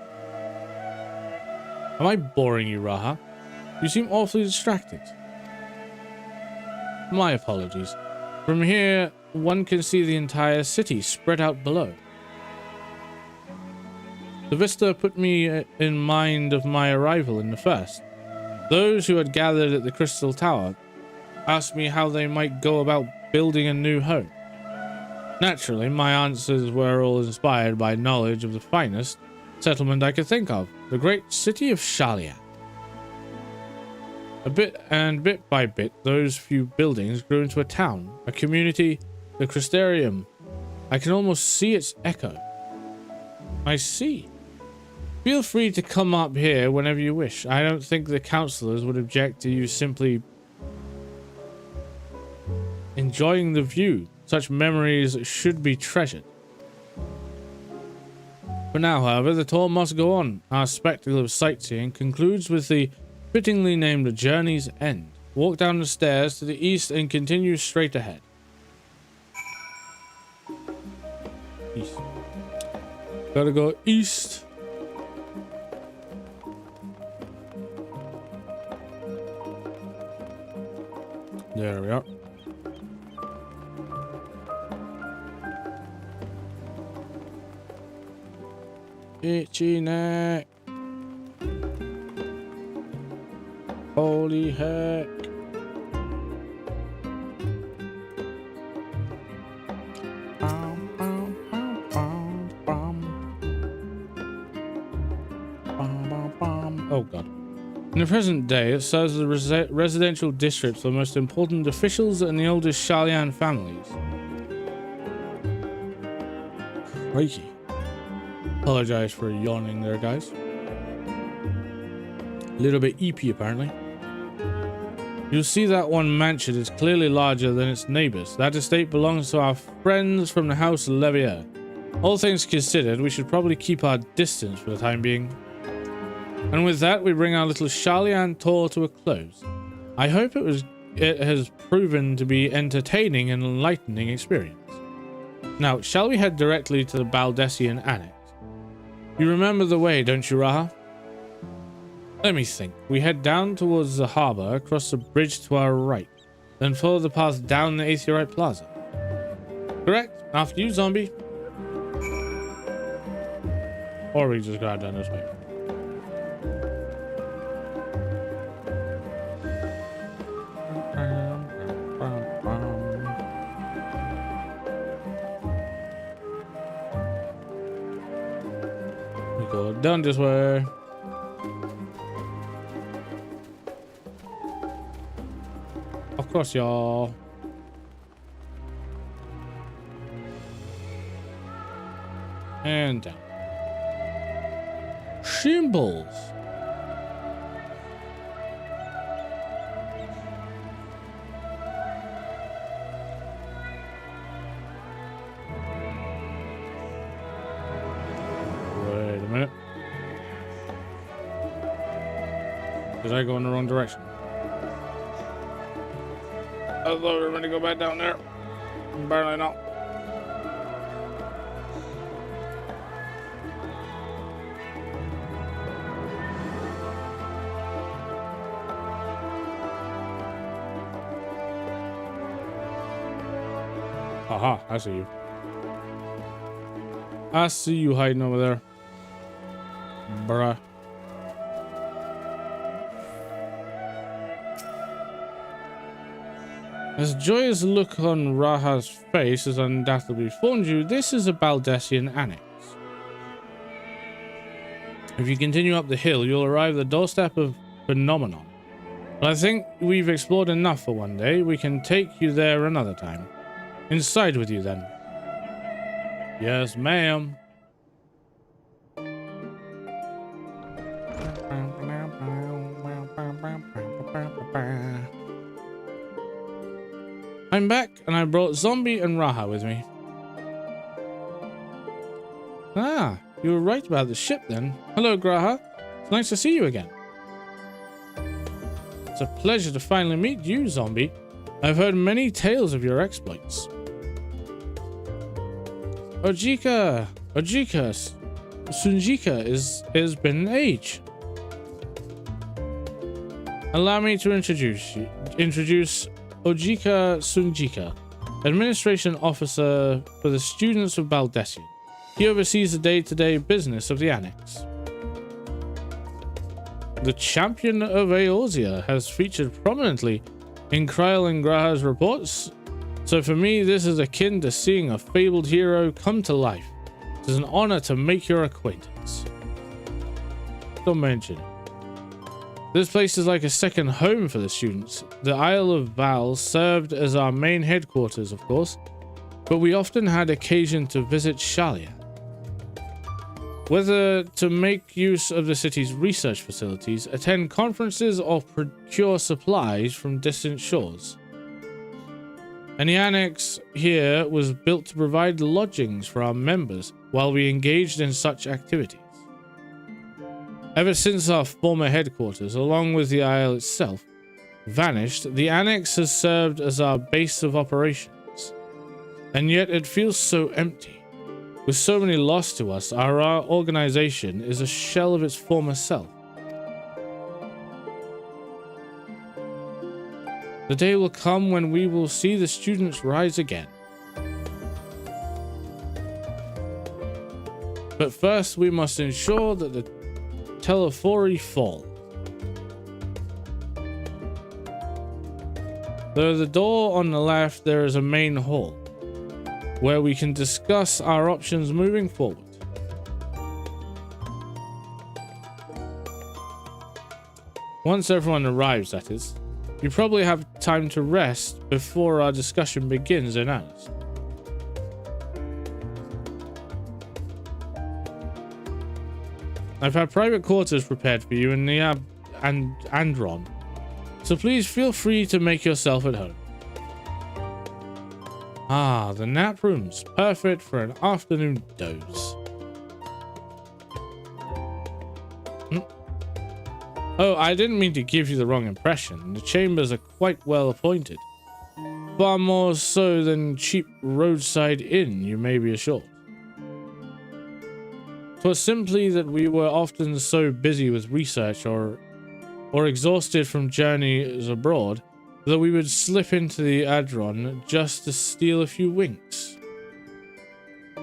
Am I boring you, Raha? You seem awfully distracted. My apologies. From here, one can see the entire city spread out below. The vista put me in mind of my arrival in the first. Those who had gathered at the Crystal Tower asked me how they might go about building a new home. Naturally, my answers were all inspired by knowledge of the finest settlement I could think of, the great city of Shalia. Bit by bit, those few buildings grew into a town, a community, the Crystarium. I can almost see its echo. I see. Feel free to come up here whenever you wish. I don't think the councillors would object to you simply enjoying the view. Such memories should be treasured. For now, however, the tour must go on. Our spectacle of sightseeing concludes with the fittingly named Journey's End. Walk down the stairs to the east and continue straight ahead. East. Gotta go east. There we are. Itchy neck. Holy heck. Oh god. In the present day, it serves as a residential district for the most important officials and the oldest Shalian families. Crikey. Apologize for yawning there, guys. A little bit eepy, apparently. You'll see that one mansion is clearly larger than its neighbors. That estate belongs to our friends from the House Levier. All things considered, we should probably keep our distance for the time being. And with that, we bring our little Shalian tour to a close. I hope it has proven to be entertaining and enlightening experience. Now, shall we head directly to the Baldessian Annex? You remember the way, don't you, Raha? Let me think. We head down towards the harbor, across the bridge to our right, then follow the path down the Aetheryte Plaza. Correct? After you, zombie. Or we just go down this way. We go down this way. Across, y'all. And down. Symbols. Wait a minute. Did I go in the wrong direction? I thought we were going to go back down there. Apparently not. Aha, I see you. I see you hiding over there. Bruh. As joyous look on Raha's face has undoubtedly informed you, this is a Baldessian annex. If you continue up the hill, you'll arrive at the doorstep of Phenomenon. But I think we've explored enough for one day. We can take you there another time. Inside with you, then. Yes, ma'am. I'm back, and I brought Zombie and Raha with me. Ah, you were right about the ship, then. Hello, Graha. It's nice to see you again. It's a pleasure to finally meet you, Zombie. I've heard many tales of your exploits. Sunjika has been an age. Allow me to introduce Ojika Sunjika, Administration Officer for the students of Baldessian. He oversees the day-to-day business of the Annex. The Champion of Eorzea has featured prominently in Kryl and Graha's reports, so for me this is akin to seeing a fabled hero come to life. It is an honor to make your acquaintance. Don't mention it. This place is like a second home for the students. The Isle of Val served as our main headquarters, of course, but we often had occasion to visit Shalia. Whether to make use of the city's research facilities, attend conferences, or procure supplies from distant shores. And the annex here was built to provide lodgings for our members while we engaged in such activities. Ever since our former headquarters, along with the isle itself, vanished, the annex has served as our base of operations. And yet it feels so empty. With so many lost to us, our organization is a shell of its former self. The day will come when we will see the students rise again. But first, we must ensure that the Telephori fall. Through the door on the left, there is a main hall, where we can discuss our options moving forward. Once everyone arrives, that is, you probably have time to rest before our discussion begins in earnest. I've had private quarters prepared for you in the Andron, so please feel free to make yourself at home. Ah, the nap room's perfect for an afternoon doze. Oh, I didn't mean to give you the wrong impression. The chambers are quite well appointed. Far more so than cheap roadside inn, you may be assured. 'Twas simply that we were often so busy with research or exhausted from journeys abroad that we would slip into the Adron just to steal a few winks.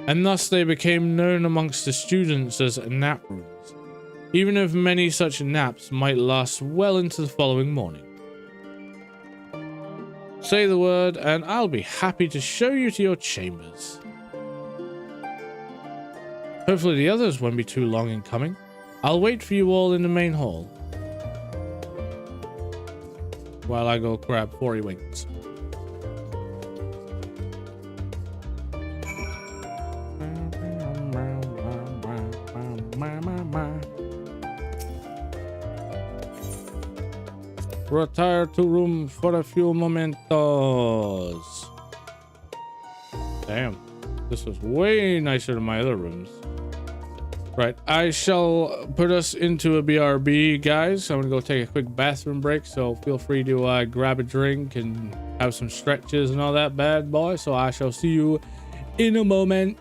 And thus they became known amongst the students as nap rooms, even if many such naps might last well into the following morning. Say the word and I'll be happy to show you to your chambers. Hopefully the others won't be too long in coming. I'll wait for you all in the main hall. while I go grab 40 wings. Retire to room for a few momentos. Damn, this was way nicer than my other rooms. Right, I shall put us into a BRB, guys. I'm gonna go take a quick bathroom break, so feel free to grab a drink and have some stretches and all that bad boy. So I shall see you in a moment.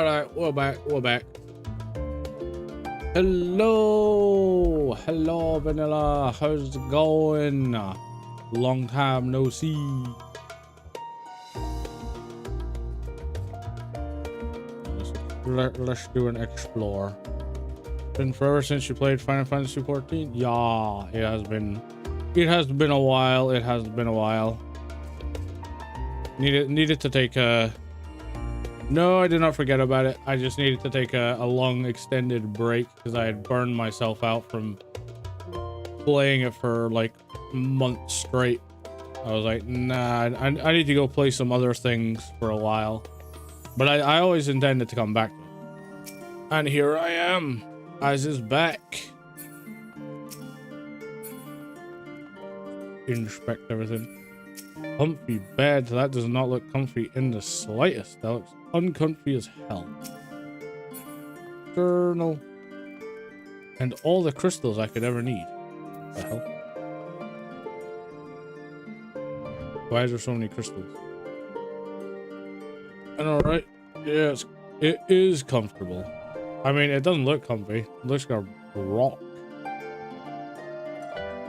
All right, we're back. We're back. Hello, hello, Vanilla. How's it going? Long time no see. Let's do an explore. Been forever since you played Final Fantasy 14. Yeah, it has been. It has been a while. It has been a while. Needed to take a. No, I did not forget about it. I just needed to take a long extended break because I had burned myself out from playing it for like months straight. I was like, nah, I need to go play some other things for a while. But I always intended to come back. And here I am. Eyes is back. Inspect everything. Comfy bed. That does not look comfy in the slightest. That looks uncomfy as hell. Journal. And all the crystals I could ever need. What the hell? Why is there so many crystals? And alright. Yes, it is comfortable. I mean, it doesn't look comfy. It looks like a rock.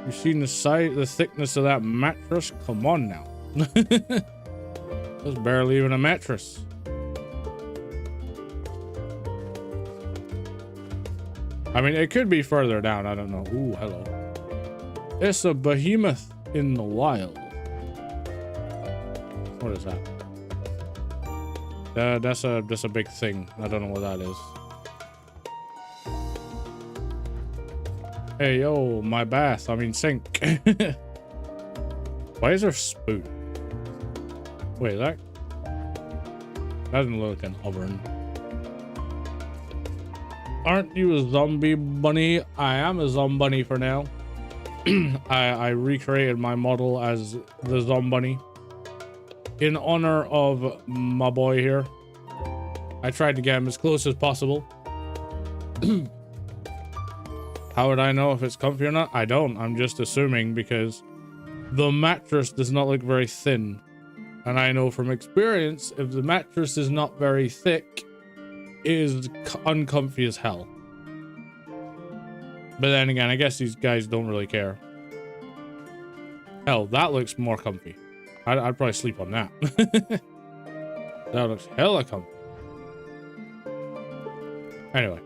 You seen the size, the thickness of that mattress? Come on now. That's barely even a mattress. I mean, it could be further down. I don't know. Ooh, hello. It's a behemoth in the wild. What is that? That's a big thing. I don't know what that is. Hey, yo, my bath. I mean, sink. Why is there spoon? Wait, that doesn't look like an oven. Aren't you a zombie bunny? I am a zombunny for now. I recreated my model as the Zombunny in honor of my boy here. I tried to get him as close as possible. How would I know if it's comfy or not? I don't. I'm just assuming because the mattress does not look very thin. And I know from experience, if the mattress is not very thick, it is uncomfy as hell. But then again, I guess these guys don't really care. Hell, that looks more comfy. I'd probably sleep on that. That looks hella comfy. Anyway.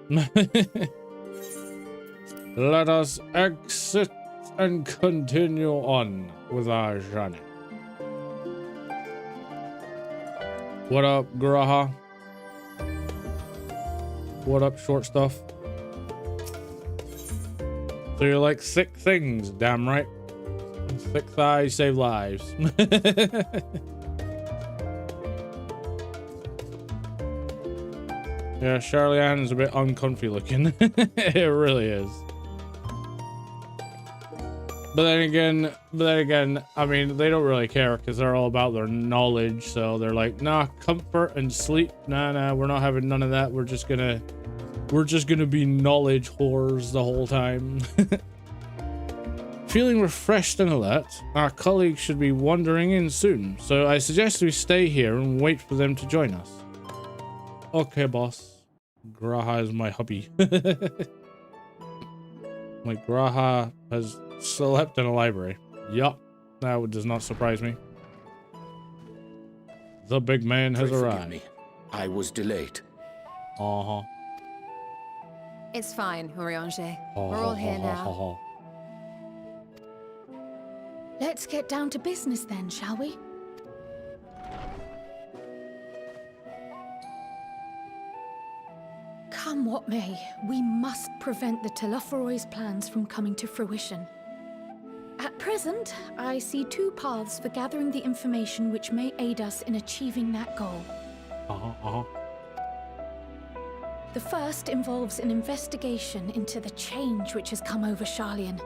Let us exit and continue on with our journey. What up, Graha? What up, short stuff? So you like thick things, damn right. Thick thighs save lives. Yeah, Charlie is a bit uncomfy looking. It really is. But then again, I mean, they don't really care because they're all about their knowledge. So they're like, nah, comfort and sleep. Nah, we're not having none of that. We're just gonna be knowledge whores the whole time. Feeling refreshed and alert, our colleagues should be wandering in soon. So I suggest we stay here and wait for them to join us. Okay, boss. Graha is my hubby. My Graha has slept in a library. Yup, that does not surprise me. The big man has arrived. Me. I was delayed. Uh-huh. It's fine, Urianger. We're all here now. Let's get down to business then, shall we? Come what may, we must prevent the Telophoroid's plans from coming to fruition. At present, I see two paths for gathering the information which may aid us in achieving that goal. The first involves an investigation into the change which has come over Charlian,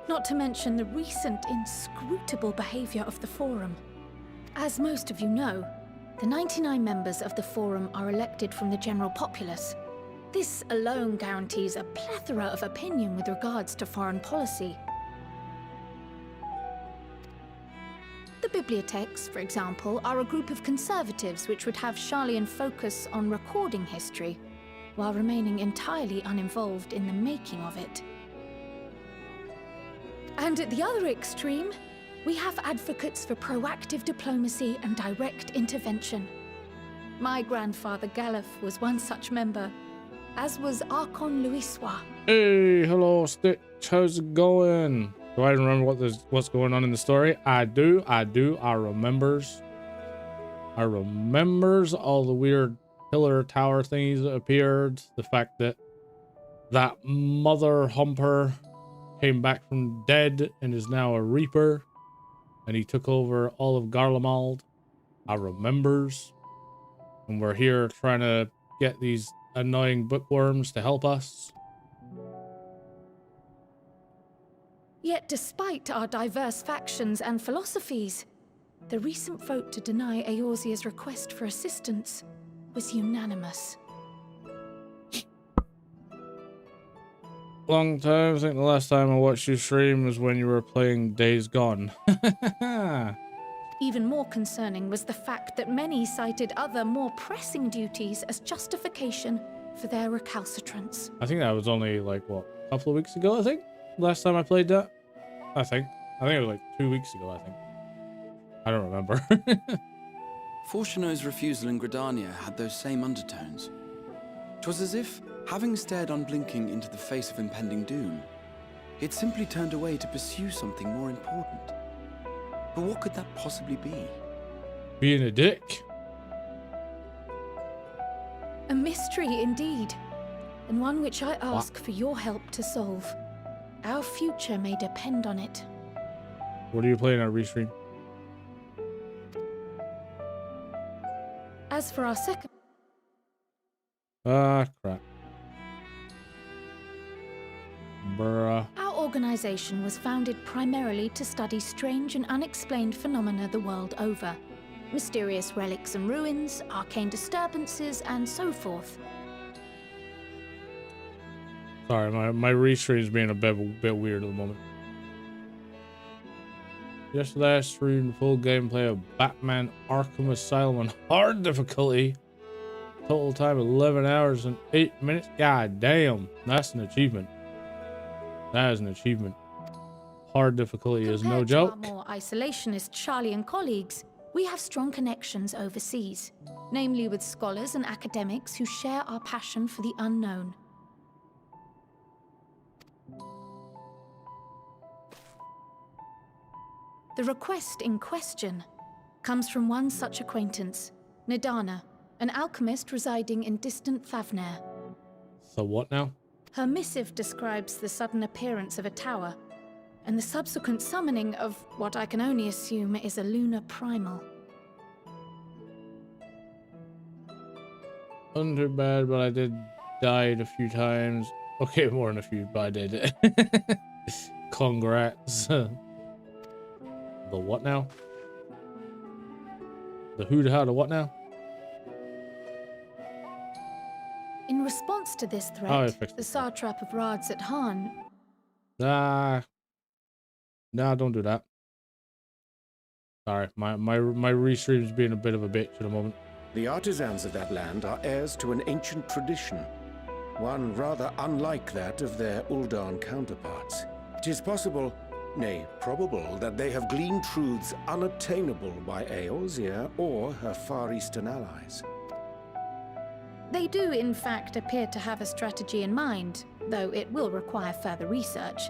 not to mention the recent inscrutable behavior of the Forum. As most of you know, the 99 members of the Forum are elected from the general populace. This alone guarantees a plethora of opinion with regards to foreign policy. The bibliotheques, for example, are a group of conservatives which would have Sharlayan focus on recording history, while remaining entirely uninvolved in the making of it. And at the other extreme, we have advocates for proactive diplomacy and direct intervention. My grandfather Galef was one such member, as was Archon Louisois. Hey, hello, Stitch. How's it going? Do I remember what's going on in the story? I do. I remembers all the weird pillar tower thingies that appeared. The fact that mother humper came back from dead and is now a reaper, and he took over all of Garlemald. I remembers. And we're here trying to get these annoying bookworms to help us. Yet despite our diverse factions and philosophies, the recent vote to deny Eorzea's request for assistance was unanimous. Long time. I think the last time I watched you stream was when you were playing Days Gone. Even more concerning was the fact that many cited other, more pressing duties as justification for their recalcitrance. I think that was only like, what, a couple of weeks ago, I think? Last time I played that? I think it was like 2 weeks ago, I think. I don't remember. Fortuno's refusal in Gridania had those same undertones. 'Twas as if, having stared unblinking into the face of impending doom, he had simply turned away to pursue something more important. But what could that possibly be? Being a dick? A mystery indeed, and one which I ask for your help to solve. Our future may depend on it. What are you playing on Restream? As for our second... Ah, crap. Bruh. Our organization was founded primarily to study strange and unexplained phenomena the world over. Mysterious relics and ruins, arcane disturbances, and so forth. Sorry, my restream's being a bit weird at the moment. Yesterday I streamed full gameplay of Batman Arkham Asylum on hard difficulty. Total time 11 hours and 8 minutes. God damn, that's an achievement. That is an achievement. Hard difficulty is no joke. Compared to our more isolationist Sharlayan colleagues, we have strong connections overseas, namely with scholars and academics who share our passion for the unknown. The request in question comes from one such acquaintance, Nadana, an alchemist residing in distant Thavnair. So what now? Her missive describes the sudden appearance of a tower, and the subsequent summoning of what I can only assume is a lunar primal. Wasn't too bad, but I did died a few times. Okay, more than a few, but I did. Congrats. The what now? The who, the how, the what now? In response to this threat, the satrap of Rads at Han... Nah, don't do that. Sorry, my restream's being a bit of a bitch at the moment. The artisans of that land are heirs to an ancient tradition, one rather unlike that of their Uldan counterparts. It is possible, nay, probable, that they have gleaned truths unattainable by Eorzea or her Far Eastern allies. They do, in fact, appear to have a strategy in mind, though it will require further research.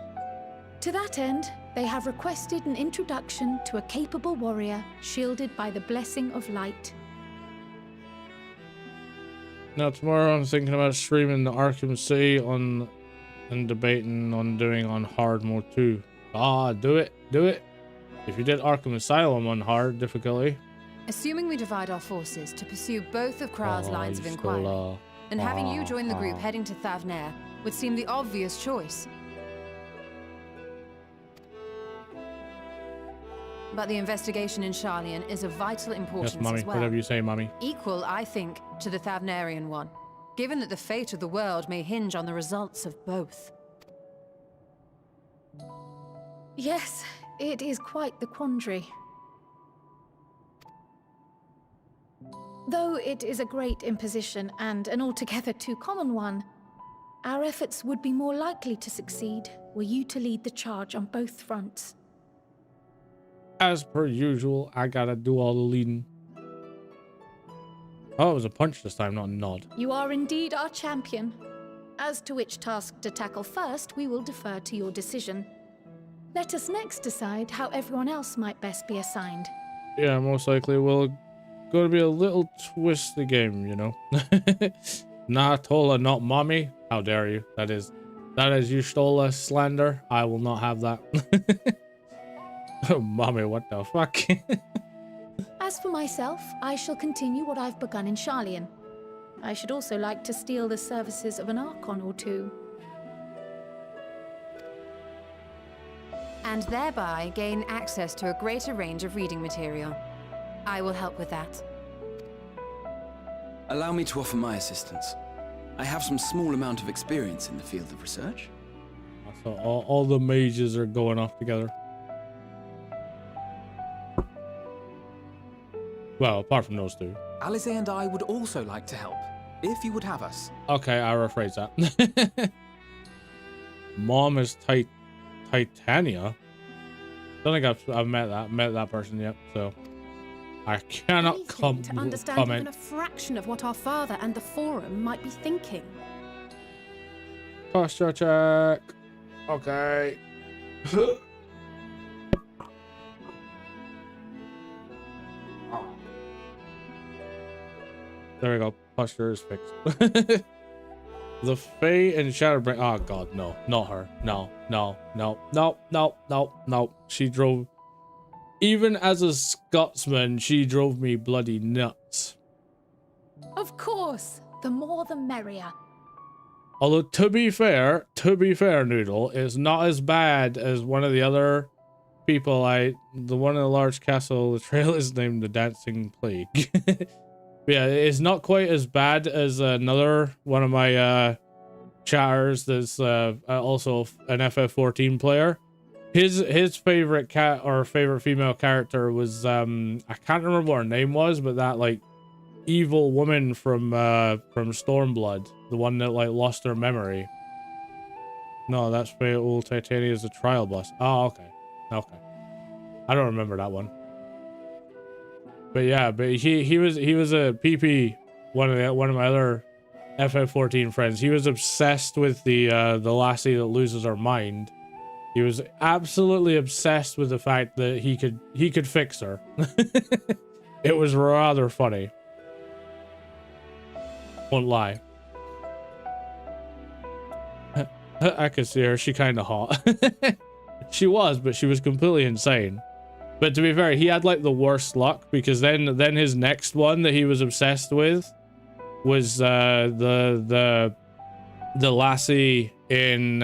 To that end, they have requested an introduction to a capable warrior shielded by the blessing of light. Now tomorrow I'm thinking about streaming the Arkham City and debating on doing on hard mode too. Ah, do it. If you did Arkham Asylum on hard difficulty. Assuming we divide our forces to pursue both of Kral's lines of inquiry, then having you join the group heading to Thavnair would seem the obvious choice. But the investigation in Sharlayan is of vital importance Yes, Mummy. as well. Whatever you say, Mummy. Equal, I think, to the Thavnarian one, given that the fate of the world may hinge on the results of both. Yes, it is quite the quandary. Though it is a great imposition and an altogether too common one, our efforts would be more likely to succeed were you to lead the charge on both fronts. As per usual, I gotta do all the leading. Oh, it was a punch this time, not a nod. You are indeed our champion. As to which task to tackle first, we will defer to your decision. Let us next decide how everyone else might best be assigned. Yeah, most likely we'll going to be a little twisty game, you know. Not Tola, not mommy. How dare you? That is you stole a slander. I will not have that. Oh, mommy, what the fuck? As for myself, I shall continue what I've begun in Sharlayan. I should also like to steal the services of an Archon or two. And thereby gain access to a greater range of reading material. I will help with that. Allow me to offer my assistance. I have some small amount of experience in the field of research. So all the mages are going off together. Well, apart from those two. Alize and I would also like to help, if you would have us. Okay, I'll rephrase that. Mom is Titania. Don't think I've met that person yet, so I cannot to understand comment. even a fraction of what our father and the Forum might be thinking. Posture check. Okay. There we go. Posture is fixed. The Fae and Shadowbring. Oh god, no, not her. No. She drove. Even as a Scotsman, she drove me bloody nuts. Of course, the more the merrier. Although to be fair, Noodle, it's not as bad as one of the other people. The one in the large castle. The trail is named the Dancing Plague. Yeah, it's not quite as bad as another one of my chatters that's also an FF14 player. His favorite cat or favorite female character was I can't remember what her name was, but that like evil woman from Stormblood, the one that like lost her memory. No, that's Fatal Titania is a trial boss. Oh, okay. I don't remember that one. But yeah, he was a PP, one of my other FF14 friends. He was obsessed with the lassie that loses her mind. He was absolutely obsessed with the fact that he could fix her. It was rather funny. Won't lie. I could see her. She kind of hot. She was, but she was completely insane. But to be fair, he had like the worst luck because then his next one that he was obsessed with was the lassie in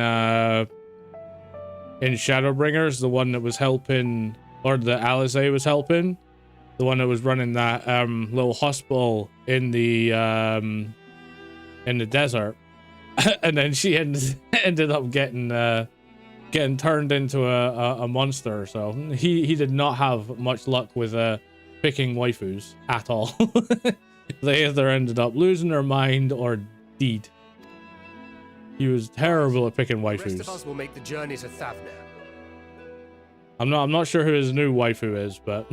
Shadowbringers, the one that was helping, or the Alize was helping, the one that was running that little hospital in the desert, and then she ended up getting turned into a monster. So he did not have much luck with picking waifus at all. They either ended up losing their mind or deed. He was terrible at picking waifus. The rest of us will make the journey to Thavner. I'm not sure who his new waifu is, but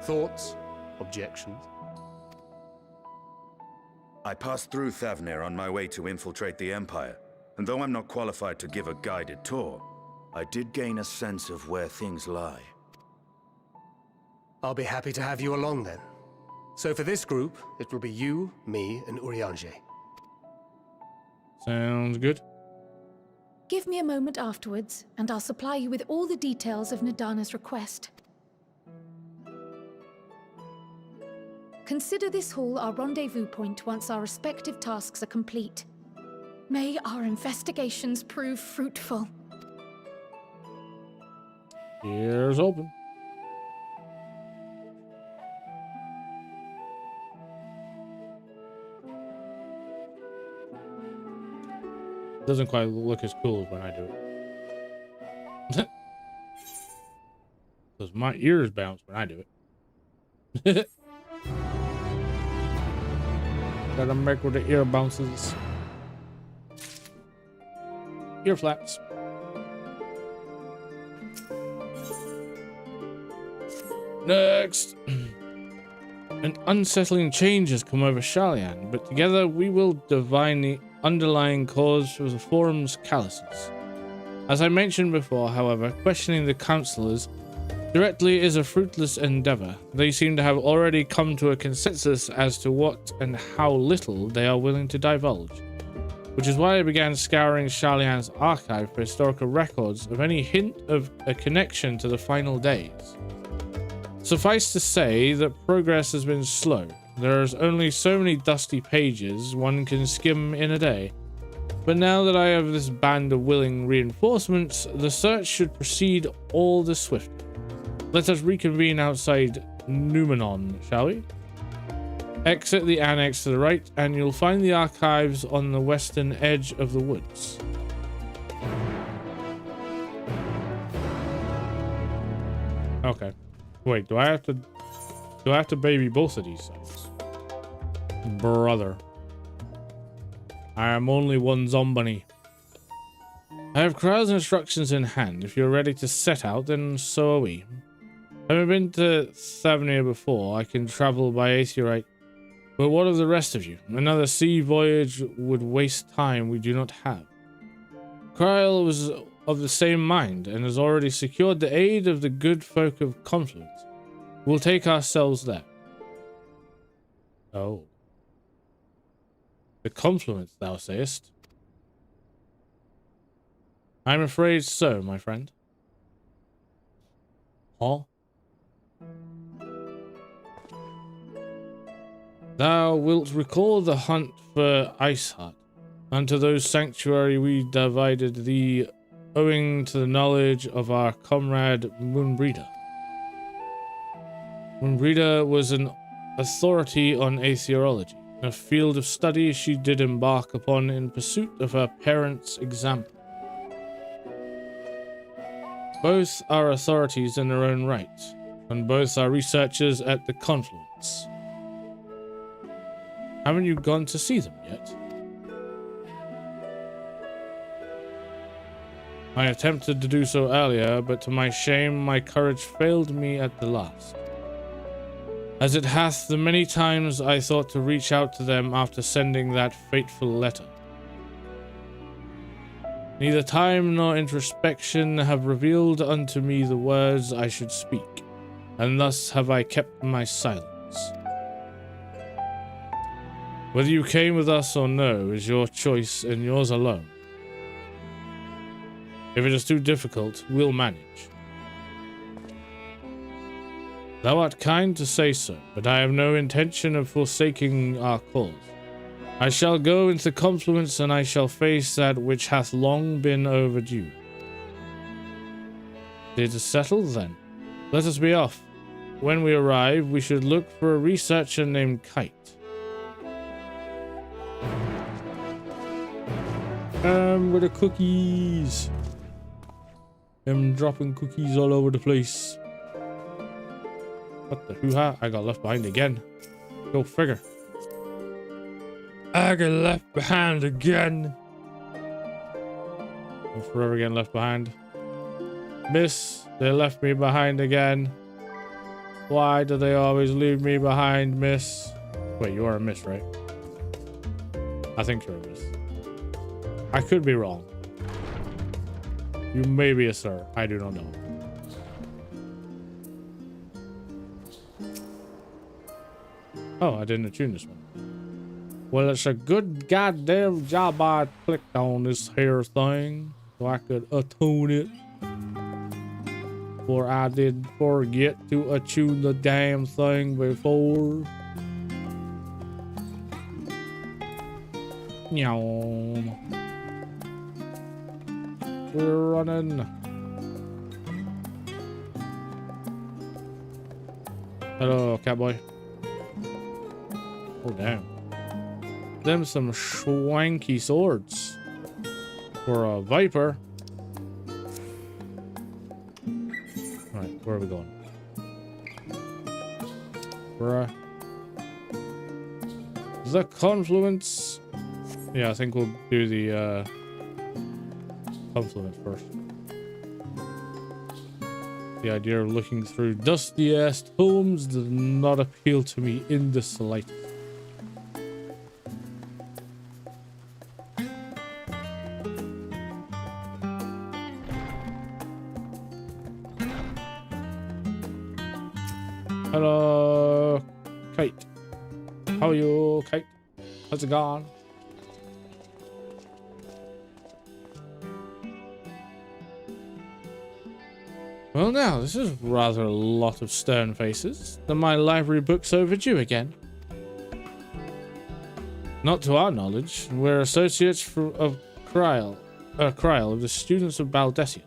Thoughts? Objections? I passed through Thavner on my way to infiltrate the Empire, and though I'm not qualified to give a guided tour, I did gain a sense of where things lie. I'll be happy to have you along then. So for this group, it will be you, me, and Urianger. sounds good. Give me a moment afterwards, and I'll supply you with all the details of Nadana's request. Consider this hall our rendezvous point once our respective tasks are complete. May our investigations prove fruitful. Here's open. Doesn't quite look as cool as when I do it. Because my ears bounce when I do it. Gotta make with the ear bounces. Ear flaps. Next. An unsettling change has come over Shalian, but together we will divine the underlying cause of the forum's callousness. As I mentioned before, however, questioning the councillors directly is a fruitless endeavor. They seem to have already come to a consensus as to what and how little they are willing to divulge, which is why I began scouring Shalian's archive for historical records of any hint of a connection to the final days. Suffice to say that progress has been slow. There's only so many dusty pages one can skim in a day. But now that I have this band of willing reinforcements, the search should proceed all the swifter. Let us reconvene outside Numenon, shall we? Exit the annex to the right, and you'll find the archives on the western edge of the woods. Okay. Wait, do I have to baby both of these sites? Brother. I am only one Zombunny. I have Kryle's instructions in hand. If you're ready to set out, then so are we. Having been to Thavnir before, I can travel by Aetheorite. But what of the rest of you? Another sea voyage would waste time we do not have. Kryle was of the same mind and has already secured the aid of the good folk of Confluence. We'll take ourselves there. Oh. The Confluence, thou sayest? I'm afraid so, my friend. Huh? Thou wilt recall the hunt for Ice Heart. Unto those sanctuary we divided thee, owing to the knowledge of our comrade Moonbreeder. Moonbreeder was an authority on aetheorology, a field of study she did embark upon in pursuit of her parents' example. Both are authorities in their own right, and both are researchers at the Confluence. Haven't you gone to see them yet? I attempted to do so earlier, but to my shame, my courage failed me at the last. As it hath the many times I thought to reach out to them after sending that fateful letter. Neither time nor introspection have revealed unto me the words I should speak, and thus have I kept my silence. Whether you came with us or no is your choice and yours alone. If it is too difficult, we'll manage. Thou art kind to say so, but I have no intention of forsaking our cause. I shall go into Confluence, and I shall face that which hath long been overdue. It is settled, then. Let us be off. When we arrive, we should look for a researcher named Kite. With the cookies. I'm dropping cookies all over the place. What the hoo-ha? I got left behind again. Go figure. I got left behind again. I'm forever getting left behind. Miss, they left me behind again. Why do they always leave me behind, miss? Wait, you are a miss, right? I think you're a miss. I could be wrong. You may be a sir. I do not know. Oh, I didn't attune this one. Well, it's a good goddamn job I clicked on this here thing so I could attune it. For I did forget to attune the damn thing before. Nyom. We're running. Hello, cowboy. Oh, damn. Them some swanky swords. For a viper. Alright, where are we going? bruh. The confluence. Yeah, I think we'll do the confluence first. The idea of looking through dusty-ass tomes does not appeal to me in the slightest. Hello, Kate. How are you, Kate? How's it going? Well now, this is rather a lot of stern faces. Are my library books overdue again? Not to our knowledge. We're associates of Kryl, of the students of Baldesion.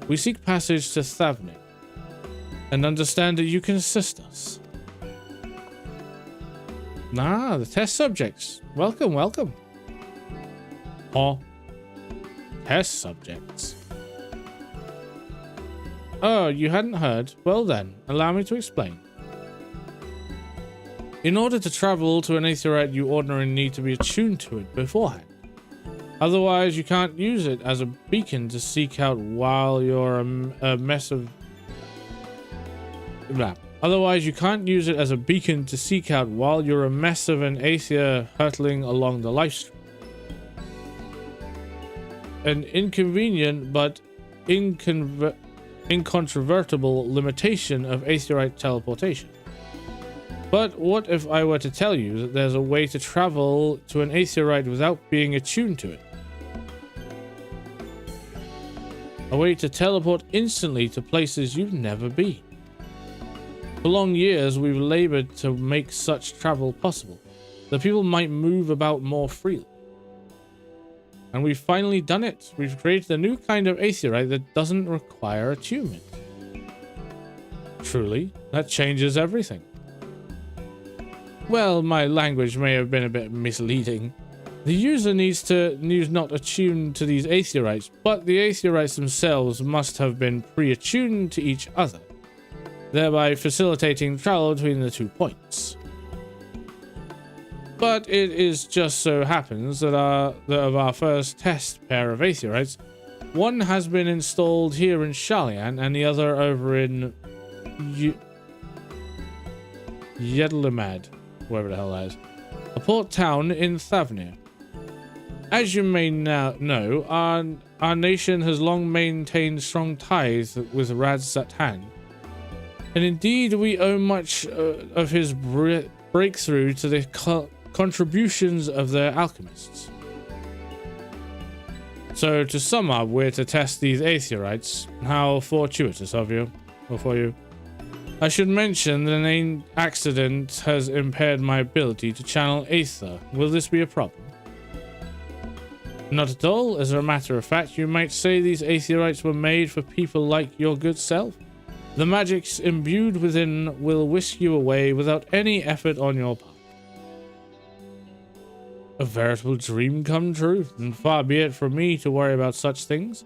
We seek passage to Thavne, and understand that you can assist us. Ah, the test subjects. Welcome, welcome. Oh, test subjects. Oh, you hadn't heard? Well then, allow me to explain. In order to travel to an aetheryte, you ordinarily need to be attuned to it beforehand. Otherwise, you can't use it as a beacon to seek out while you're a mess of... Blah. Otherwise, you can't use it as a beacon to seek out while you're a mess of an aether hurtling along the lifestream. An inconvenient but incontrovertible limitation of aetheryte teleportation. But what if I were to tell you that there's a way to travel to an aetheryte without being attuned to it? A way to teleport instantly to places you've never been. For long years, we've labored to make such travel possible. The people might move about more freely. And we've finally done it. We've created a new kind of aetheryte that doesn't require attunement. Truly, that changes everything. Well, my language may have been a bit misleading. The user needs not attune to these aetherytes, but the aetherytes themselves must have been pre-attuned to each other, thereby facilitating travel between the 2 points. But it is just so happens that of our first test pair of aetherytes, one has been installed here in Shalian and the other over in Yedlamad, wherever the hell that is, a port town in Thavne. As you may now know, our nation has long maintained strong ties with Radzatan, and indeed we owe much of his breakthrough to the contributions of their alchemists. So to sum up, we're to test these aetherytes. How fortuitous of you, or for you. I should mention that an accident has impaired my ability to channel aether. Will this be a problem? Not at all. As a matter of fact, you might say these aetherytes were made for people like your good self. The magics imbued within will whisk you away without any effort on your part. A veritable dream come true, and far be it from me to worry about such things.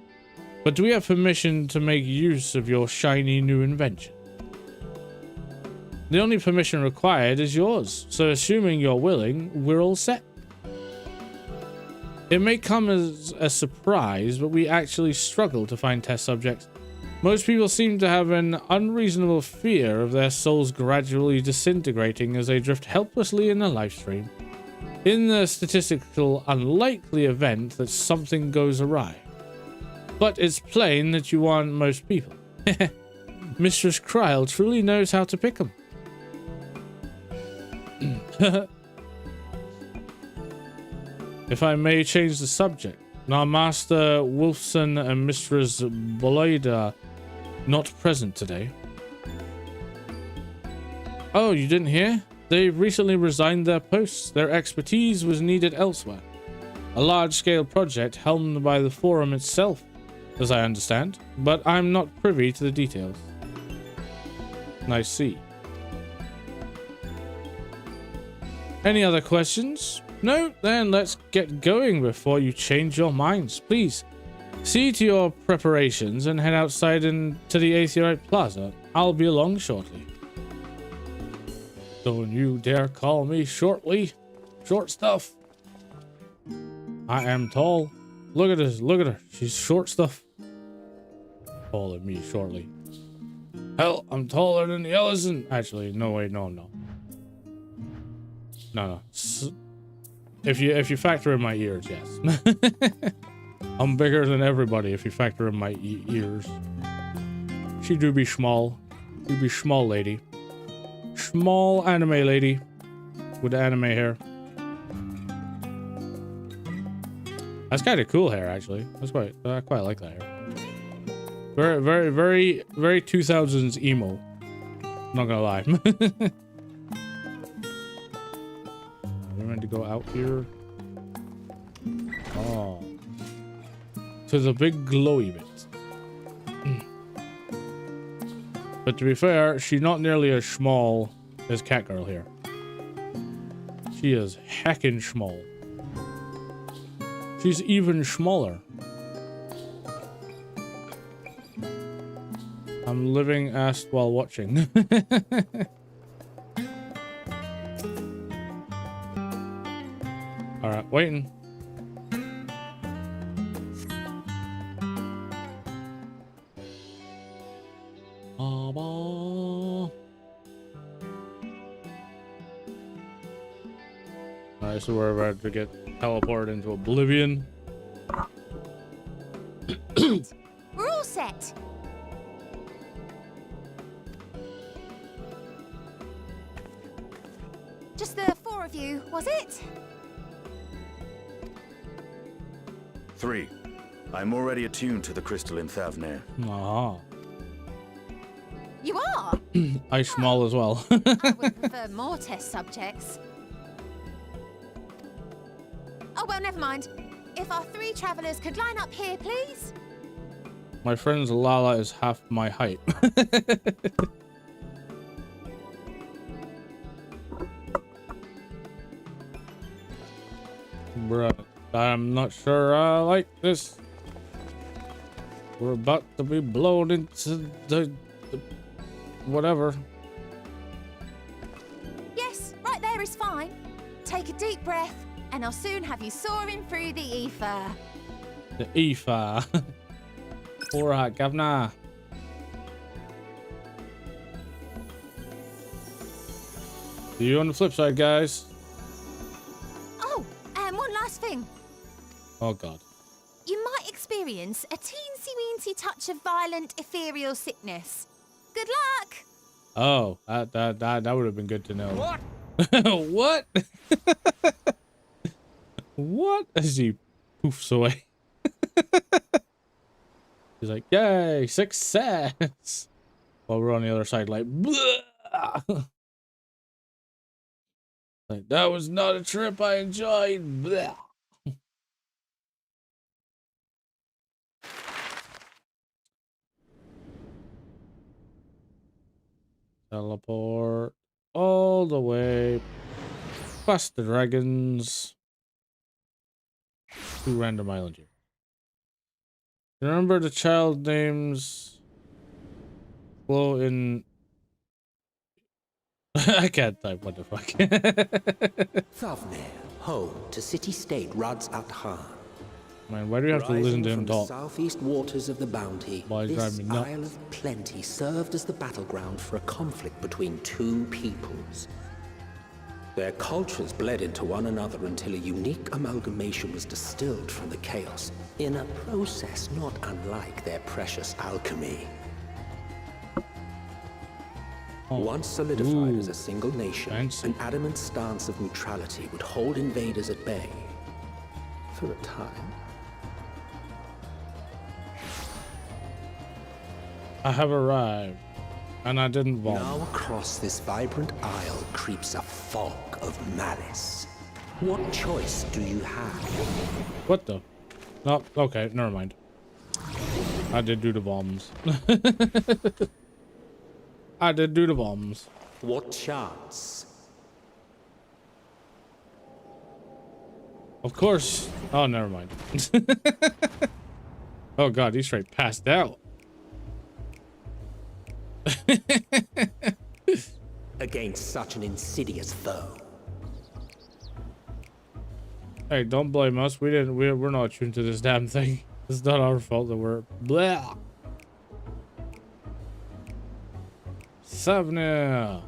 But do we have permission to make use of your shiny new invention? The only permission required is yours, so assuming you're willing, we're all set. It may come as a surprise, but we actually struggle to find test subjects. Most people seem to have an unreasonable fear of their souls gradually disintegrating as they drift helplessly in the lifestream. In the statistical unlikely event that something goes awry. But it's plain that you aren't most people. Mistress Kryl truly knows how to pick them. If I may change the subject, our Master Wolfson and Mistress Boloida not present today. Oh, you didn't hear? They recently resigned their posts. Their expertise was needed elsewhere. A large-scale project helmed by the Forum itself, as I understand, but I'm not privy to the details. I see. Any other questions? No? Then let's get going before you change your minds. Please, see to your preparations and head outside into the Aetheryte Plaza. I'll be along shortly. Don't you dare call me shortly. Short stuff. I am tall. Look at this. Look at her. She's short stuff. Calling me shortly. Hell, I'm taller than the elephant. Actually, no, wait, no, no. No. If you factor in my ears, yes. I'm bigger than everybody if you factor in my ears. She do be small. You be small lady. Small anime lady. With the anime hair. That's kind of cool hair, actually. I quite like that hair. Very 2000s emo. Not gonna lie. We're meant to go out here. Oh. To the big glowy bit. But to be fair, she's not nearly as small as Catgirl here. She is heckin' small. She's even smaller. I'm living ass while watching. Alright, waiting. Alright, so we're about to get teleported into oblivion. We're all set. Just the 4 of you, was it? 3. I'm already attuned to the crystal in Thavnir. Ah. You are? I small as well. I would prefer more test subjects. Oh, well, never mind. If our 3 travelers could line up here, please. My friend's Lala is half my height. Bruh, I'm not sure I like this. We're about to be blown into the whatever. Yes, right there is fine. Take a deep breath, and I'll soon have you soaring through the ether. The ether. Alright, governor. See you on the flip side, guys. Oh, and one last thing. Oh god. You might experience a teensy-weensy touch of violent ethereal sickness. Good luck! Oh, that would have been good to know. What? What? What? As he poofs away. He's like, yay, success! While we're on the other side, like, bleh! Like, that was not a trip I enjoyed. Bleh! Teleport all the way past the dragons to random island here. Remember the child names flow in. I can't type, what the fuck. Thavnir, home to city-state Rads at Khan. Man, why do you have to listen to him talk? The southeast waters of the Bounty, this Isle of Plenty served as the battleground for a conflict between 2 peoples. Their cultures bled into one another until a unique amalgamation was distilled from the chaos, in a process not unlike their precious alchemy. Once solidified as a single nation, an adamant stance of neutrality would hold invaders at bay for a time. I have arrived, and I didn't vomit. Now across this vibrant isle creeps a fog of malice. What choice do you have? What the? Oh, okay, never mind. I did do the bombs. I did do the bombs. What chance? Of course. Oh, never mind. Oh god, he's straight passed out. Again. against such an insidious foe. Hey, don't blame us. We're not tuned to this damn thing. It's not our fault that we're blah. Savna.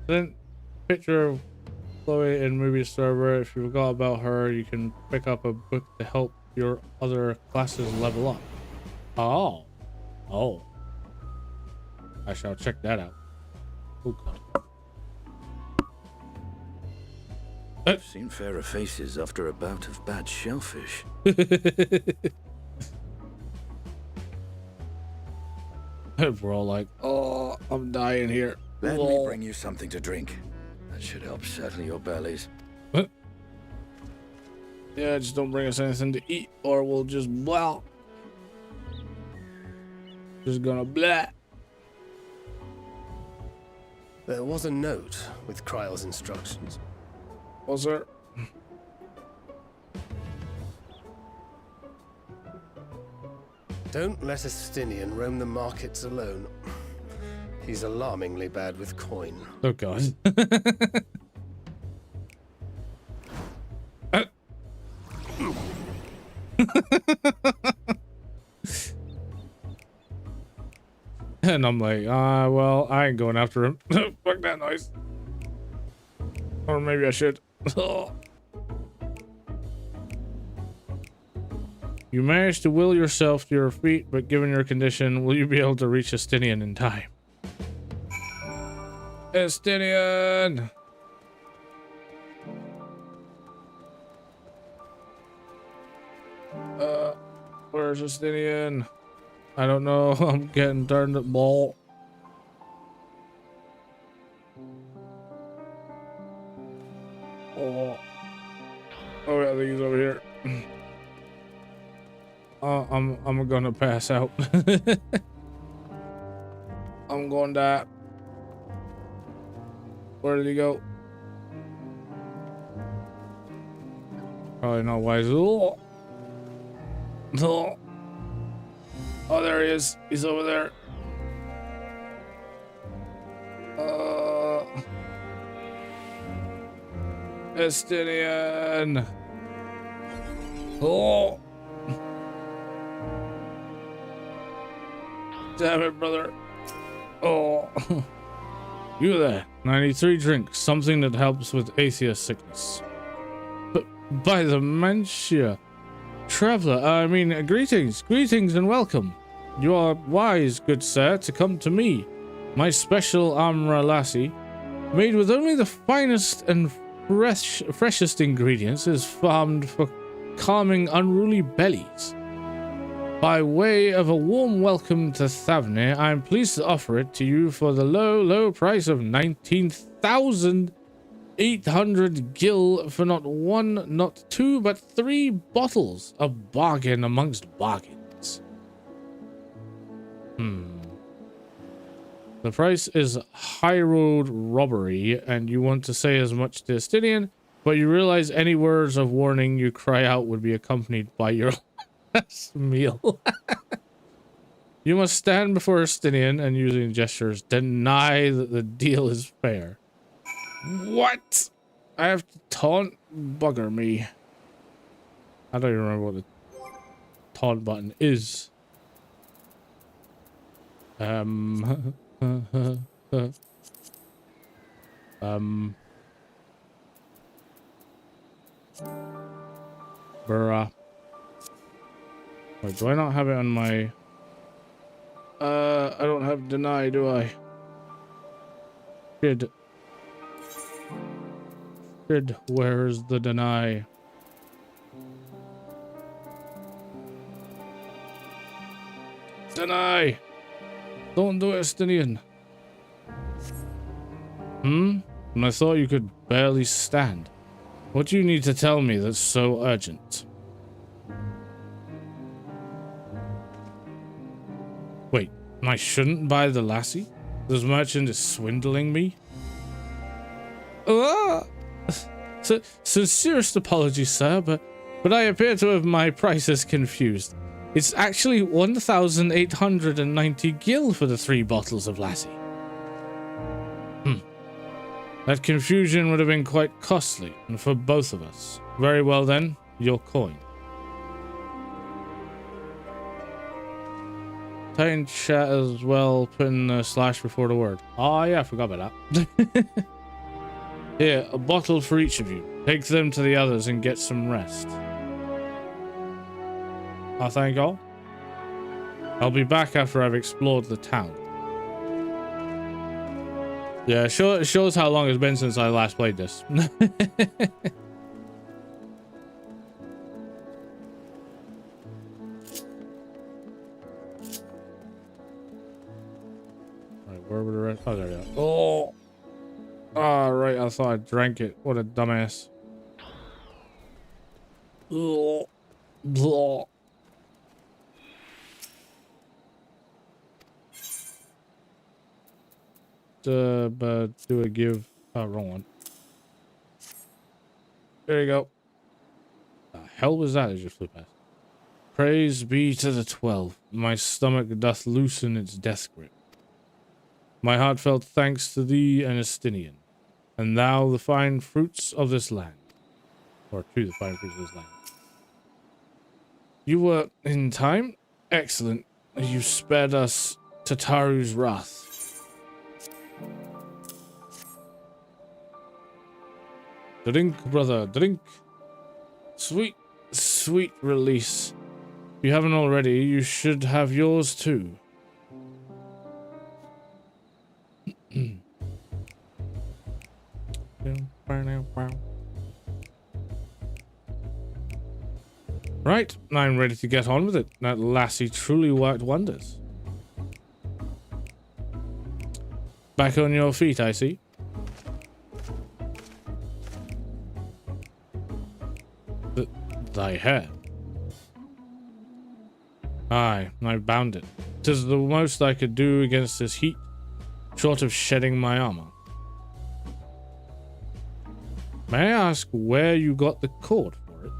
Then picture of Chloe in movie server. If you forgot about her, you can pick up a book to help your other classes level up. Oh. I shall check that out. Oh god. I've seen fairer faces after a bout of bad shellfish. We're all like, oh, I'm dying here. Let me bring you something to drink. That should help settle your bellies. What? Yeah, just don't bring us anything to eat or we'll just blah. Just gonna blah. There was a note with Kryle's instructions. Was there? Don't let a Stinian roam the markets alone. He's alarmingly bad with coin. Oh god. And I'm like, well, I ain't going after him. Fuck that noise. Or maybe I should. You managed to will yourself to your feet, but given your condition, will you be able to reach Estinian in time? Estinian! Where's Estinian? I don't know. I'm getting turned at ball. Oh, yeah, I think he's over here. I'm gonna pass out. I'm going to die. Where did he go? Probably not wise. Oh, oh, there he is. He's over there. Estinian. Oh. Damn it, brother. Oh. You there. 93 drinks. Something that helps with atheist sickness. But by the mantia. Traveler, greetings. Greetings and welcome. You are wise, good sir, to come to me. My special Amra lassie, made with only the finest and freshest ingredients, is farmed for calming unruly bellies. By way of a warm welcome to Thavne, I am pleased to offer it to you for the low price of 19,800 gil for not one, not two, but 3 bottles. A bargain amongst bargains. The price is high road robbery, and you want to say as much to Estinian, but you realize any words of warning you cry out would be accompanied by your last meal. You must stand before Estinian and using gestures deny that the deal is fair. What? I have to taunt? Bugger me. I don't even remember what the taunt button is. Bruh. Wait, do I not have it on my... I don't have deny, do I? Shid, where's the deny? Deny! Don't do it, Estinian. And I thought you could barely stand. What do you need to tell me that's so urgent? Wait, I shouldn't buy the lassie? This merchant is swindling me? Sincerest apologies, sir, but I appear to have my prices confused. It's actually 1,890 gil for the 3 bottles of Lassie. That confusion would have been quite costly, and for both of us. Very well then, your coin. Tighten chat as well, putting a slash before the word. Oh yeah, I forgot about that. Here, a bottle for each of you. Take them to the others and get some rest. I thank all. I'll be back after I've explored the town. Yeah, it shows how long it's been since I last played this. Right, where were the rest? Oh, there they are. Oh! Ah, right, I thought I drank it. What a dumbass. Oh. Blah. But do a give. Oh, wrong one. There you go. The hell was that? I just flew past. Praise be to the 12. My stomach doth loosen its death grip. My heartfelt thanks to thee, Anastinian, and thou the fine fruits of this land. Or to the fine fruits of this land. You were in time? Excellent. You spared us Tataru's wrath. Drink, brother, drink. Sweet, sweet release. If you haven't already, you should have yours too. Right, I'm ready to get on with it. That lassie truly worked wonders. Back on your feet, I see. Thy hair. Aye, I bound it. 'Tis the most I could do against this heat, short of shedding my armor. May I ask where you got the cord for it?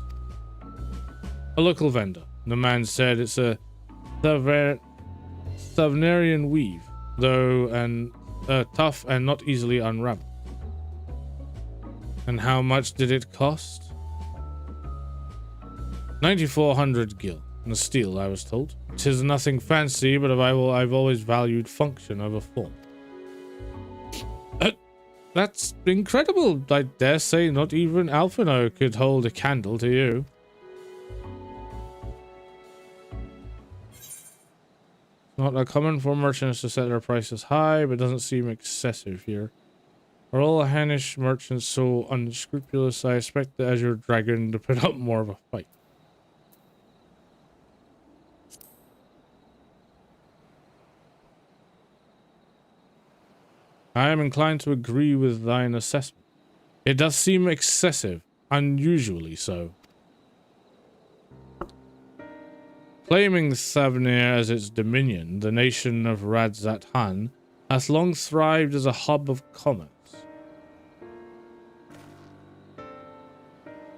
A local vendor. The man said it's a Thavnarian weave, though tough and not easily unraveled. And how much did it cost? 9,400 gil. The steel, I was told. 'Tis nothing fancy, but I've always valued function over form. That's incredible. I dare say not even Alphino could hold a candle to you. Not uncommon for merchants to set their prices high, but doesn't seem excessive here. Are all Hanish merchants so unscrupulous? I expect the Azure Dragon to put up more of a fight. I am inclined to agree with thine assessment. It does seem excessive, unusually so. Claiming Thavnir as its dominion, the nation of Radzat Han hath long thrived as a hub of commerce.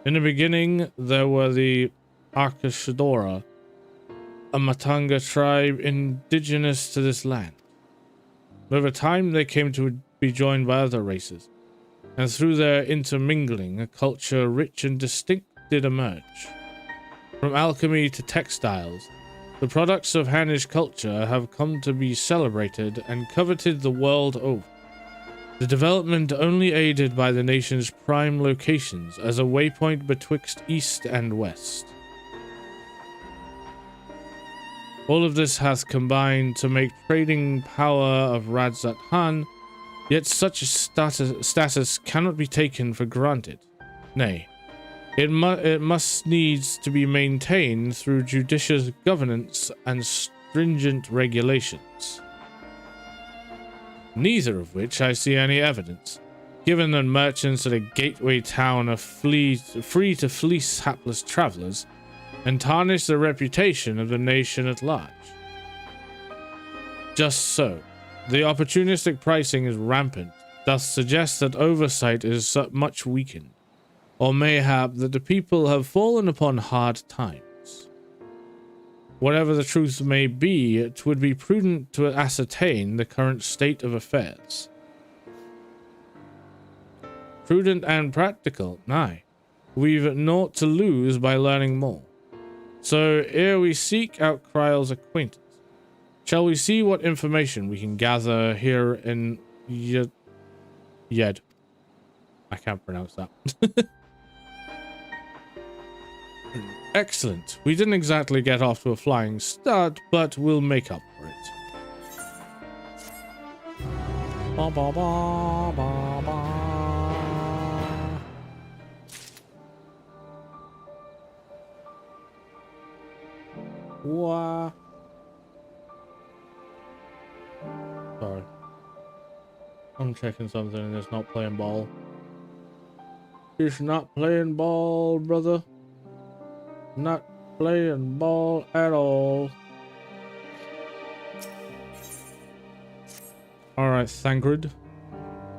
In the beginning, there were the Arkashadora, a Matanga tribe indigenous to this land. Over time, they came to be joined by other races, and through their intermingling, a culture rich and distinct did emerge. From alchemy to textiles, the products of Hanish culture have come to be celebrated and coveted the world over. The development only aided by the nation's prime locations as a waypoint betwixt east and west. All of this hath combined to make trading power of Radzat Han, yet such a status cannot be taken for granted. Nay, it must needs to be maintained through judicious governance and stringent regulations. Neither of which I see any evidence, given that merchants at a gateway town are free to fleece hapless travelers and tarnish the reputation of the nation at large. Just so, the opportunistic pricing is rampant, doth suggest that oversight is much weakened, or mayhap that the people have fallen upon hard times. Whatever the truth may be, it would be prudent to ascertain the current state of affairs. Prudent and practical, aye. We've naught to lose by learning more. So, ere we seek out Kryle's acquaintance, shall we see what information we can gather here in Yed? I can't pronounce that. Excellent. We didn't exactly get off to a flying start, but we'll make up for it. Ba ba ba ba ba. Wah. Sorry. I'm checking something and it's not playing ball. It's not playing ball, brother. Not playing ball at all. Alright, Thancred.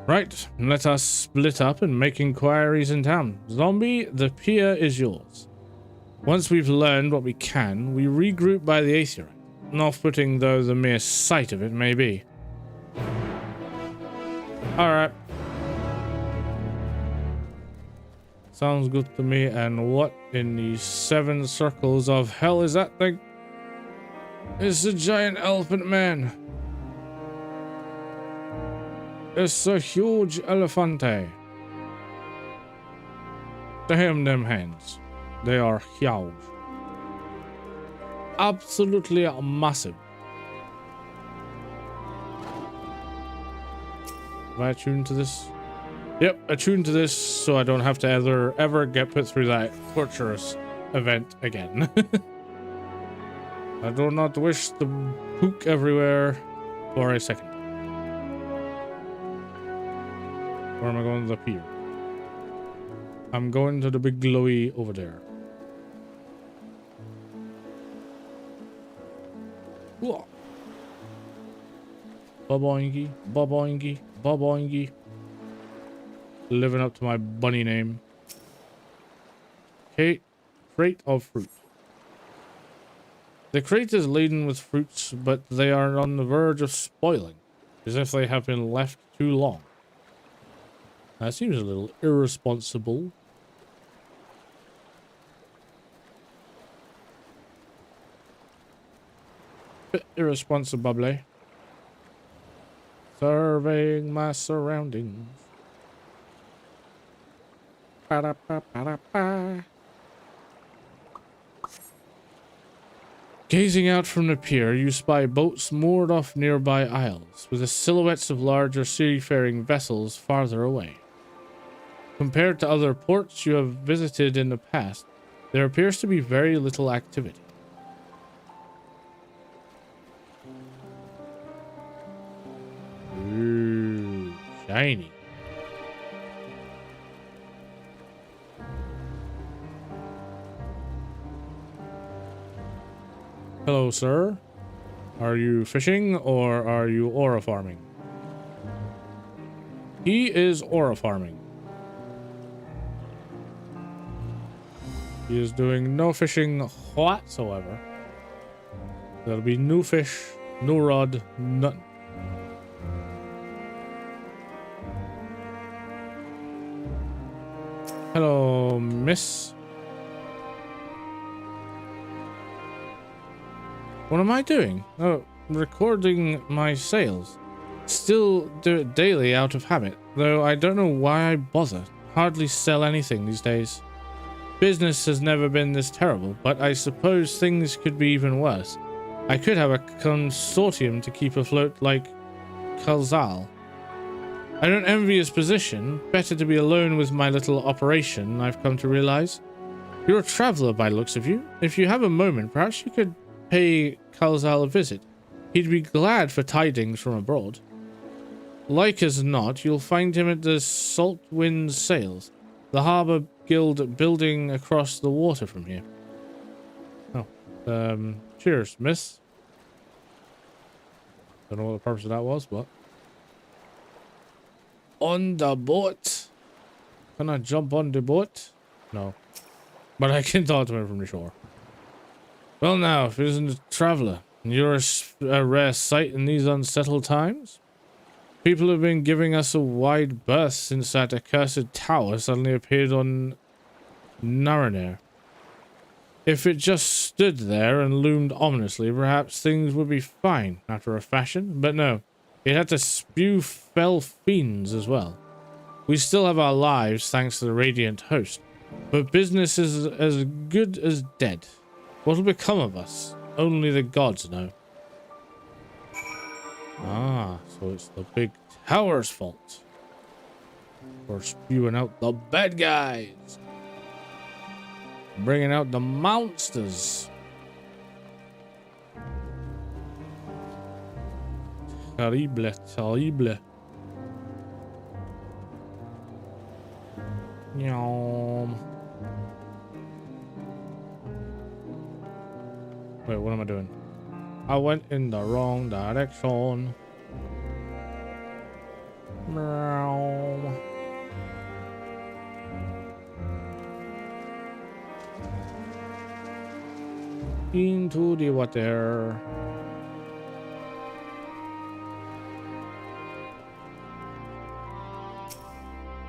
Right, let us split up and make inquiries in town. Zombie, the pier is yours. Once we've learned what we can, we regroup by the Aetherite. Off-putting though the mere sight of it may be. Alright. Sounds good to me. And what in the 7 circles of hell is that thing? It's a giant elephant man. It's a huge elefante. Damn them hands. They are huge. Absolutely massive. Am I attuned to this? Yep, attuned to this so I don't have to ever get put through that torturous event again. I do not wish to pook everywhere for a second. Where am I going? To the pier. I'm going to the big glowy over there. Whoa. Ba-boingy, ba-boingy, ba-boingy. Living up to my bunny name. Okay, crate of fruit. The crate is laden with fruits, but they are on the verge of spoiling, as if they have been left too long. That seems a little irresponsible. Bit irresponsible. Surveying my surroundings. Ba-da-ba-ba-da-ba. Gazing out from the pier, you spy boats moored off nearby isles, with the silhouettes of larger seafaring vessels farther away. Compared to other ports you have visited in the past, there appears to be very little activity. Ooh, shiny. Hello, sir. Are you fishing or are you aura farming? He is aura farming. He is doing no fishing whatsoever. There'll be no fish, no rod, nothing. Hello, miss. What am I doing? Oh, recording my sales. Still do it daily out of habit, though I don't know why I bother. Hardly sell anything these days. Business has never been this terrible, but I suppose things could be even worse. I could have a consortium to keep afloat like Kalzal. I don't envy his position. Better to be alone with my little operation, I've come to realize. You're a traveler by the looks of you. If you have a moment, perhaps you could pay Kalzal a visit. He'd be glad for tidings from abroad. Like as not, you'll find him at the Salt Wind Sails, the Harbour Guild building across the water from here. Oh, cheers, miss. Don't know what the purpose of that was, but... On the boat. Can I jump on the boat? No. But I can talk to him from the shore. Well now, if it isn't a traveler, and you're a rare sight in these unsettled times. People have been giving us a wide berth since that accursed tower suddenly appeared on Naranair. If it just stood there and loomed ominously, perhaps things would be fine after a fashion, but no. It had to spew fell fiends as well. We still have our lives thanks to the Radiant Host, but business is as good as dead. What will become of us? Only the gods know. Ah, so it's the big tower's fault for spewing out the bad guys, bringing out the monsters. Terrible, terrible. Yum. Wait, what am I doing? I went in the wrong direction. Meow. Into the water.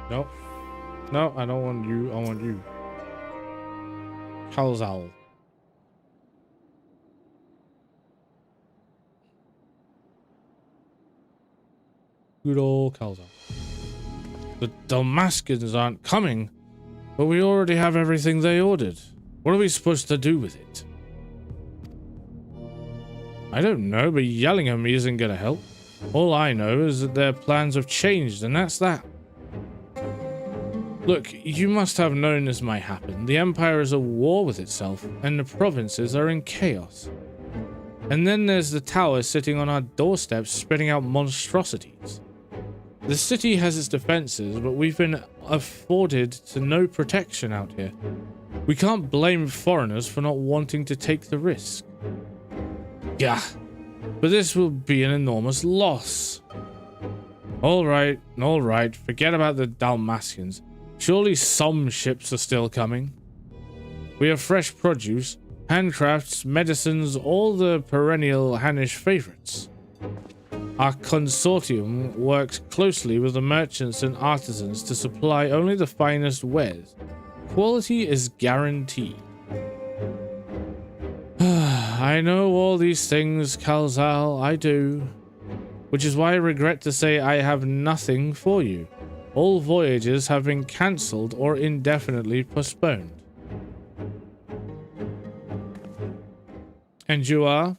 Nope. No, I don't want you. I want you. Kalzal. Good old Kalzal. The Dalmascans aren't coming, but we already have everything they ordered. What are we supposed to do with it? I don't know, but yelling at me isn't gonna help. All I know is that their plans have changed, and that's that. Look, you must have known this might happen. The Empire is at war with itself, and the provinces are in chaos. And then there's the tower sitting on our doorsteps spitting out monstrosities. The city has its defenses, but we've been afforded to no protection out here. We can't blame foreigners for not wanting to take the risk. Yeah, but this will be an enormous loss. All right, forget about the Dalmatians. Surely some ships are still coming. We have fresh produce, handcrafts, medicines, all the perennial Hannish favorites. Our consortium works closely with the merchants and artisans to supply only the finest wares. Quality is guaranteed. I know all these things, Kalzal, I do. Which is why I regret to say I have nothing for you. All voyages have been cancelled or indefinitely postponed. And you are?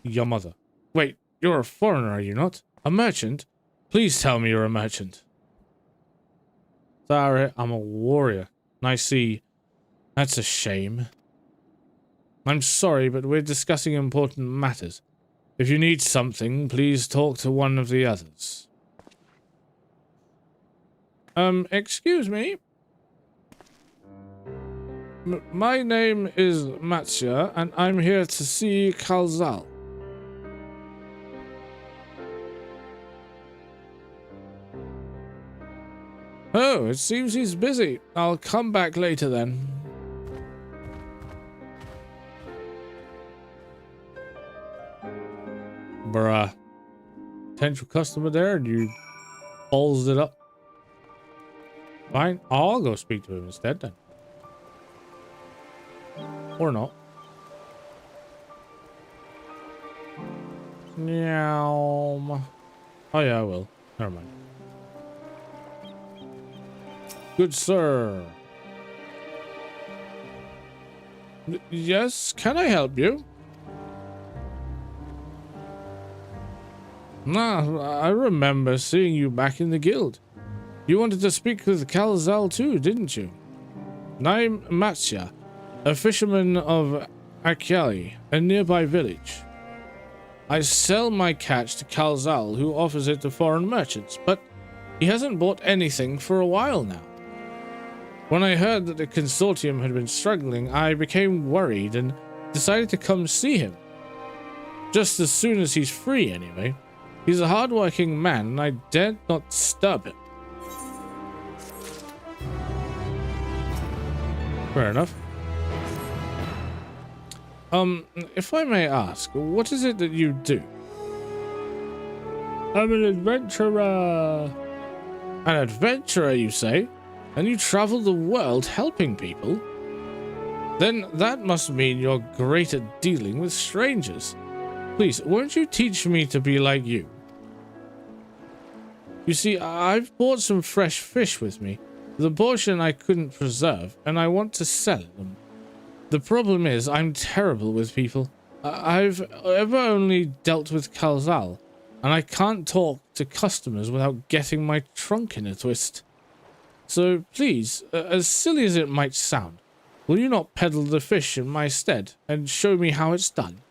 Your mother. Wait, you're a foreigner, are you not? A merchant? Please tell me you're a merchant. Sorry, I'm a warrior. I see. That's a shame. I'm sorry, but we're discussing important matters. If you need something, please talk to one of the others. Excuse me? My name is Matsya, and I'm here to see Kalzal. Oh, it seems he's busy. I'll come back later then. Bruh. Potential customer there, and you balls it up. Fine, I'll go speak to him instead then. Or not. Meow. Oh yeah, I will. Never mind. Good sir. Yes, can I help you? Nah, I remember seeing you back in the guild. You wanted to speak with Kalzal too, didn't you? I'm Matsya, a fisherman of Akyali, a nearby village. I sell my catch to Kalzal, who offers it to foreign merchants, but he hasn't bought anything for a while now. When I heard that the consortium had been struggling, I became worried and decided to come see him. Just as soon as he's free, anyway. He's a hard-working man, and I dared not disturb him. Fair enough. If I may ask, what is it that you do? I'm an adventurer. An adventurer, you say? And you travel the world helping people? Then that must mean you're great at dealing with strangers. Please, won't you teach me to be like you? You see, I've brought some fresh fish with me, the portion I couldn't preserve, and I want to sell them. The problem is, I'm terrible with people. I've ever only dealt with Kalzal, and I can't talk to customers without getting my trunk in a twist. So please, as silly as it might sound, will you not peddle the fish in my stead and show me how it's done?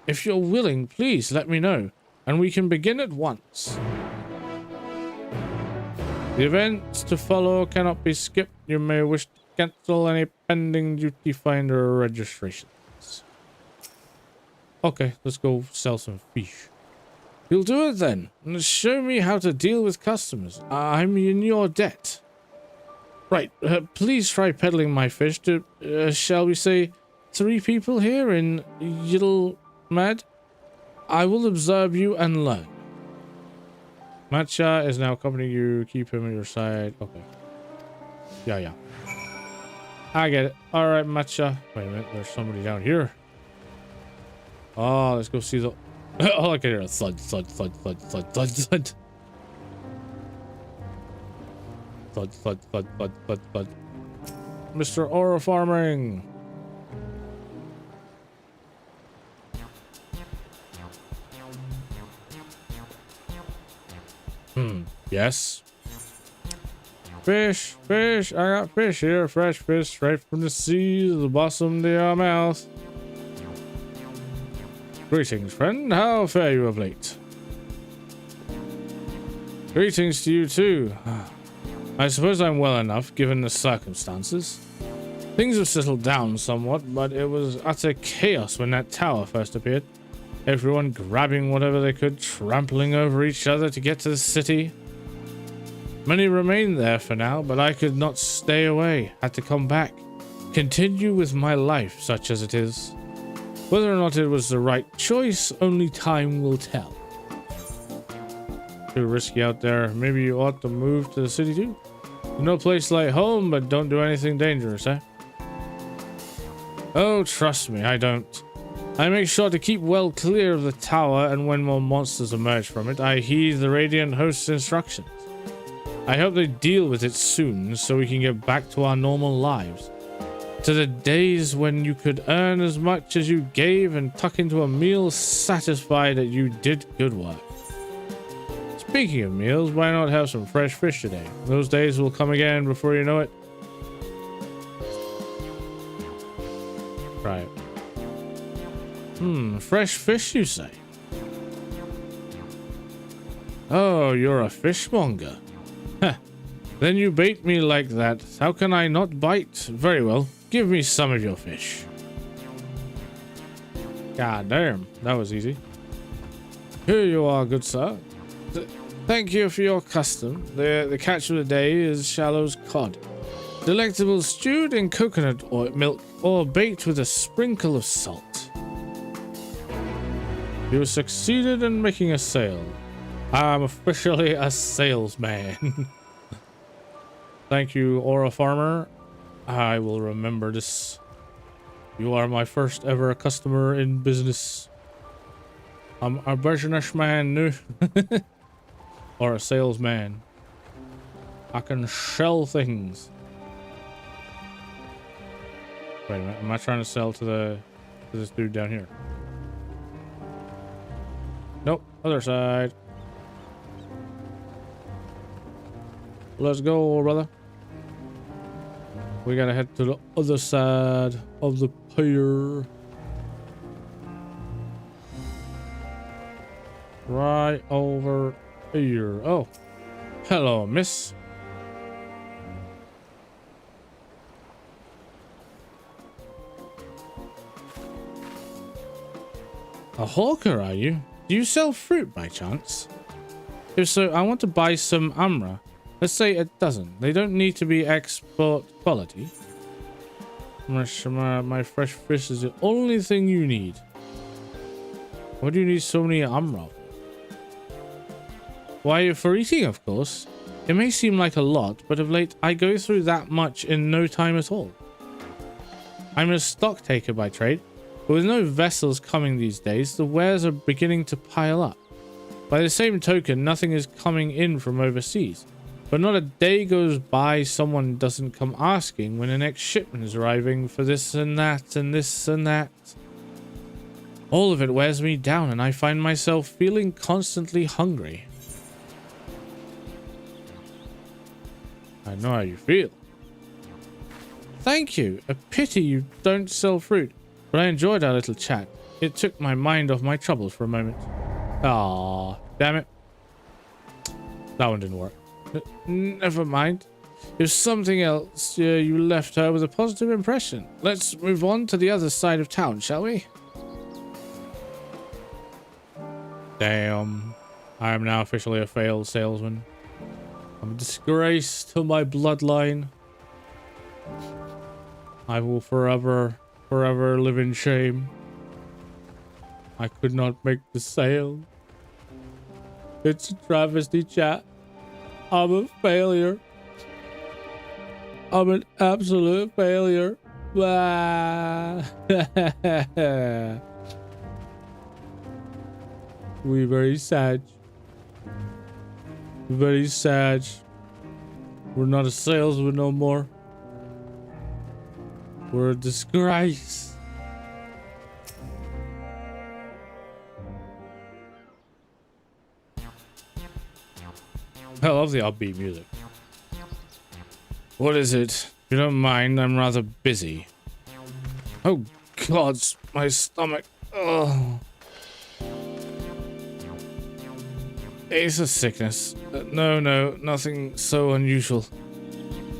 If you're willing, please let me know, and we can begin at once. The events to follow cannot be skipped. You may wish to cancel any pending duty finder registrations. Okay, let's go sell some fish. You'll do it then. Show me how to deal with customers. I'm in your debt. Right, please try peddling my fish to, shall we say, 3 people here in Yiddle-Mad. I will observe you and learn. Matcha is now accompanying you. Keep him at your side. Okay. Yeah. I get it. Alright, Matcha. Wait a minute. There's somebody down here. Oh, let's go see the... All I can hear is thud, thud, thud, thud, thud, thud, thud. Thud, thud, thud, thud, thud, thud. Mr. Ora Farming. Yes. Fish, fish. I got fish here. Fresh fish straight from the sea, the blossom to your mouth. Greetings, friend. How fare you of late? Greetings to you too. I suppose I'm well enough, given the circumstances. Things have settled down somewhat, but it was utter chaos when that tower first appeared. Everyone grabbing whatever they could, trampling over each other to get to the city. Many remain there for now, but I could not stay away. Had to come back. Continue with my life, such as it is. Whether or not it was the right choice, only time will tell. Too risky out there. Maybe you ought to move to the city too? No place like home, but don't do anything dangerous, eh? Oh, trust me, I don't. I make sure to keep well clear of the tower, and when more monsters emerge from it, I heed the Radiant Host's instructions. I hope they deal with it soon, so we can get back to our normal lives. To the days when you could earn as much as you gave and tuck into a meal satisfied that you did good work. Speaking of meals, why not have some fresh fish today? Those days will come again before you know it. Right. Fresh fish, you say? Oh, you're a fishmonger. Heh. Then you bait me like that. How can I not bite? Very well. Give me some of your fish. God damn, that was easy. Here you are, good sir. Thank you for your custom. The catch of the day is Shallow's cod. Delectable stewed in coconut oil, milk or baked with a sprinkle of salt. You succeeded in making a sale. I'm officially a salesman. Thank you, Aura Farmer. I will remember this. You are my first ever customer in business. I'm a businessman now. Or a salesman. I can sell things. Wait a minute, am I trying to sell to this dude down here? Nope, other side. Let's go, brother. We gotta head to the other side of the pier. Right over here. Oh, hello, miss. A hawker, are you? Do you sell fruit by chance? If so, I want to buy some amra. Let's say a dozen. They don't need to be export quality. My fresh fish is the only thing you need. Why do you need so many amra? Why, for eating, of course. It may seem like a lot, but of late I go through that much in no time at all. I'm a stock taker by trade, but with no vessels coming these days, the wares are beginning to pile up. By the same token, nothing is coming in from overseas. But not a day goes by someone doesn't come asking when the next shipment is arriving for this and that and this and that. All of it wears me down and I find myself feeling constantly hungry. I know how you feel. Thank you. A pity you don't sell fruit, but I enjoyed our little chat. It took my mind off my troubles for a moment. Ah, damn it. That one didn't work. Never mind. If something else, you left her with a positive impression. Let's move on to the other side of town, shall we? Damn. I am now officially a failed salesman. I'm a disgrace to my bloodline. I will forever live in shame. I could not make the sale. It's a travesty, chat. I'm a failure. I'm an absolute failure. We very sad. Very sad. We're not a salesman no more. We're a disgrace. I love the upbeat music. What is it? If you don't mind, I'm rather busy. Oh God, my stomach. Oh. It's a sickness. No, nothing so unusual.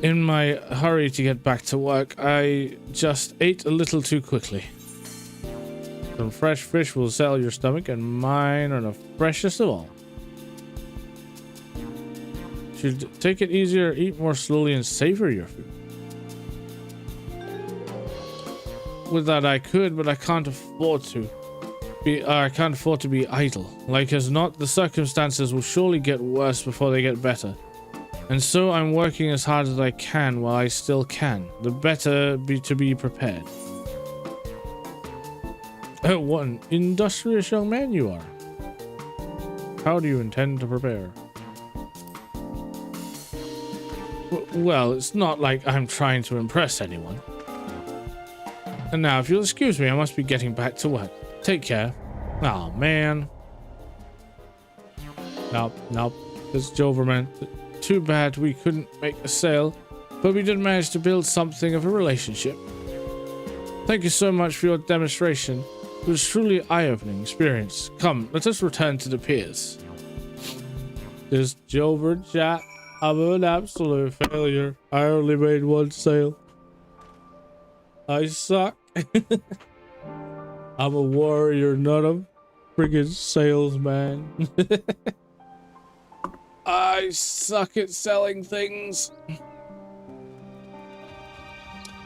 In my hurry to get back to work, I just ate a little too quickly. Some fresh fish will settle your stomach, and mine are the freshest of all. Should take it easier, eat more slowly, and savor your food. With that I could, but I can't afford to. I can't afford to be idle. Like as not, the circumstances will surely get worse before they get better. And so I'm working as hard as I can while I still can. The better to be prepared. Oh, what an industrious young man you are. How do you intend to prepare? Well, it's not like I'm trying to impress anyone. And now, if you'll excuse me, I must be getting back to work. Take care. Oh, man. Nope. It's Joverman. Too bad we couldn't make a sale, but we did manage to build something of a relationship. Thank you so much for your demonstration. It was truly eye-opening experience. Come, let us return to the piers. This Jover chat. I'm an absolute failure. I only made one sale. I suck. I'm a warrior, not a friggin' salesman. I suck at selling things.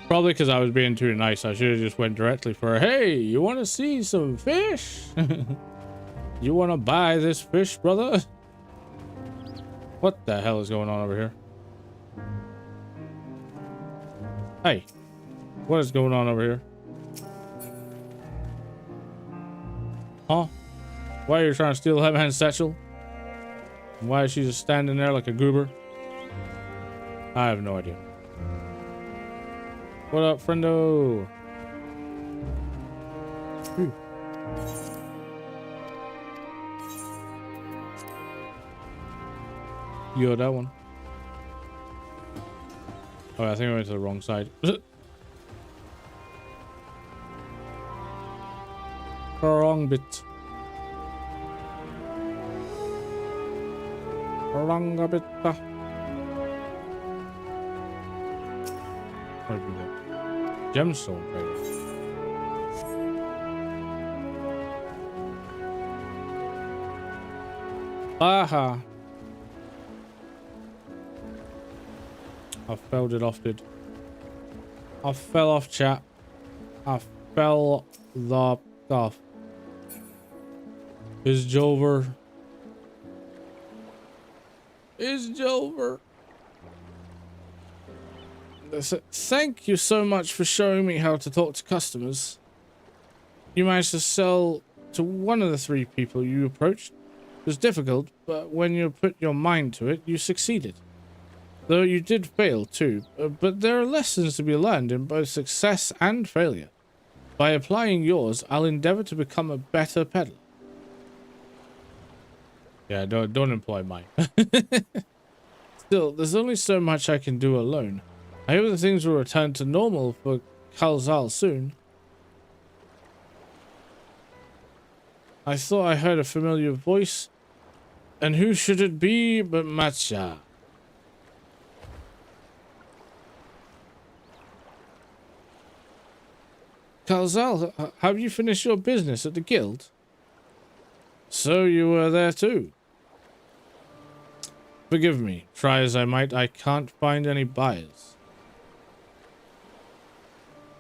Probably because I was being too nice. I should have just went directly for, hey, you want to see some fish? You want to buy this fish, brother? What the hell is going on over here? Hey, what is going on over here? Huh? Why are you trying to steal that man's satchel? And why is she just standing there like a goober? I have no idea. What up, friendo? Ooh. Yo, that one. Oh, I think I went to the wrong side. Wrong bit. Wrong bit. What did we get? Gemstone trader. Aha. I failed it off, dude. I fell off, chat. I fell the off. Is Jover? Is Jover? Thank you so much for showing me how to talk to customers. You managed to sell to one of the 3 people you approached. It was difficult, but when you put your mind to it, you succeeded. Though you did fail too, but there are lessons to be learned in both success and failure. By applying yours, I'll endeavor to become a better peddler. Yeah, don't employ mine. Still, there's only so much I can do alone. I hope that things will return to normal for Kalzal soon. I thought I heard a familiar voice. And who should it be but Matcha? Kalzal, have you finished your business at the guild? So you were there too. Forgive me, try as I might, I can't find any buyers.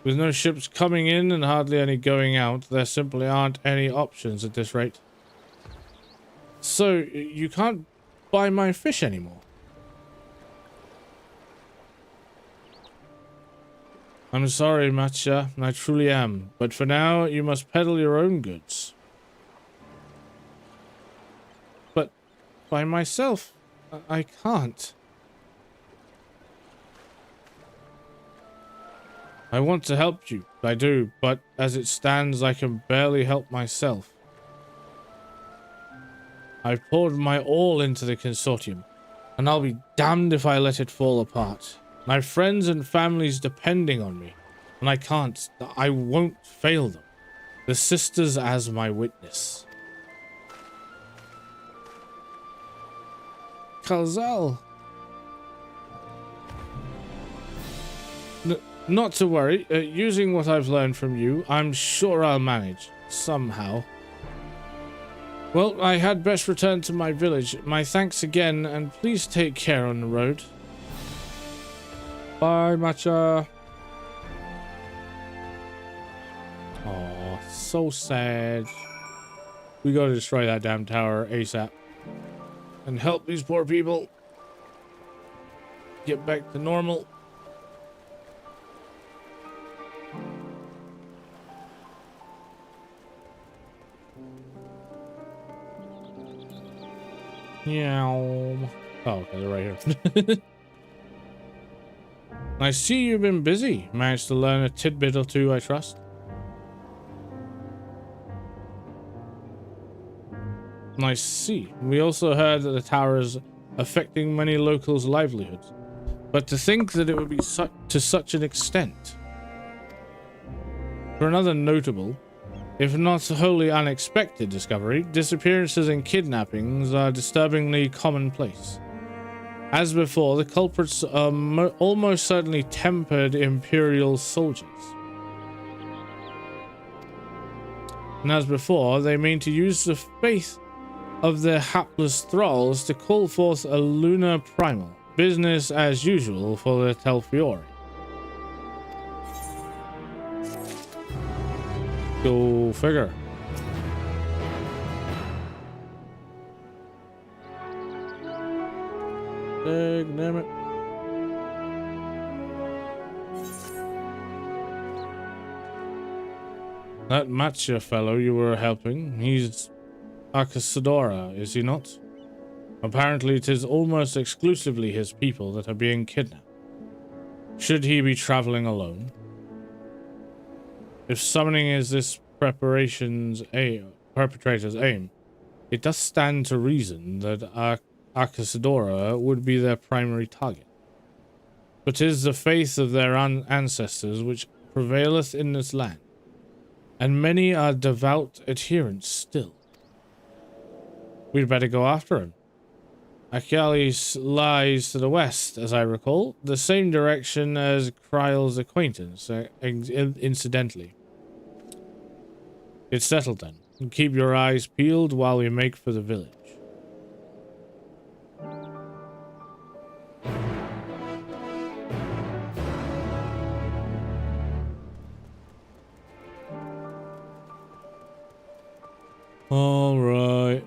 With no ships coming in and hardly any going out, there simply aren't any options at this rate. So, you can't buy my fish anymore? I'm sorry, Matcha, I truly am, but for now, you must peddle your own goods. But by myself, I can't. I want to help you, I do, but as it stands, I can barely help myself. I've poured my all into the consortium, and I'll be damned if I let it fall apart. My friends and family's depending on me, and I won't fail them. The sisters as my witness. Kalzal. Not to worry. Using what I've learned from you, I'm sure I'll manage. Somehow. Well, I had best return to my village. My thanks again, and please take care on the road. Bye, Matcha. Oh, so sad. We gotta destroy that damn tower ASAP. And help these poor people get back to normal. Yeah. Oh, okay, they're right here. I see you've been busy. Managed to learn a tidbit or two, I trust. I see. We also heard that the tower is affecting many locals' livelihoods. But to think that it would be to such an extent. For another notable, if not wholly unexpected discovery, disappearances and kidnappings are disturbingly commonplace. As before, the culprits are almost certainly tempered Imperial soldiers. And as before, they mean to use the faith of their hapless thralls to call forth a lunar primal. Business as usual for the Telfiori. Go figure. Damn it. That Matcha fellow you were helping, he's Akasadora, is he not? Apparently it is almost exclusively his people that are being kidnapped. Should he be traveling alone? If summoning is this perpetrator's aim, it does stand to reason that Akasadora would be their primary target. But 'tis the faith of their ancestors which prevaileth in this land, and many are devout adherents still. We'd better go after him. Akialis lies to the west, as I recall, the same direction as Kryle's acquaintance, incidentally. It's settled then. Keep your eyes peeled while we make for the village. All right.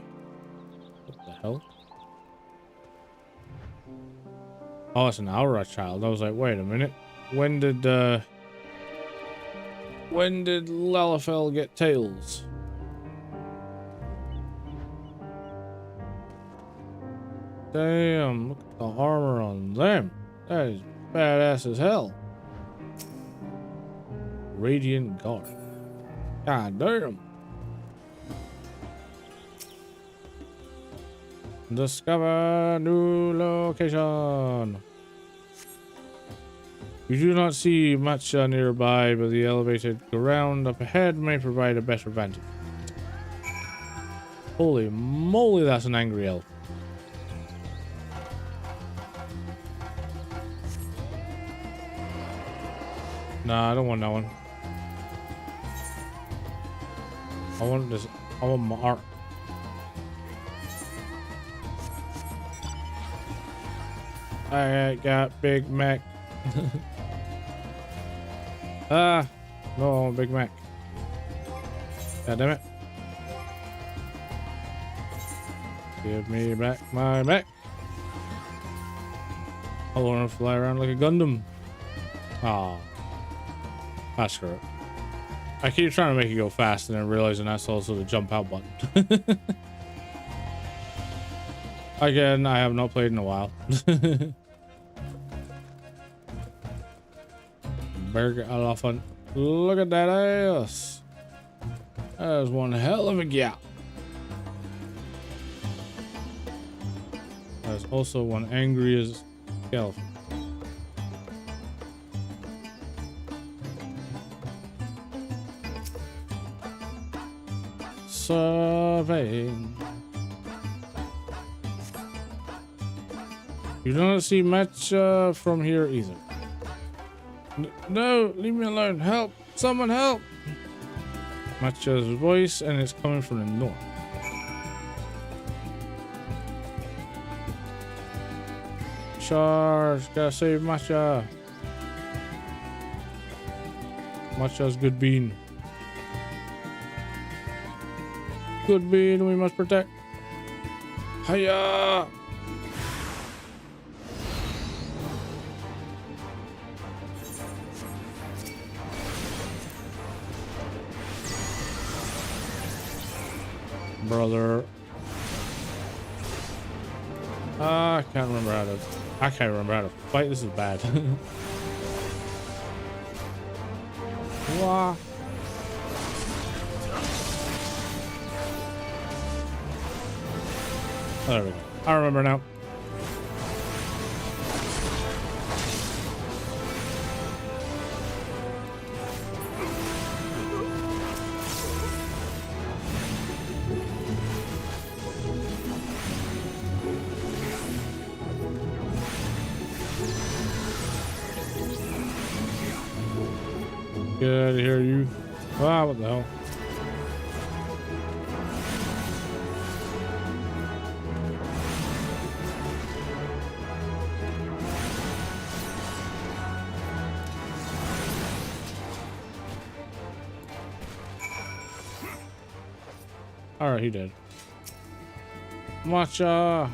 What the hell? Oh, it's an Aura child. I was like, wait a minute. When did Lalafell get tails? Damn, look at the armor on them. That is badass as hell. Radiant Guard. God damn. Discover new location. You do not see much nearby, but the elevated ground up ahead may provide a better vantage. Holy moly, that's an angry elf. Nah, I don't want that one. I want this. I want my art. I got Big Mac. Ah, no, I want Big Mac. God damn it. Give me back my Mac. I want to fly around like a Gundam. Ah. Ah, screw it. I keep trying to make it go fast and then realizing that's also the jump out button. Again, I have not played in a while. Burger elephant. Look at that ass. That is one hell of a gap. There's also one angry as elephant. Surveying. You don't see much from here either. No, leave me alone. Help! Someone help! Matcha's voice, and it's coming from the north. Charge! Gotta save Matcha. Matcha's good bean. Good bean, we must protect. Hiya! Brother. I can't remember how to. I can't remember how to fight. This is bad. Wah. Oh, there we go. I remember now. Get out of here, you. Ah, what the hell? Alright, he did. Matcha!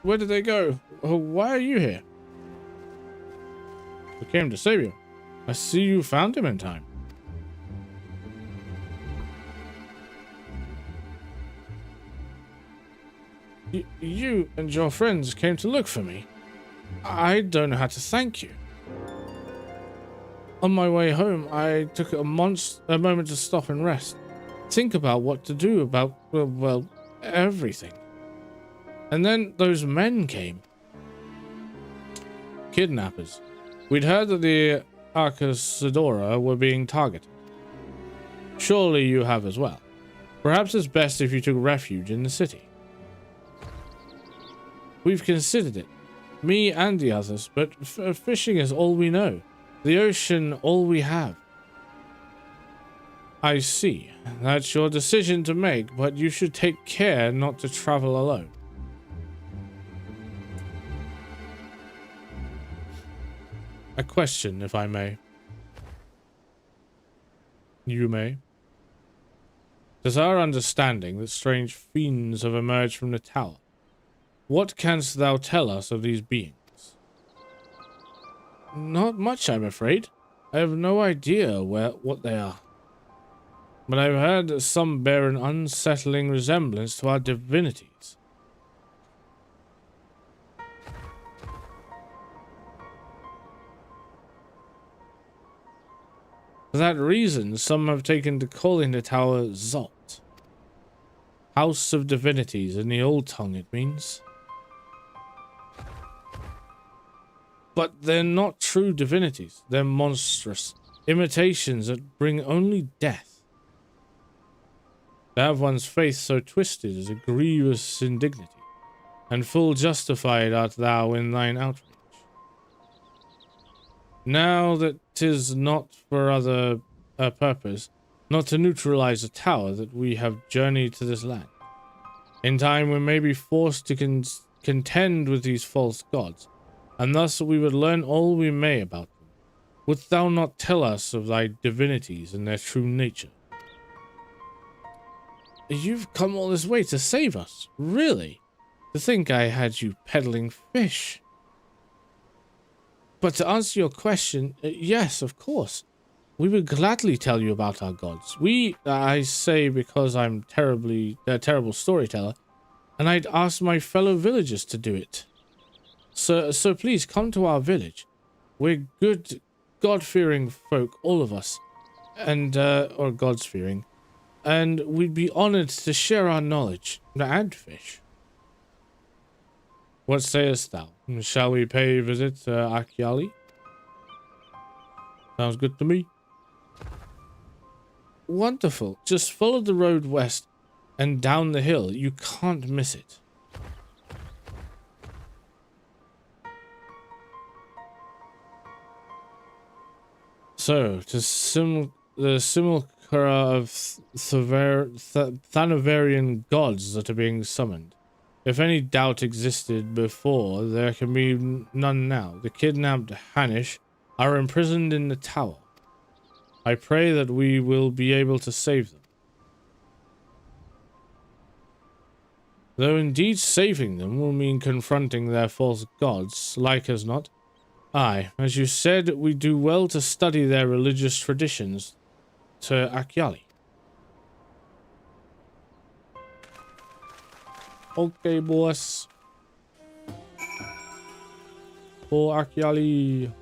Where did they go? Why are you here? I came to save you. I see you found him in time. You and your friends came to look for me. I don't know how to thank you. On my way home, I took a moment to stop and rest. Think about what to do about, well, everything. And then those men came. Kidnappers. We'd heard that the Arcasadora were being targeted. Surely you have as well. Perhaps it's best if you took refuge in the city. We've considered it. Me and the others, but fishing is all we know. The ocean, all we have. I see. That's your decision to make, but you should take care not to travel alone. A question, if I may. You may. It is our understanding that strange fiends have emerged from the tower. What canst thou tell us of these beings? Not much, I'm afraid. I have no idea what they are. But I've heard that some bear an unsettling resemblance to our divinities. For that reason, some have taken to calling the tower Zot. House of Divinities in the old tongue, it means. But they're not true divinities. They're monstrous imitations that bring only death. To have one's faith so twisted is a grievous indignity, and full justified art thou in thine outrage. Now that 'tis not for other purpose, not to neutralize the tower, that we have journeyed to this land. In time we may be forced to contend with these false gods, and thus we would learn all we may about them. Wouldst thou not tell us of thy divinities and their true nature? You've come all this way to save us, really? To think I had you peddling fish. But to answer your question, yes, of course. We would gladly tell you about our gods. I say because I'm a terrible storyteller, and I'd ask my fellow villagers to do it. So please come to our village. We're good, God-fearing folk, all of us, and or gods-fearing, and we'd be honored to share our knowledge and fish. What sayest thou? Shall we pay a visit to Akyali? Sounds good to me. Wonderful. Just follow the road west and down the hill. You can't miss it. So, to the simulacra of Thanavarian gods that are being summoned. If any doubt existed before, there can be none now. The kidnapped Hanish are imprisoned in the tower. I pray that we will be able to save them. Though indeed saving them will mean confronting their false gods, like as not. Aye, as you said, we do well to study their religious traditions to Akyali. Okay, boss. For Akyali.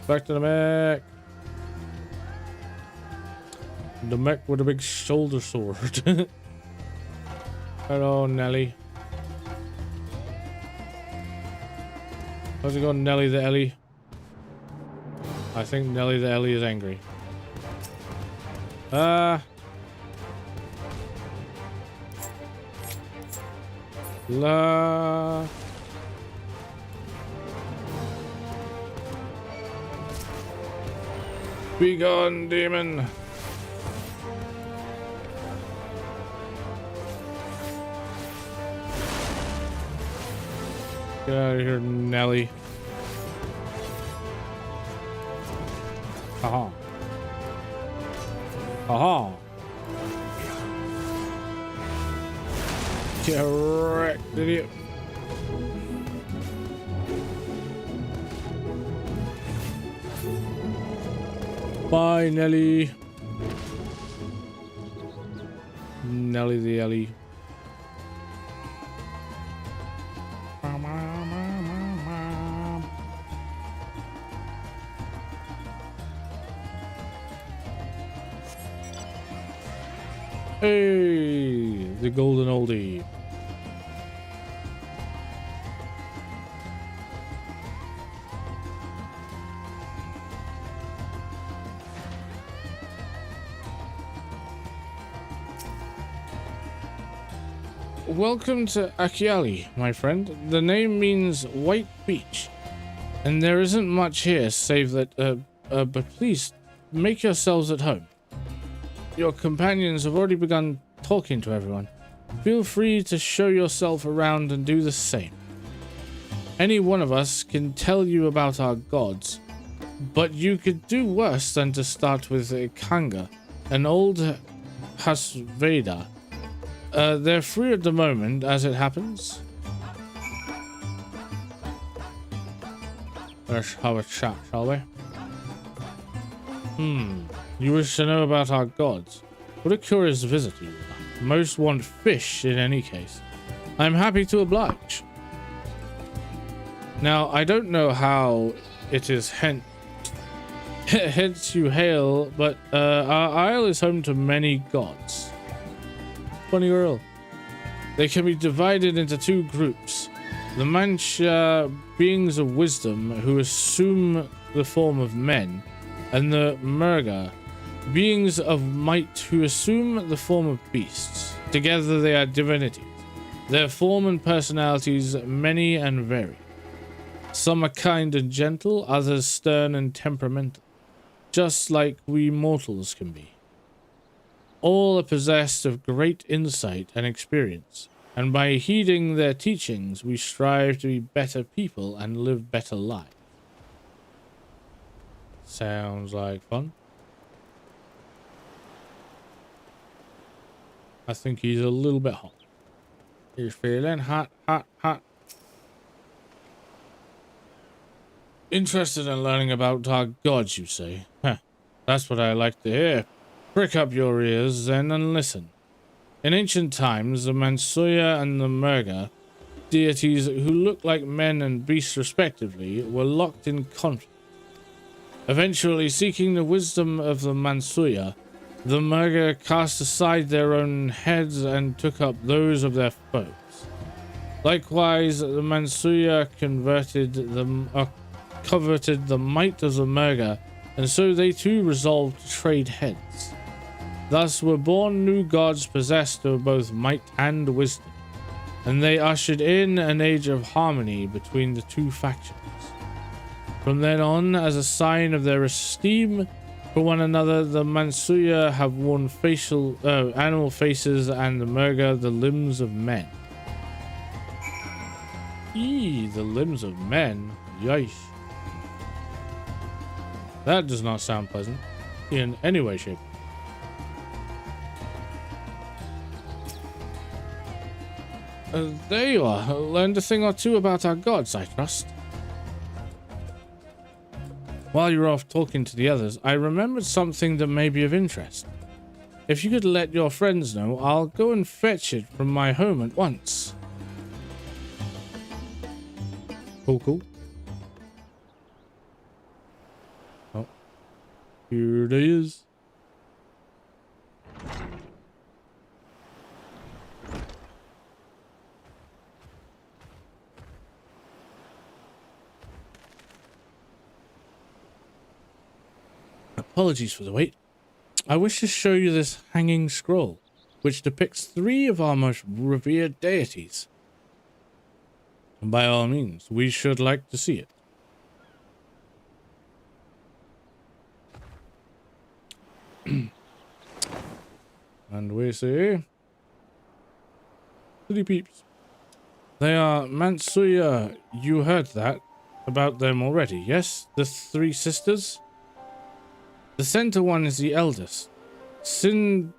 Back to the mech. The mech with a big shoulder sword. Hello, Nelly. How's it going, Nelly the Ellie? I think Nelly the Ellie is angry. La. Be gone, demon. Get out of here, Nelly. Aha. Aha. Get wrecked, idiot. Bye, Nelly. Nelly the Ellie. Hey, the golden oldie. welcome to Akiali, my friend. The name means white beach, and there isn't much here save that, but please, make yourselves at home. Your companions have already begun talking to everyone. Feel free to show yourself around and do the same. Any one of us can tell you about our gods, but you could do worse than to start with Kanga, an old Hasveda. They're free at the moment, as it happens. Let's have a chat, shall we? You wish to know about our gods? What a curious visitor you are. Most want fish in any case. I'm happy to oblige. Now, I don't know how it is hence you hail, but our isle is home to many gods. Funny girl. They can be divided into two groups. The Mancha, beings of wisdom who assume the form of men, and the Murga, beings of might who assume the form of beasts. Together they are divinities. Their form and personalities many and varied. Some are kind and gentle, others stern and temperamental, just like we mortals can be. All are possessed of great insight and experience, and by heeding their teachings, we strive to be better people and live better lives. Sounds like fun. I think he's a little bit hot. He's feeling hot, hot, hot. Interested in learning about our gods, you say? Huh. That's what I like to hear. Prick up your ears then and listen. In ancient times, the Mansuya and the Murga, deities who look like men and beasts respectively, were locked in conflict. Eventually, seeking the wisdom of the Mansuya, the Murga cast aside their own heads and took up those of their foes. Likewise, the Mansuya coveted the might of the Murga, and so they too resolved to trade heads. Thus were born new gods possessed of both might and wisdom, and they ushered in an age of harmony between the two factions. From then on, as a sign of their esteem for one another, the Mansuya have worn animal faces, and the Murga the limbs of men. Eee, the limbs of men. Yeesh. That does not sound pleasant in any way, shape. There you are. Learned a thing or two about our gods, I trust. While you were off talking to the others, I remembered something that may be of interest. If you could let your friends know, I'll go and fetch it from my home at once. Cool. Oh. Here it is. Apologies for the wait. I wish to show you this hanging scroll, which depicts 3 of our most revered deities. By all means, we should like to see it. And we see 3 peeps. They are Mansuya. You heard that about them already, yes? The 3 sisters? The center one is the eldest, Cinderuva,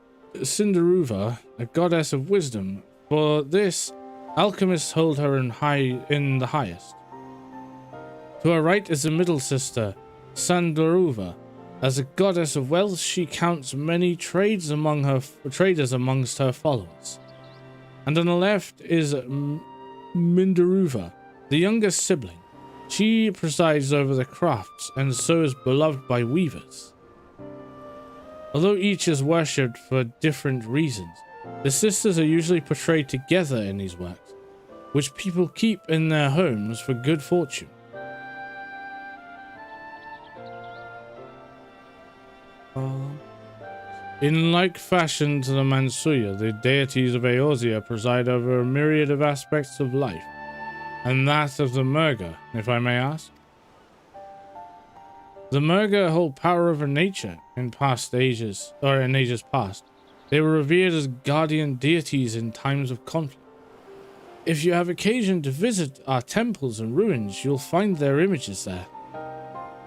a goddess of wisdom. For this, alchemists hold her in the highest. To her right is the middle sister, Sandaruva. As a goddess of wealth, she counts many traders amongst her followers. And on the left is Mindaruva, the youngest sibling. She presides over the crafts and so is beloved by weavers. Although each is worshipped for different reasons, the sisters are usually portrayed together in these works, which people keep in their homes for good fortune. In like fashion to the Mansuya, the deities of Eorzea preside over a myriad of aspects of life, and that of the Murga, if I may ask. The Murga hold power over nature in past ages, or in ages past. They were revered as guardian deities in times of conflict. If you have occasion to visit our temples and ruins, you'll find their images there.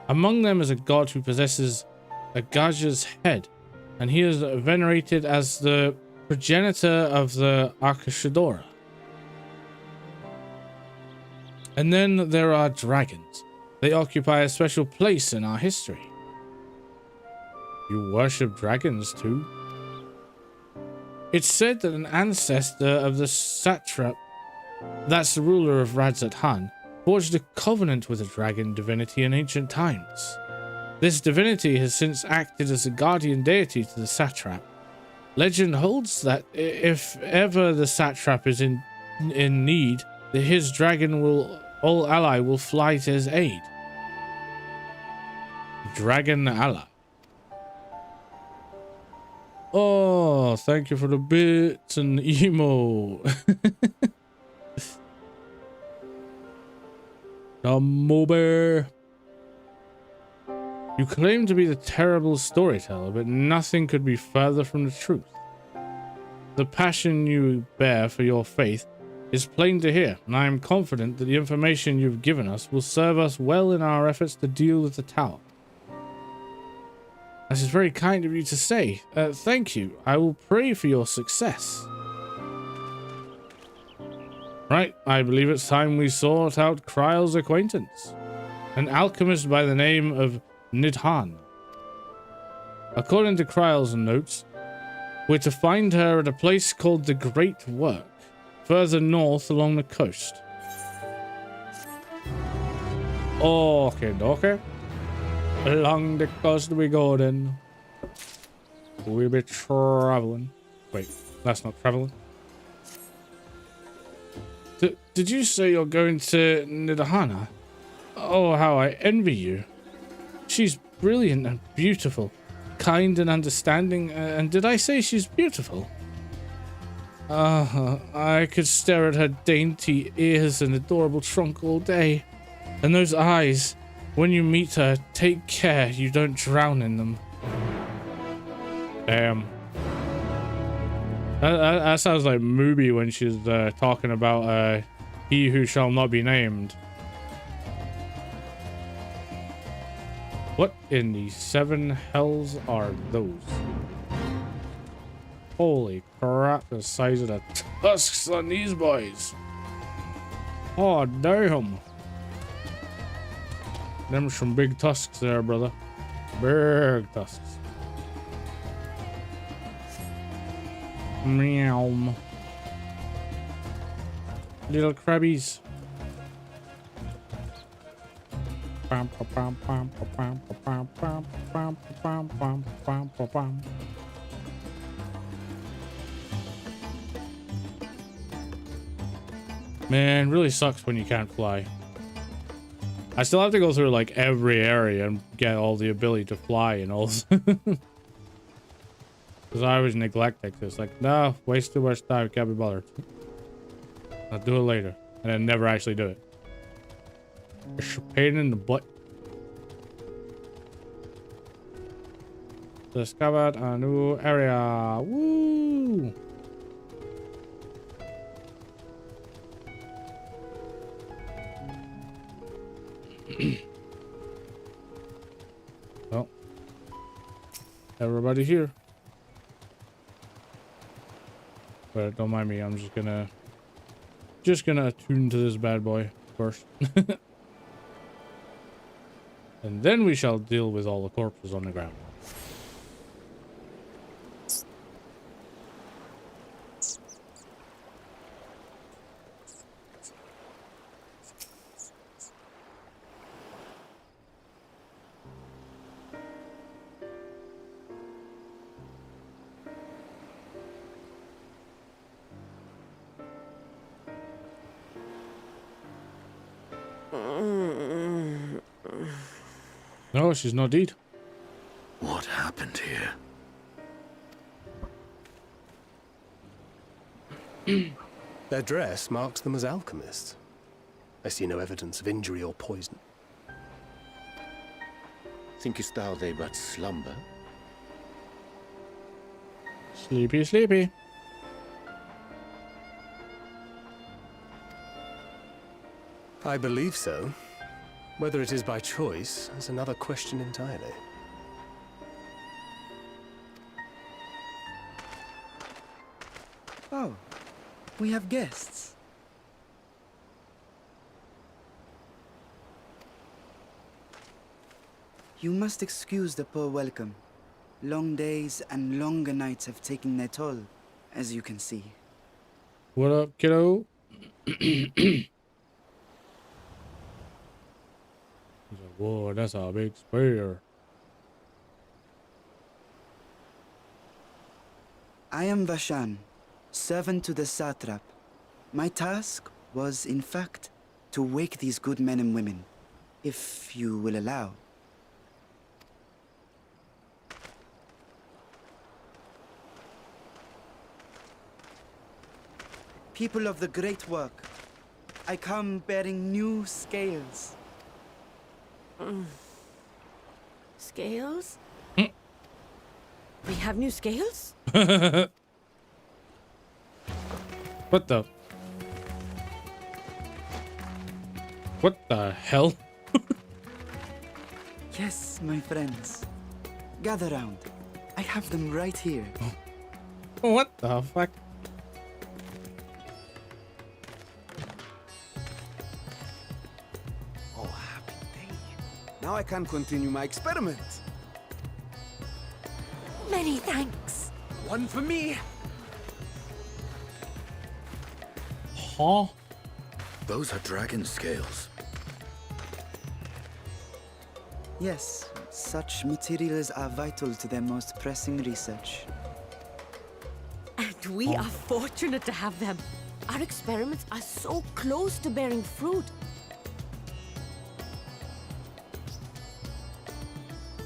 Among them is a god who possesses a Gaja's head, and he is venerated as the progenitor of the Arkashadora. And then there are dragons. They occupy a special place in our history. You worship dragons too? It's said that an ancestor of the satrap, that's the ruler of Radzat Han, forged a covenant with a dragon divinity in ancient times. This divinity has since acted as a guardian deity to the satrap. Legend holds that if ever the satrap is in need, his dragon ally will fly to his aid. Dragon ally. Oh, thank you for the bits and emo. Dumbo Bear. You claim to be the terrible storyteller, but nothing could be further from the truth. The passion you bear for your faith is plain to hear, and I am confident that the information you've given us will serve us well in our efforts to deal with the tower. This is very kind of you to say. Thank you. I will pray for your success. Right, I believe it's time we sought out Kryle's acquaintance. An alchemist by the name of Nidhan. According to Kryle's notes, we're to find her at a place called the Great Work, further north along the coast. Okay. Along the coast we go then. We'll be traveling. Wait, that's not traveling. Did you say you're going to Nidahana? Oh, how I envy you. She's brilliant and beautiful, kind and understanding, and did I say she's beautiful? I could stare at her dainty ears and adorable trunk all day. And those eyes, when you meet her, take care you don't drown in them. Damn. That sounds like Mubi when she's talking about he who shall not be named. What in the seven hells are those? Holy crap, the size of the tusks on these boys. Oh, damn. Them some big tusks there, brother. Big tusks. Meow. Little crabbies. Man, really sucks when you can't fly. I still have to go through like every area and get all the ability to fly and all. Because I always neglect it. It's like, no, waste too much time, can't be bothered. I'll do it later. And then never actually do it. It's a pain in the butt. Discovered a new area. Woo! Well, everybody here. But don't mind me, I'm just gonna attune to this bad boy first. And then we shall deal with all the corpses on the ground. No, she's not dead. What happened here? Their dress marks them as alchemists. I see no evidence of injury or poison. Thinkest thou they but slumber? Sleepy, sleepy. I believe so. Whether it is by choice is another question entirely. Oh, we have guests. You must excuse the poor welcome. Long days and longer nights have taken their toll, as you can see. What up, kiddo? He's like, whoa, that's a big spear. I am Vashan, servant to the satrap. My task was, in fact, to wake these good men and women, if you will allow. People of the great work, I come bearing new scales. Scales? We have new scales? What the? What the hell? Yes, my friends. Gather round. I have them right here. What the fuck? Oh, happy day. Now I can continue my experiment. Many thanks. One for me. Huh? Those are dragon scales. Yes, such materials are vital to their most pressing research. And we are fortunate to have them. Our experiments are so close to bearing fruit.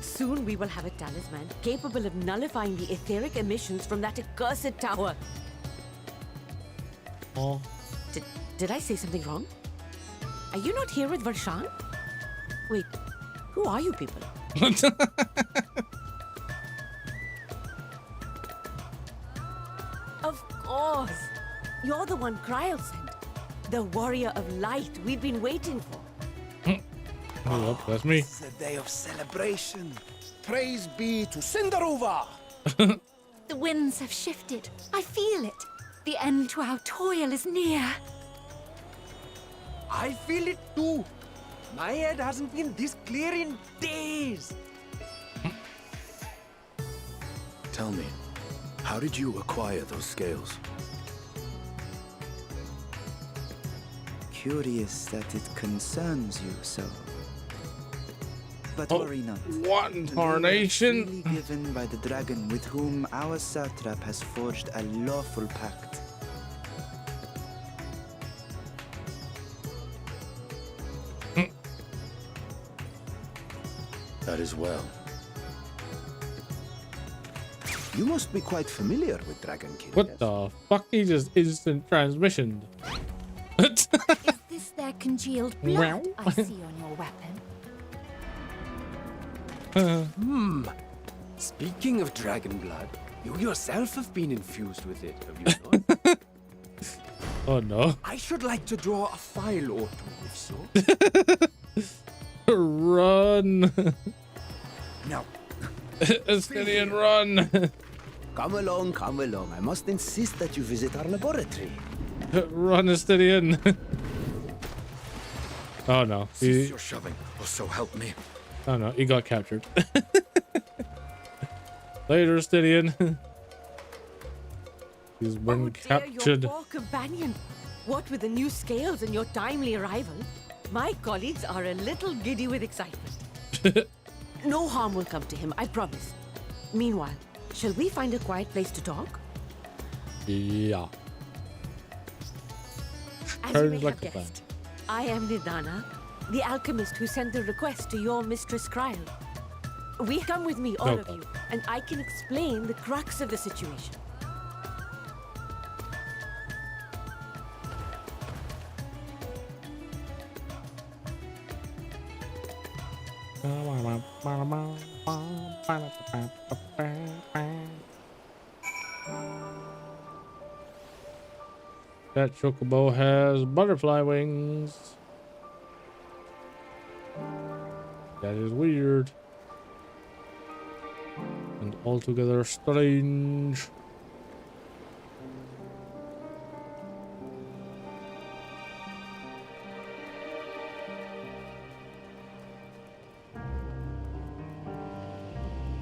Soon we will have a talisman capable of nullifying the etheric emissions from that accursed tower. Oh. Did I say something wrong? Are you not here with Varshan? Wait, who are you people? Of course! You're the one Kryl sent. The warrior of light we've been waiting for. Oh, yep, that's me. It's a day of celebration. Praise be to Cinderova! The winds have shifted. I feel it. The end to our toil is near. I feel it too. My head hasn't been this clear in days. Tell me, how did you acquire those scales? Curious that it concerns you so. But worry not. What incarnation? Freely given by the dragon with whom our satrap has forged a lawful pact. That is well. You must be quite familiar with Dragon King. What the fuck? He just instant transmission. Is this their congealed blood I see on your weapon? Speaking of dragon blood, you yourself have been infused with it, have you not? Oh no. I should like to draw a file or two, if so. Run. No. Estinian, run. Come along, come along. I must insist that you visit our laboratory. Run, Estinian. Oh no. Cease your shoving, or so help me. Oh no, he got captured. Later, Estinian. He's been captured. Your poor companion. What with the new scales and your timely arrival, my colleagues are a little giddy with excitement. No harm will come to him, I promise. Meanwhile, shall we find a quiet place to talk? Yeah. As you may have guessed, I am Nidana, the alchemist who sent the request to your mistress Kryl. Come with me, all of you, and I can explain the crux of the situation. That chocobo has butterfly wings. That is weird. And altogether strange.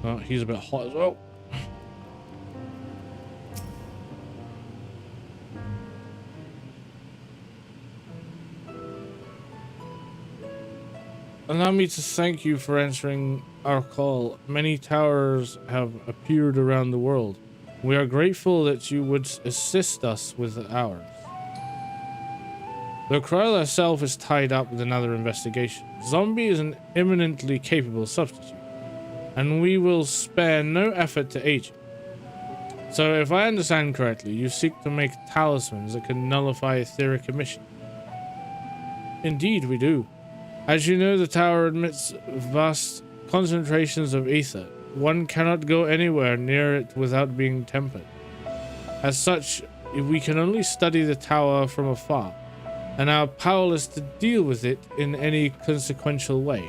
Oh, he's a bit hot as well. Allow me to thank you for answering our call. Many towers have appeared around the world. We are grateful that you would assist us with ours. The Kryll herself is tied up with another investigation. Zombie is an eminently capable substitute, and we will spare no effort to aid you. So, if I understand correctly, you seek to make talismans that can nullify etheric emission. Indeed, we do. As you know, the tower emits vast concentrations of ether. One cannot go anywhere near it without being tempered. As such, we can only study the tower from afar, and are powerless to deal with it in any consequential way.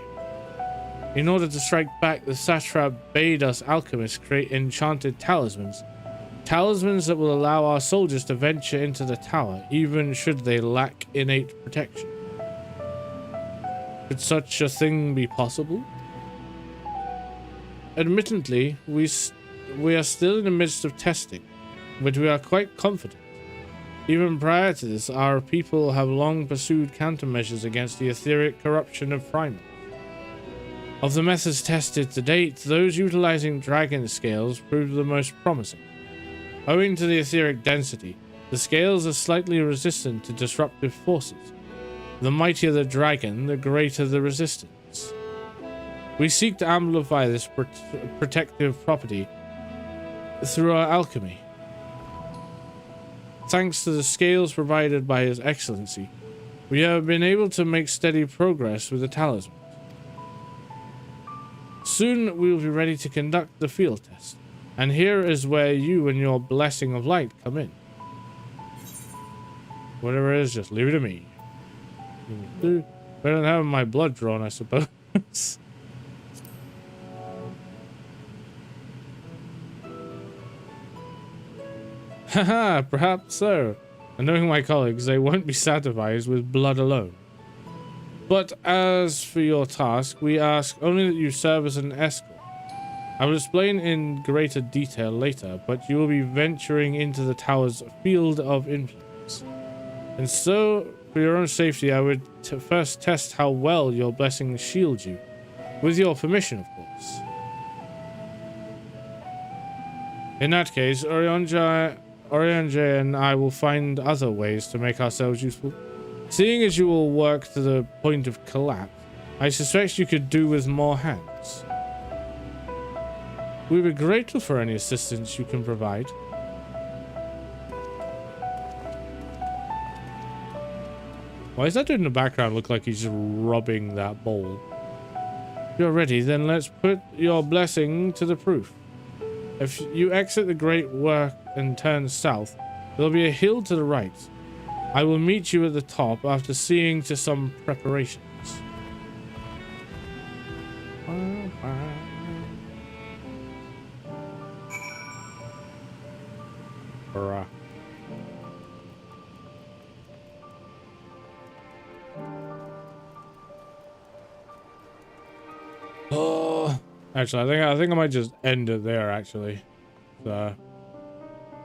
In order to strike back, the satrap bade us alchemists create enchanted talismans. Talismans that will allow our soldiers to venture into the tower, even should they lack innate protection. Could such a thing be possible? Admittedly, we are still in the midst of testing, but we are quite confident. Even prior to this, our people have long pursued countermeasures against the etheric corruption of primals. Of the methods tested to date, those utilizing dragon scales proved the most promising. Owing to the etheric density, the scales are slightly resistant to disruptive forces. The mightier the dragon, the greater the resistance. We seek to amplify this protective property through our alchemy. Thanks to the scales provided by His Excellency, we have been able to make steady progress with the talisman. Soon we will be ready to conduct the field test, and here is where you and your blessing of light come in. Whatever it is, just leave it to me. Better than having my blood drawn, I suppose. Haha, perhaps so. And knowing my colleagues, they won't be satisfied with blood alone. But as for your task, we ask only that you serve as an escort. I will explain in greater detail later, but you will be venturing into the tower's field of influence. And so, for your own safety, I would first test how well your blessings shield you. With your permission, of course. In that case, Orianja and I will find other ways to make ourselves useful. Seeing as you will work to the point of collapse, I suspect you could do with more hands. We'll be grateful for any assistance you can provide. Why does that dude in the background look like he's just rubbing that bowl? If you're ready, then let's put your blessing to the proof. If you exit the Great Work and turn south, there'll be a hill to the right. I will meet you at the top after seeing to some preparations. Bruh. Oh, actually, I think I might just end it there. Actually, so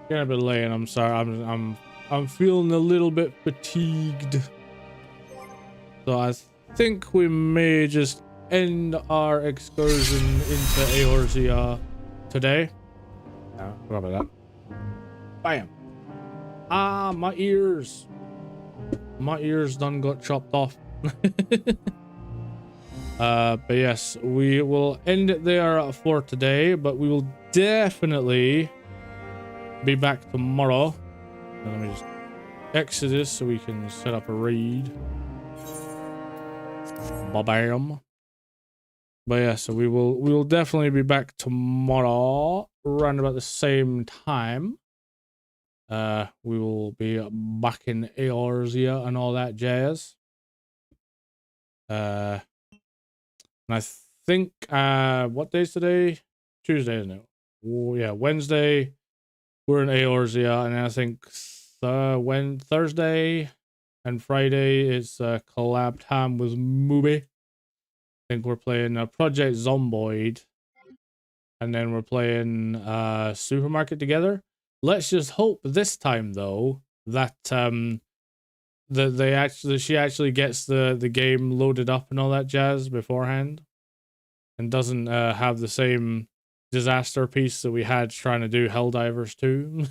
getting a bit late, and I'm sorry. I'm feeling a little bit fatigued, so I think we may just end our excursion into Eorzea today. No, forgot about that. Bam! Ah, my ears done got chopped off. But yes, we will end it there for today, but we will definitely be back tomorrow. Let me just exit this so we can set up a raid. Ba-bam. But yeah, so we will definitely be back tomorrow around about the same time. We will be back in Eorzea and all that jazz. And I think what day's today? Tuesday, isn't it? Oh yeah, Wednesday we're in Eorzea, and I think when Thursday and Friday is collab time with Mubi. I think we're playing Project Zomboid, and then we're playing Supermarket together. Let's just hope this time though that she actually gets the game loaded up and all that jazz beforehand, and doesn't have the same disaster piece that we had trying to do Helldivers 2.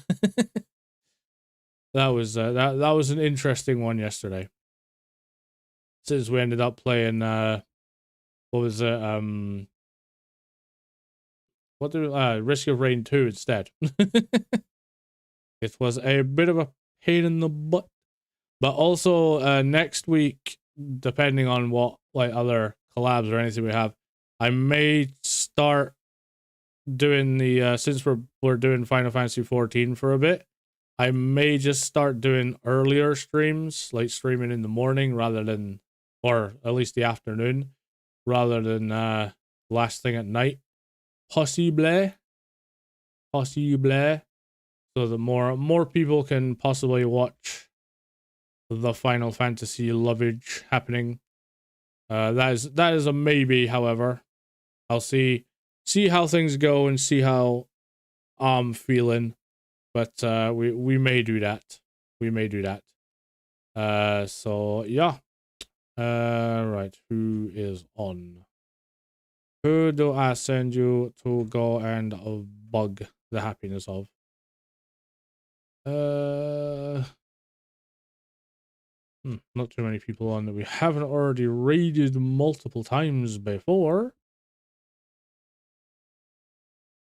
That was that was an interesting one yesterday. Since we ended up playing what was it? Risk of Rain 2 instead. It was a bit of a pain in the butt. But also next week, depending on what like other collabs or anything we have, I may start doing the since we're doing Final Fantasy 14 for a bit, I may just start doing earlier streams, like streaming in the morning rather than, or at least the afternoon, rather than last thing at night. Possible. So that more people can possibly watch the Final Fantasy lovage happening. That is a maybe, however. I'll see how things go and see how I'm feeling. But we may do that. We may do that. So yeah. Right, who is on? Who do I send you to go and bug the happiness of? Not too many people on that we haven't already raided multiple times before.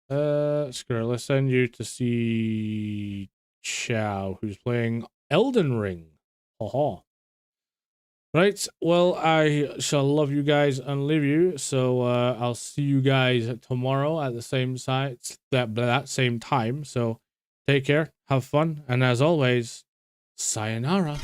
Screw it, let's send you to see Chow, who's playing Elden Ring. Haha. Right, well, I shall love you guys and leave you, so I'll see you guys tomorrow at the same site, that same time. So take care, have fun, and as always, sayonara.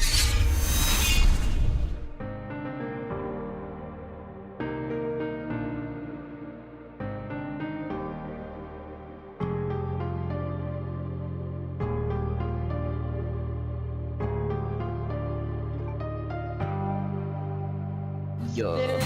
Yeah.